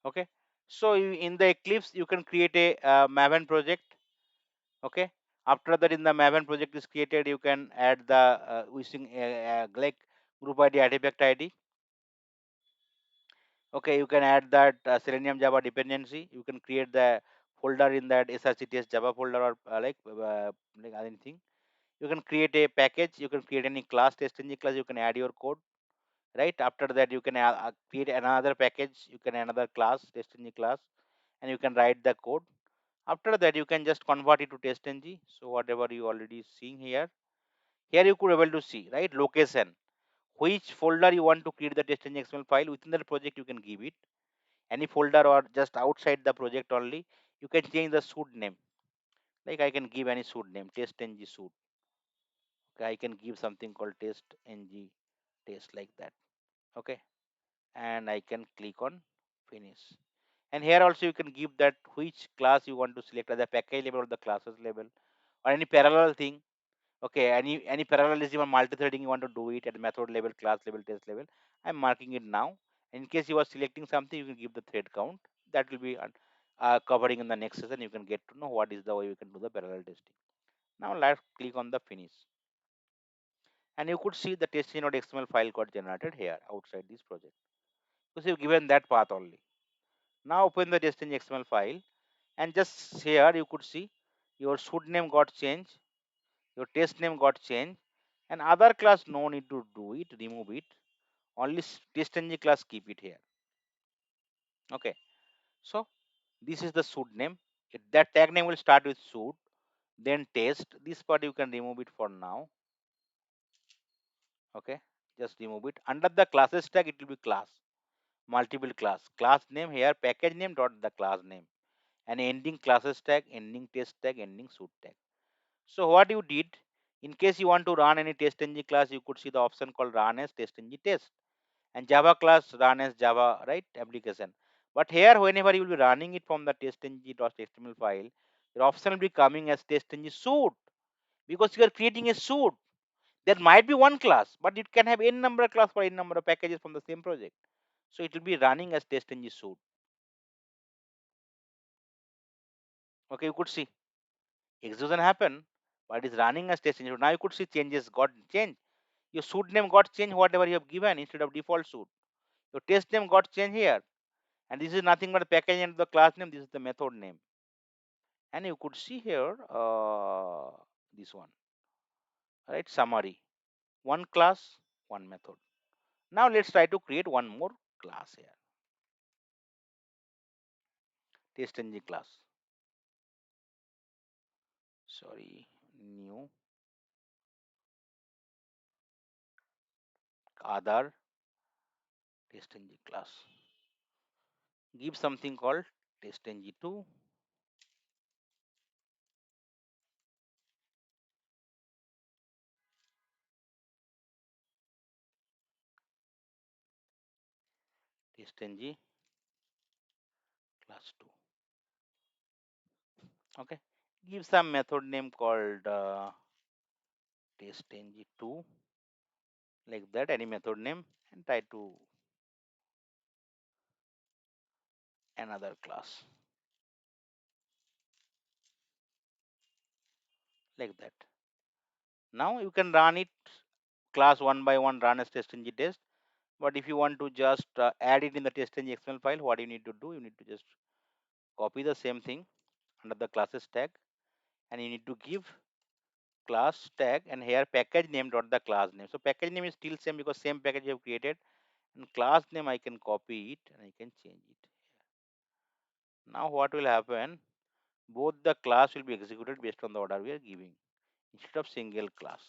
Okay. So in the Eclipse you can create a Maven project. Okay. After that, in the Maven project is created, you can add the using like group ID artifact ID. Okay, you can add that Selenium Java dependency. You can create the folder in that srcts Java folder or like anything. You can create a package. You can create any class, TestNG class. You can add your code. Right after that, you can create another package. You can another class, TestNG class, and you can write the code. After that, you can just convert it to TestNG. So whatever you already seeing here, here you could able to see right location, which folder you want to create the TestNG XML file. Within the project, you can give it any folder or just outside the project only. You can change the suite name. Like I can give any suite name, TestNG suite. Okay, I can give something called TestNG test like that. Okay, and I can click on finish. And here also you can give that which class you want to select as a package level or the classes level or any parallel thing. Okay, any parallelism or multi-threading you want to do it at method level, class level, test level. I'm marking it now. In case you are selecting something, you can give the thread count. That will be covering in the next session. You can get to know what is the way you can do the parallel testing. Now let's click on the finish, and you could see the test.xml file got generated here outside this project because you've given that path only. Now open the test.xml file, and just here you could see your suite name got changed, your test name got changed, and other class no need to do it, remove it. Only TestNG class keep it here. Okay, so this is the suite name. That tag name will start with suite, then test. This part you can remove it for now. Okay, just remove it. Under the classes tag, it will be class, multiple class. Class name here, package name dot the class name, and ending classes tag, ending test tag, ending suite tag. So what you did, in case you want to run any TestNG class, you could see the option called run as TestNG test, and Java class run as Java right application. But here, whenever you will be running it from the testng.html file, your option will be coming as testng suite, because you are creating a suite. There might be one class, but it can have n number of class for n number of packages from the same project. So it will be running as testng suite. Okay, you could see execution happen, but it's running as testng. Now you could see changes got changed. Your suite name got changed, whatever you have given instead of default suite. Your test name got changed here, and this is nothing but the package name, the class name. This is the method name, and you could see here this one, right? Summary: one class, one method. Now let's try to create one more class here. TestNG class. Sorry, new other TestNG class. Give something called TestNG2. TestNG class 2. Okay. Give some method name called TestNG2, like that, any method name, and try to another class, like that. Now you can run it class one by one, run as TestNG test. But if you want to just add it in the TestNG XML file, what you need to do, you need to just copy the same thing under the classes tag, and you need to give class tag, and here package name dot the class name. So package name is still same because same package you have created, and class name I can copy it and I can change it. Now what will happen? Both the class will be executed based on the order we are giving instead of single class.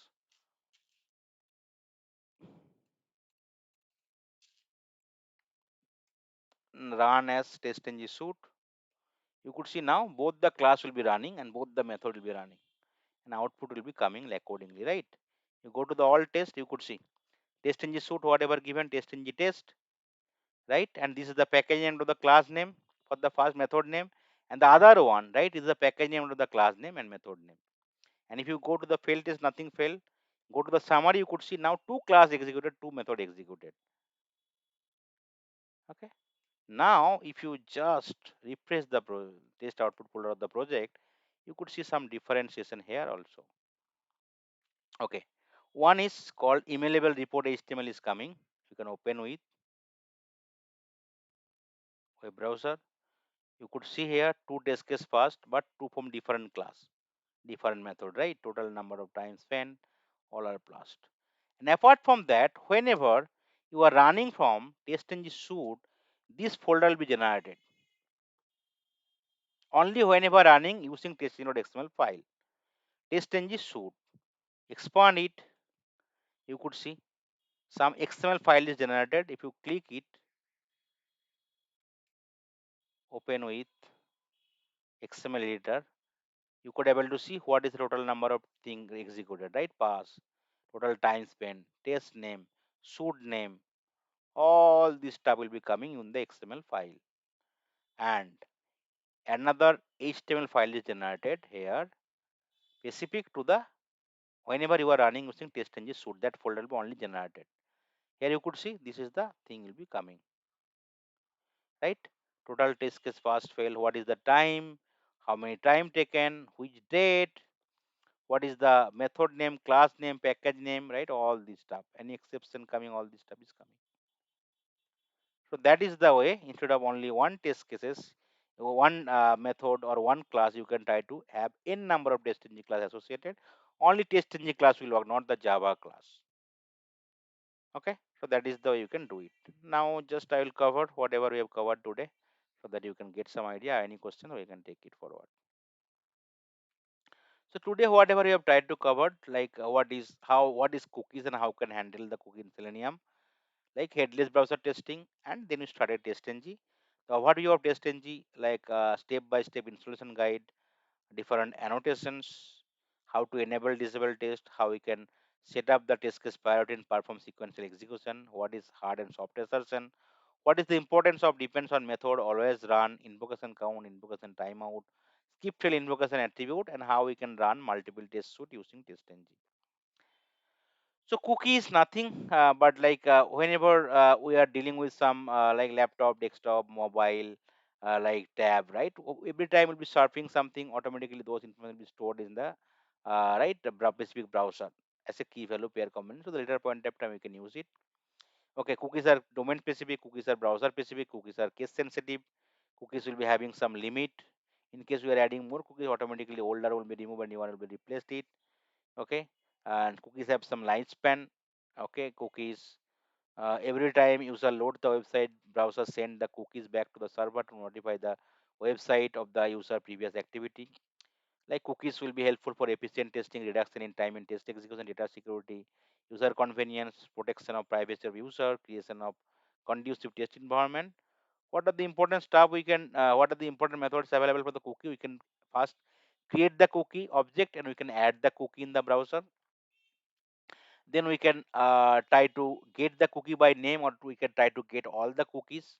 Run as TestNG suite. You could see now both the class will be running and both the method will be running, and output will be coming accordingly, right? You go to the all test, you could see TestNG suite whatever given TestNG test, right? And this is the package name to the class name for the first method name, and the other one, right, is the package name to the class name and method name. And if you go to the fail test, nothing fail. Go to the summary, you could see now two class executed, two method executed. Okay. Now, if you just refresh the test output folder of the project, you could see some differentiation here also. Okay. One is called emailable report HTML is coming. You can open with web browser. You could see here two test case first, but two from different class, different method, right? Total number of times spent, all are passed. And apart from that, whenever you are running from TestNG suite, this folder will be generated. Only whenever running using TestNG.xml file. TestNG suite. Expand it, you could see some XML file is generated. If you click it, open with XML editor, you could able to see what is the total number of things executed, right? Pass, total time spent, test name, suite name, all this stuff will be coming in the XML file. And another HTML file is generated here specific to the whenever you are running using TestNG suite, that folder will be only generated. Here you could see this is the thing will be coming, right? Total test case fast fail, what is the time, how many time taken, which date, what is the method name, class name, package name, right? All this stuff, any exception coming, all this stuff is coming. So that is the way, instead of only one test cases, one method or one class, you can try to have n number of TestNG class associated. Only TestNG class will work, not the Java class. Okay, so that is the way you can do it. Now just I will cover whatever we have covered today so that you can get some idea. Any question we can take it forward. So today whatever we have tried to cover, like what is cookies and how can handle the cookie in Selenium, like headless browser testing, and then we started TestNG. The overview of TestNG, like step by step installation guide, different annotations, how to enable disable test, how we can set up the test case priority and perform sequential execution, what is hard and soft assertion, What is the importance of depends on method, always run, invocation count, invocation timeout, skip fail invocation attribute, and how we can run multiple test suite using TestNG. So cookie is nothing but like whenever we are dealing with some like laptop, desktop, mobile, like tab, right? Every time we'll be surfing something, automatically those information will be stored in the right the specific browser as a key value pair component. So the later point of time we can use it. Okay, cookies are domain specific, cookies are browser specific, cookies are case sensitive, cookies will be having some limit. In case we are adding more cookies, automatically older will be removed and new one will be replaced it. Okay, and cookies have some lifespan. Okay, cookies every time user load the website, browser send the cookies back to the server to notify the website of the user previous activity. Like cookies will be helpful for efficient testing, reduction in time in test execution, data security, user convenience, protection of privacy of user, creation of conducive test environment. What are the important stuff we can? What are the important methods available for the cookie? We can first create the cookie object, and we can add the cookie in the browser. Then we can try to get the cookie by name, or we can try to get all the cookies.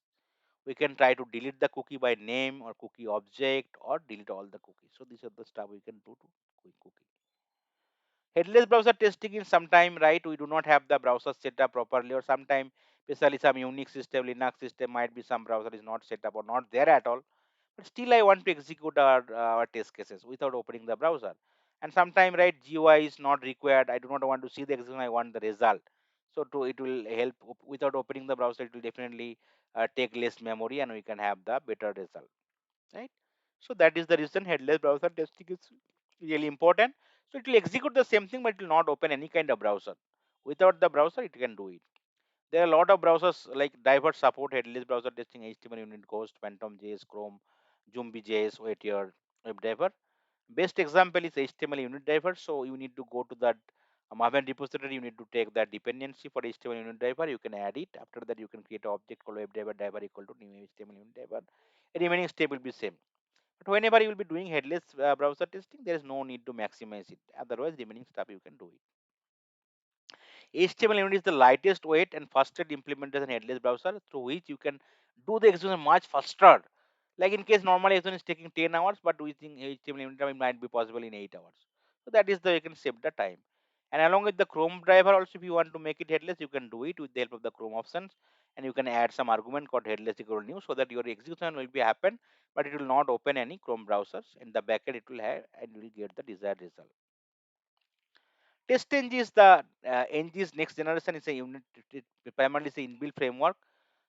We can try to delete the cookie by name or cookie object, or delete all the cookies. So these are the stuff we can do to cookie. Headless browser testing is sometime, right, we do not have the browser set up properly, or sometime especially some Unix system, Linux system, might be some browser is not set up or not there at all, but still I want to execute our test cases without opening the browser. And sometime, right, GUI is not required, I do not want to see the execution, I want the result. So to it will help without opening the browser, it will definitely take less memory and we can have the better result, right? So that is the reason headless browser testing is really important. So it will execute the same thing, but it will not open any kind of browser. Without the browser, it can do it. There are a lot of browsers like diverse support headless browser testing, HTML unit, Ghost, Phantom JS, Chrome, Zombie JS, Wetier, WebDriver. Best example is HTML unit driver. So you need to go to that Maven repository. You need to take that dependency for HTML unit driver. You can add it. After that, you can create an object called WebDriver driver equal to new HTML unit driver. The remaining step will be same. But whenever you will be doing headless browser testing, there is no need to maximize it. Otherwise, remaining stuff you can do it. HTML unit is the lightest weight and fastest implementation headless browser through which you can do the execution much faster. Like in case normal execution is taking 10 hours, but using HTML unit it might be possible in 8 hours. So that is the you can save the time. And along with the Chrome driver also, if you want to make it headless, you can do it with the help of the Chrome options, and you can add some argument called headless equal new so that your execution will be happen, but it will not open any Chrome browsers. In the backend, it will have and you will get the desired result. TestNG is the NG's next generation. Is a unit. It primarily is a inbuilt framework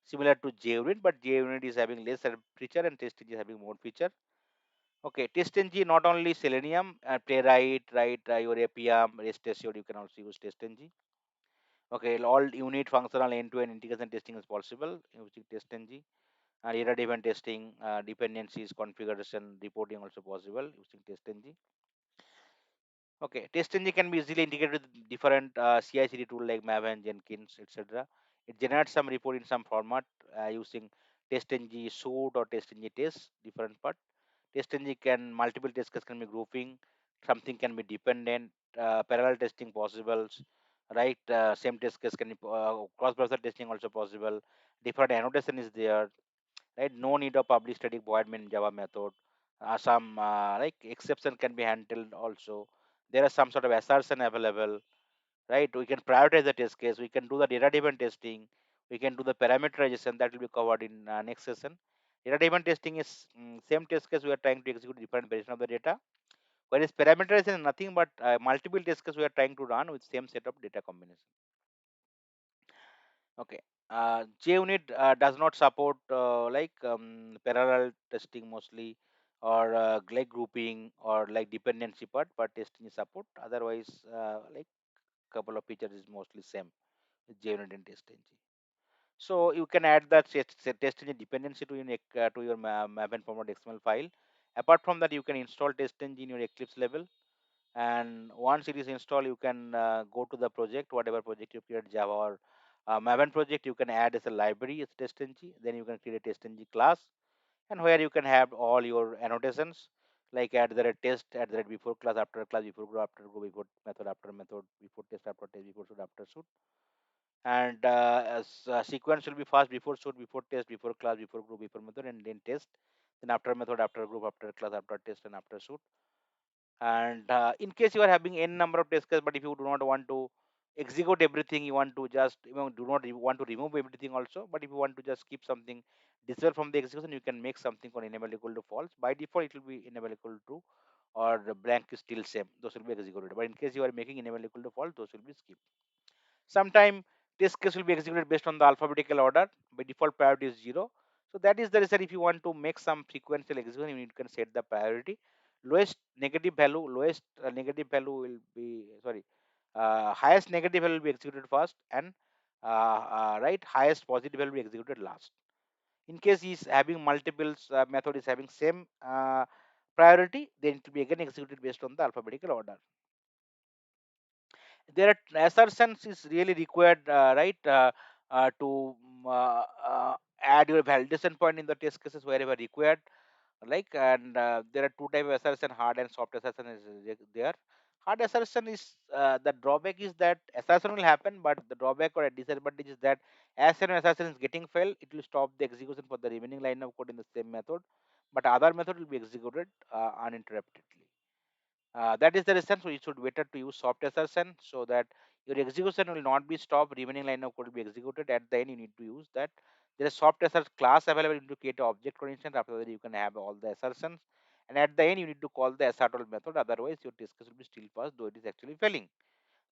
similar to JUnit, but JUnit is having less feature and TestNG is having more feature. Okay, TestNG not only Selenium, Playwright, right, your APM, REST assured, you can also use TestNG. Okay, all unit functional end-to-end integration testing is possible using TestNG. Error-driven testing, dependencies, configuration, reporting also possible using TestNG. Okay, TestNG can be easily integrated with different CI/CD tool like Maven, Jenkins, etc. It generates some report in some format using TestNG suite or TestNG test, different part. TestNG can multiple test cases can be grouping, something can be dependent, parallel testing possible, right? Same test case can be cross-browser testing also possible. Different annotation is there, right? No need of public static void main Java method. Some like exception can be handled also. There are some sort of assertion available, right? We can prioritize the test case. We can do the data-driven testing. We can do the parameterization that will be covered in next session. Data-driven testing is same test case we are trying to execute different version of the data. Whereas parameterization is nothing but multiple test case we are trying to run with same set of data combination. Okay. JUnit does not support parallel testing mostly, or like grouping or like dependency part, but testing is support. Otherwise, like couple of features is mostly same with JUnit and TestNG. So you can add that TestNG dependency to your Maven format XML file. Apart from that, you can install TestNG in your Eclipse level, and once it is installed, you can go to the project, whatever project you create, Java or Maven project, you can add as a library as TestNG. Then you can create a TestNG class, and where you can have all your annotations like at the rate test, at the rate before class, before go, after go, before method, after method, before test, after test, before should, after should. And sequence will be fast: before shoot, before test, before class, before group, before method, and then test, then after method, after group, after class, after test, and after shoot. And in case you are having n number of test cases, but if you do not want to execute everything, you want to just, do not want to remove everything also, but if you want to just keep something disable from the execution, you can make something called enable equal to false. By default it will be enable equal to true, or the blank is still same, those will be executed. But in case you are making enable equal to false, those will be skipped. Sometime test case will be executed based on the alphabetical order. By default priority is 0. So that is the reason if you want to make some sequential execution, you can set the priority. Lowest negative value will be, sorry, highest negative value will be executed first, and right, highest positive value will be executed last. In case he's having multiple method is having same priority, then it will be again executed based on the alphabetical order. There are assertions is really required, right, to add your validation point in the test cases wherever required. Like, and there are two type of assertion: hard and soft assertion is there. Hard assertion is, the drawback is that assertion will happen, but the drawback or a disadvantage is that as soon as assertion is getting failed, it will stop the execution for the remaining line of code in the same method, but other method will be executed uninterruptedly. That is the reason, so you should better to use soft assertion, so that your execution will not be stopped, remaining line of code will be executed. At the end you need to use that. There is soft assertion class available to create an object condition. After that you can have all the assertions, and at the end you need to call the assert all method, otherwise your test case will be still passed though it is actually failing.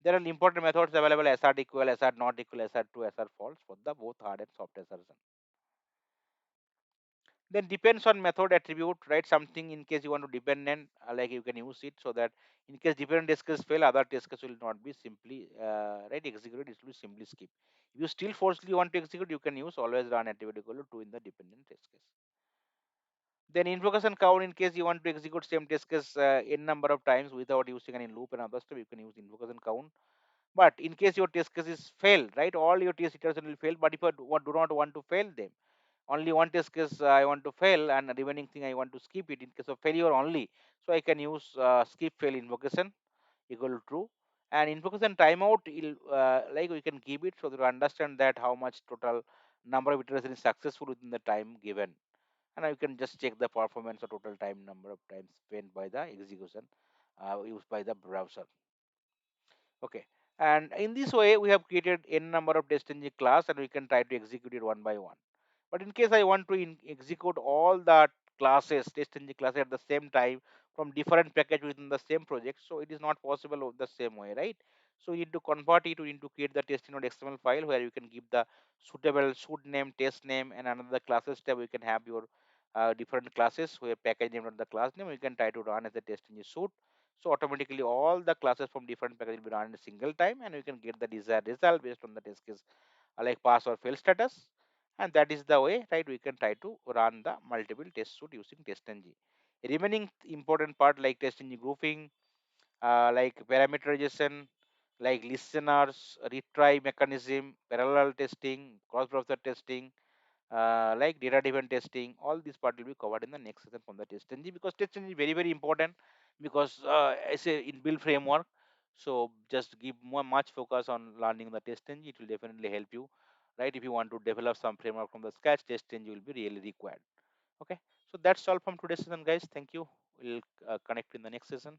There are important methods available: assert equal, assert not equal, assert true, assert false, for the both hard and soft assertion. Then depends on method attribute, right? Something in case you want to dependent, like you can use it, so that in case dependent test case fail, other test case will not be simply right executed, it will be simply skip. If you still forcefully want to execute, you can use always run activity equal to 2 in the dependent test case. Then invocation count: in case you want to execute same test case n number of times without using any loop and other stuff, you can use invocation count. But in case your test case is failed, right, all your test iteration will fail, but if you do not want to fail them, only one test case I want to fail, and the remaining thing I want to skip it in case of failure only. So I can use skip fail invocation equal to true. And invocation timeout, like we can give it so that you understand that how much total number of iterations is successful within the time given. And you can just check the performance or total time number of times spent by the execution used by the browser. Okay. And in this way, we have created n number of TestNG class, and we can try to execute it one by one. But in case I want to execute all the classes, TestNG classes at the same time from different package within the same project, so it is not possible of the same way, right? So you need to convert it, you need to create the test.xml file where you can give the suitable suit name, test name, and another classes tab. You can have your different classes where package name, not the class name. You can try to run as a TestNG suit. So automatically all the classes from different packages will be run in a single time, and we can get the desired result based on the test case, like pass or fail status. And that is the way, right, we can try to run the multiple test suite using TestNG. Remaining important part like TestNG grouping, like parameterization, like listeners, retry mechanism, parallel testing, cross-browser testing, like data-driven testing, all this part will be covered in the next session from the TestNG, because TestNG is very very important, because it's a inbuilt framework. So just give much focus on learning the TestNG. It will definitely help you, right? If you want to develop some framework from the scratch, TestNG will be really required. Okay, so that's all from today's session, guys. Thank you. We'll connect in the next session.